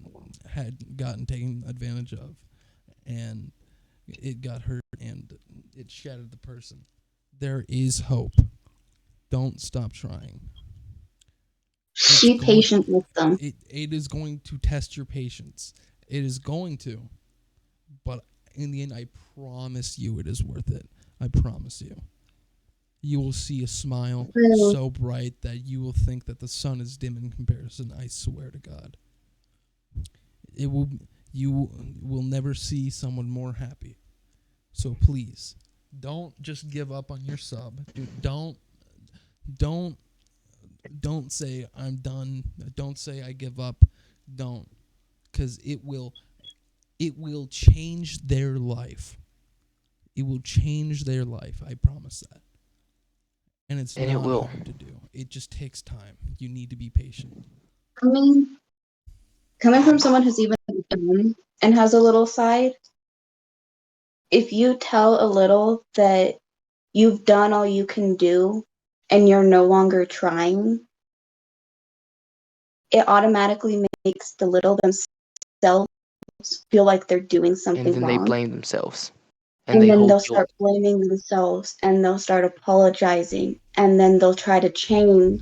had gotten taken advantage of, and it got hurt and it shattered the person, there is hope. Don't stop trying. be patient with them. It is going to test your patience. It is going to. But in the end, I promise you it is worth it. I promise you. You will see a smile so bright that you will think that the sun is dim in comparison. I swear to God. You will never see someone more happy. So please, don't just give up on your sub. Dude, don't say I'm done. Don't say I give up. Don't, because it will change their life. It will change their life. I promise that. And it's And not it will. hard to do. It just takes time. You need to be patient. Coming from someone who's even done and has a little side, if you tell a little that you've done all you can do and you're no longer trying, it automatically makes the little themselves feel like they're doing And something then they wrong. blame themselves. And And they then hold they'll guilt. start blaming themselves and they'll start apologizing and then they'll try to change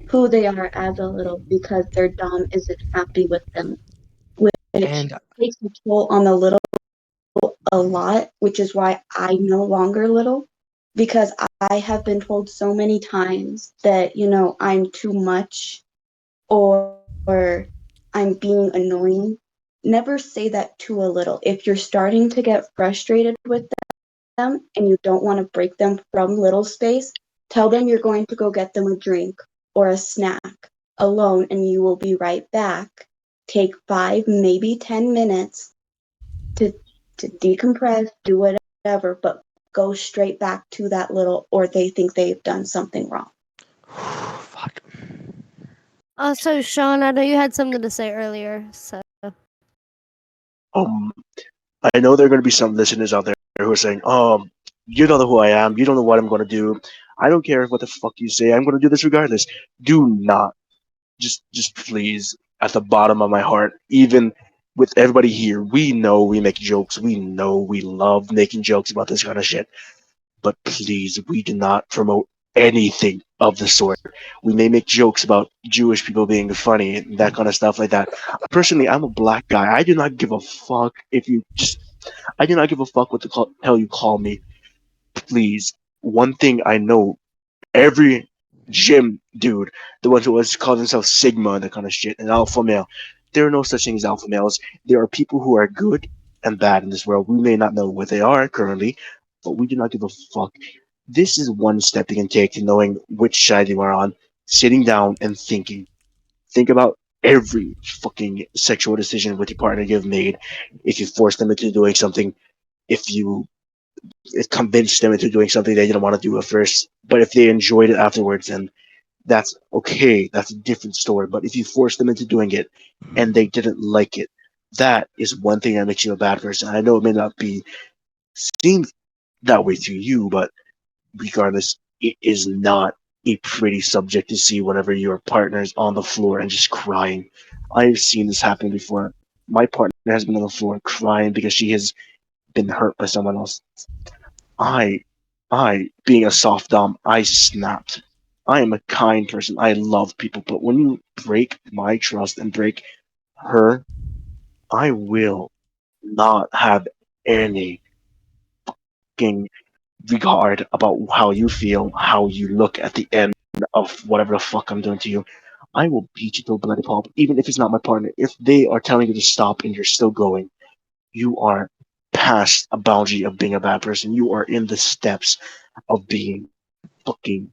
who they are as a little because their dom isn't happy with them, which And takes a toll on the little a lot, which is why I no longer little, because I have been told so many times that, I'm too much or I'm being annoying. Never say that to a little. If you're starting to get frustrated with them and you don't want to break them from little space, tell them you're going to go get them a drink or a snack alone and you will be right back. Take 5, maybe 10 minutes to decompress, do whatever, but go straight back to that little, or they think they've done something wrong. fuck. Also, Sean, I know you had something to say earlier, so. I know there are going to be some listeners out there who are saying, you don't know who I am. You don't know what I'm going to do. I don't care what the fuck you say. I'm going to do this regardless. Do not. Just please, at the bottom of my heart, even with everybody here, we know we make jokes. We know we love making jokes about this kind of shit. But please, we do not promote anything of the sort. We may make jokes about Jewish people being funny and that kind of stuff like that. Personally, I'm a black guy. I do not give a fuck if you just. I do not give a fuck what the hell you call me. Please, one thing I know, every gym dude, the ones who always call themselves Sigma and that kind of shit, and alpha male, there are no such thing as alpha males. There are people who are good and bad in this world. We may not know what they are currently, but we do not give a fuck. This is one step you can take to knowing which side you are on. Sitting down and thinking. Think about every fucking sexual decision with your partner you've made. If you force them into doing something, if you convince them into doing something they didn't want to do at first, but if they enjoyed it afterwards, then that's okay. That's a different story. But if you force them into doing it and they didn't like it, that is one thing that makes you a bad person. I know it may not be seen that way to you, but regardless, it is not a pretty subject to see whenever your partner is on the floor and just crying. I've seen this happen before. My partner has been on the floor crying because she has been hurt by someone else. I, being a soft dom, I snapped. I am a kind person. I love people, but when you break my trust and break her, I will not have any fucking regard about how you feel, how you look at the end of whatever the fuck I'm doing to you. I will beat you to a bloody pulp, even if it's not my partner. If they are telling you to stop and you're still going, you are past a boundary of being a bad person. You are in the steps of being fucking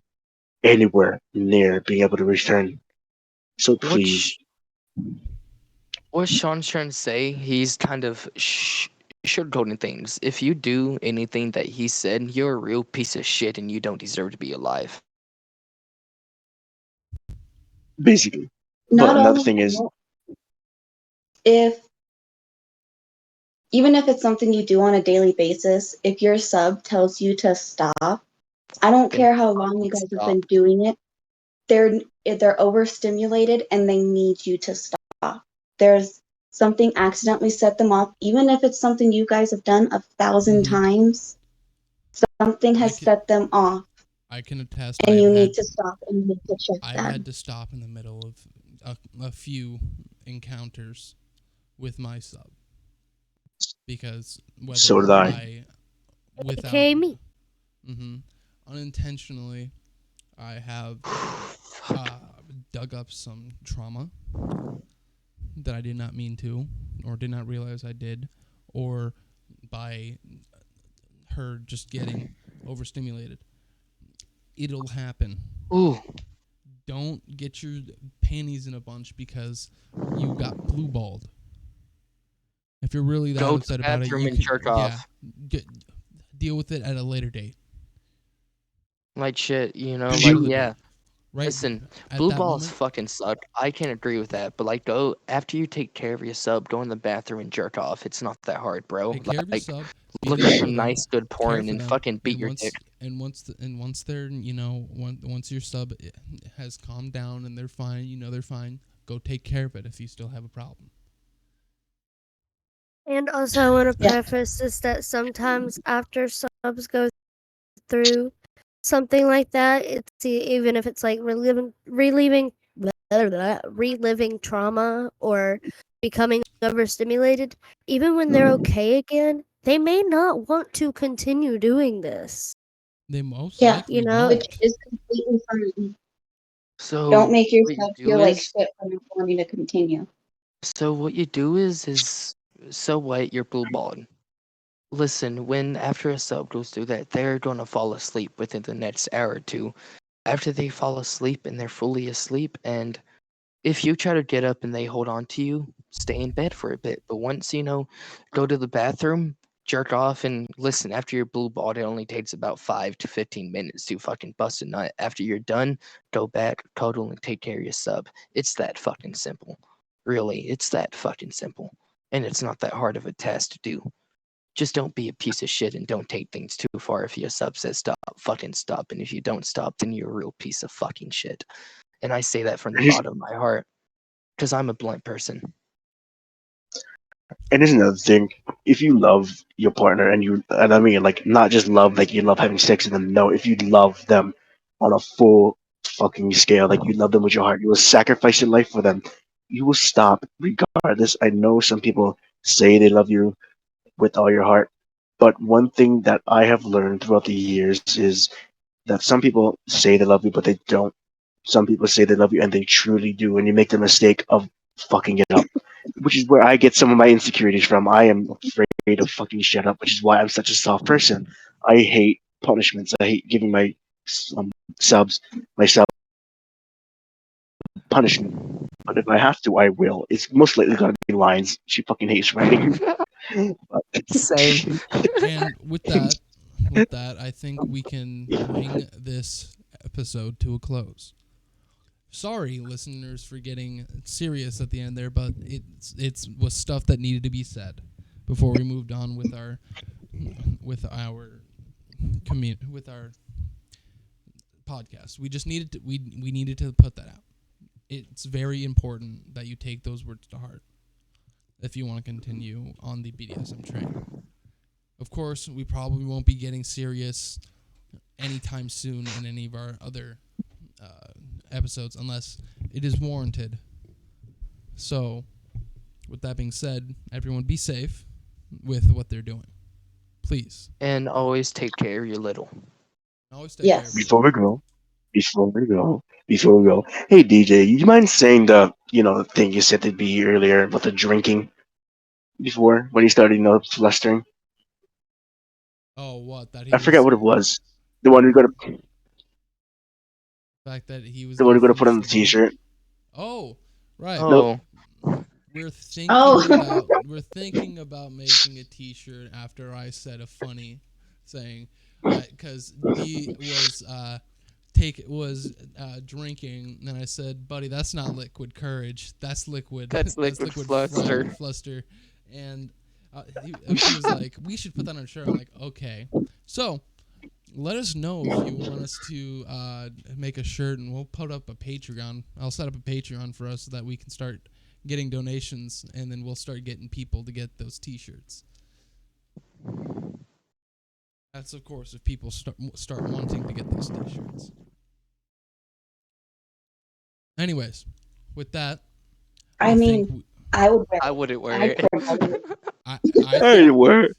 anywhere near being able to return. So What please, Sean's trying to say, he's kind of sugarcoating things. If you do anything that he said, you're a real piece of shit and you don't deserve to be alive. basically. But Not another only thing is, that, if even if it's something you do on a daily basis, if your sub tells you to stop, I don't Then care how long you guys have stop. been doing it, they're overstimulated and they need you to stop. There's something accidentally set them off, even if it's something you guys have done 1,000 Mhm. times. Something I has can set them off, I can attest. and you need to stop and you need to check I've had them. to stop in the middle of a few encounters with my sub because so whether did I. I without AKA me. unintentionally I have dug up some trauma that I did not mean to or did not realize I did, or by her just getting overstimulated. It'll happen. Ooh, Don't get your panties in a bunch because you got blue balled. If you're really that go to the upset about it, bathroom you and can jerk off. get, deal with it at a later date. Like shit, Do like, it You the yeah. date. right Listen, at blue that balls moment. fucking suck. I can't agree with that, but like, go after you take care of your sub, go in the bathroom and jerk off. It's not that hard, bro. Take care of your Like, sub. Be look there at for some them. nice, good Care porn for and them. fucking beat And your dick. once they're once your sub has calmed down and they're fine, they're fine. Go take care of it if you still have a problem. And also, I want to Yeah. preface this that sometimes after subs go through something like that, even if it's like reliving trauma or becoming overstimulated, even when they're okay again, they may not want to continue doing this. They most Yeah, likely which won't. is completely fine. Don't So make what you yourself do feel like is, shit for not wanting to continue. so what? You're blue balling. Listen, when after a sub goes through that, they're gonna fall asleep within the next hour or two. After they fall asleep and they're fully asleep, and if you try to get up and they hold on to you, stay in bed for a bit. But once, go to the bathroom, jerk off, and listen, after you're blue balled, it only takes about 5 to 15 minutes to fucking bust a nut. After you're done, go back, cuddle, and take care of your sub. It's that fucking simple. Really, it's that fucking simple. And it's not that hard of a task to do. Just don't be a piece of shit and don't take things too far. If your sub says stop, fucking stop. And if you don't stop, then you're a real piece of fucking shit. And I say that from the And here's, bottom of my heart because I'm a blunt person. and here's another thing. If you love your partner and I mean like not just love like you love having sex with them. No, if you love them on a full fucking scale, like you love them with your heart, you will sacrifice your life for them. You will stop regardless. I know some people say they love you with all your heart, but one thing that I have learned throughout the years is that some people say they love you, but they don't. Some people say they love you and they truly do, and you make the mistake of fucking it up, which is where I get some of my insecurities from. I am afraid of fucking shit up, which is why I'm such a soft person. I hate punishments. I hate giving um, subs myself punishment. But if I have to, I will. It's most likely gonna be lines. She fucking hates writing. Same. And with that, I think we can bring this episode to a close. Sorry, listeners, for getting serious at the end there, but it's was stuff that needed to be said before we moved on with our with our podcast. We just needed to we needed to put that out. It's very important that you take those words to heart if you want to continue on the BDSM train. Of course, we probably won't be getting serious anytime soon in any of our other episodes unless it is warranted. So, with that being said, everyone be safe with what they're doing. Please. And always take care of your little. Always take care of your Yes. Before little. we go, before we go, hey DJ, you mind saying the thing you said to be earlier about the drinking before when you started, flustering? Oh, what? That he I forgot was what it was. The one the fact that he was the one gonna we're gonna put finish on the the bottle? T-shirt. Oh, right. Nope. Oh, Oh. We're thinking about making a T-shirt after I said a funny saying, because D was drinking, and I said, "Buddy, that's not liquid courage. That's liquid. that's That's liquid liquid fluster. fluster." And he was like, "We should put that on a shirt." I'm like, "Okay." So let us know if you want us to make a shirt, and we'll put up a Patreon. I'll set up a Patreon for us so that we can start getting donations, and then we'll start getting people to get those T-shirts. That's, of course, if people start wanting to get those T-shirts. Anyways, with that, I think mean, I would wear I it. wouldn't wear I'd it. wear it. I Hey, word.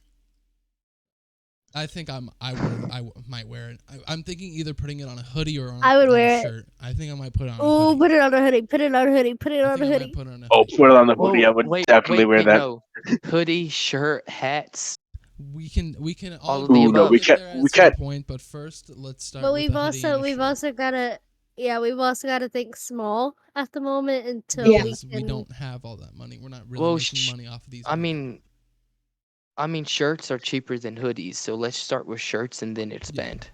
I think might wear it. I'm thinking either putting it on a hoodie or I would on a wear it. shirt. I think I might put it on a Oh, hoodie. put it on a hoodie. Put it on a hoodie. Put it I on a think I might hoodie. put it on a Oh, hoodie. put it on the hoodie. Whoa, I would wait, definitely wait, wear wait, that. no. Hoodie, shirt, hats. We can All all of the Ooh, no, above. we get can't. there We at some can't. point, but first let's start But with a hoodie and a we've shirt. also gotta we've also gotta think small at the moment until Yeah. we Because we can. don't have all that money. We're not really Well, making money off of these. I either. mean, shirts are cheaper than hoodies, so let's start with shirts and then expand.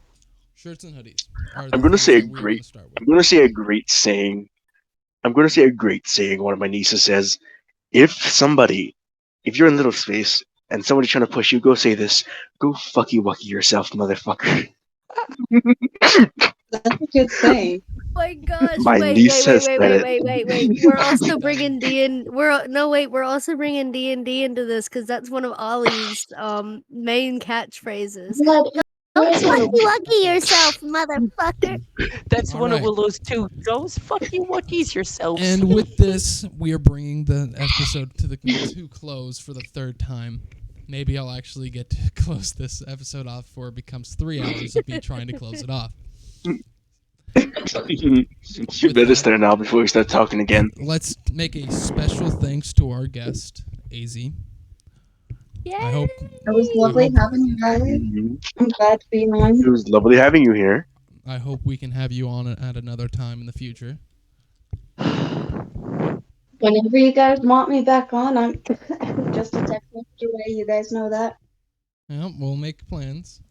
Shirts and hoodies are I'm the gonna things say a that we're going great. to start I'm with. gonna say a great saying. I'm gonna say a great saying. One of my nieces says, if you're in little space and somebody's trying to push you, go say this. Go fucky wucky yourself, motherfucker. That's a good saying. My gosh! My Wait, niece wait, wait, has wait, said wait, it. wait, wait, wait. I We're like also that bringing one. D in. No, wait. We're also bringing D&D into this because that's one of Ollie's main catchphrases. Go fucky wucky yourself, motherfucker. That's All one of right. Willow's too. Those fucking Wookiees yourselves. And with this, we are bringing the episode to close for the third time. Maybe I'll actually get to close this episode off before it becomes 3 hours of me trying to close it off. You With better that, start now before we start talking again. let's make a special thanks to our guest, AZ. Yay! I hope It was lovely having you guys. Mhm. I'm glad to be on. It was lovely having you here. we can have you on at another time in the future. Whenever you guys want me back on, I'm just a text message away. You guys know that. Yeah, we'll make plans.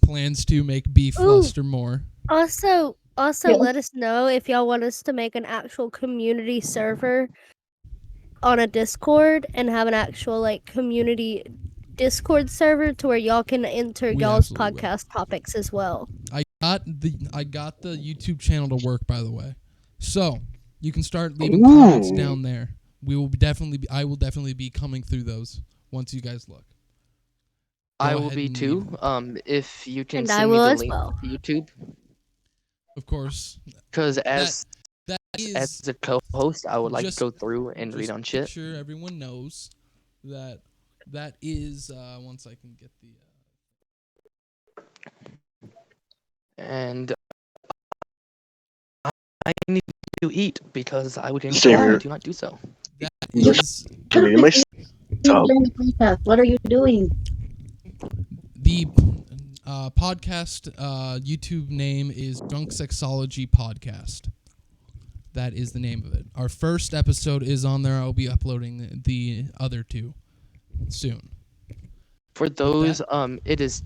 Plans to make B Ooh. fluster more. Also, Yeah. let us know if y'all want us to make an actual community server on a Discord and have an actual like community Discord server to where y'all can enter We y'all's absolutely will. podcast topics as well. I got the YouTube channel to work, by the way, so you can start leaving comments Ooh. down there. I will definitely be coming through those once you guys look. I Go will ahead be and too. leave. If you can And I send me will the as link well. to YouTube, Of course, because as that as is a co-host, I would like to just go through and read just on make shit. sure everyone knows that is once I can get the. And I need to eat because I would Same ensure I here. do not do so. That You is Can I get my tub? During the podcast, what are you doing? the podcast YouTube name is Drunk Sexology Podcast. That is the name of it. Our first episode is on there. I'll be uploading the other two soon. For those, it is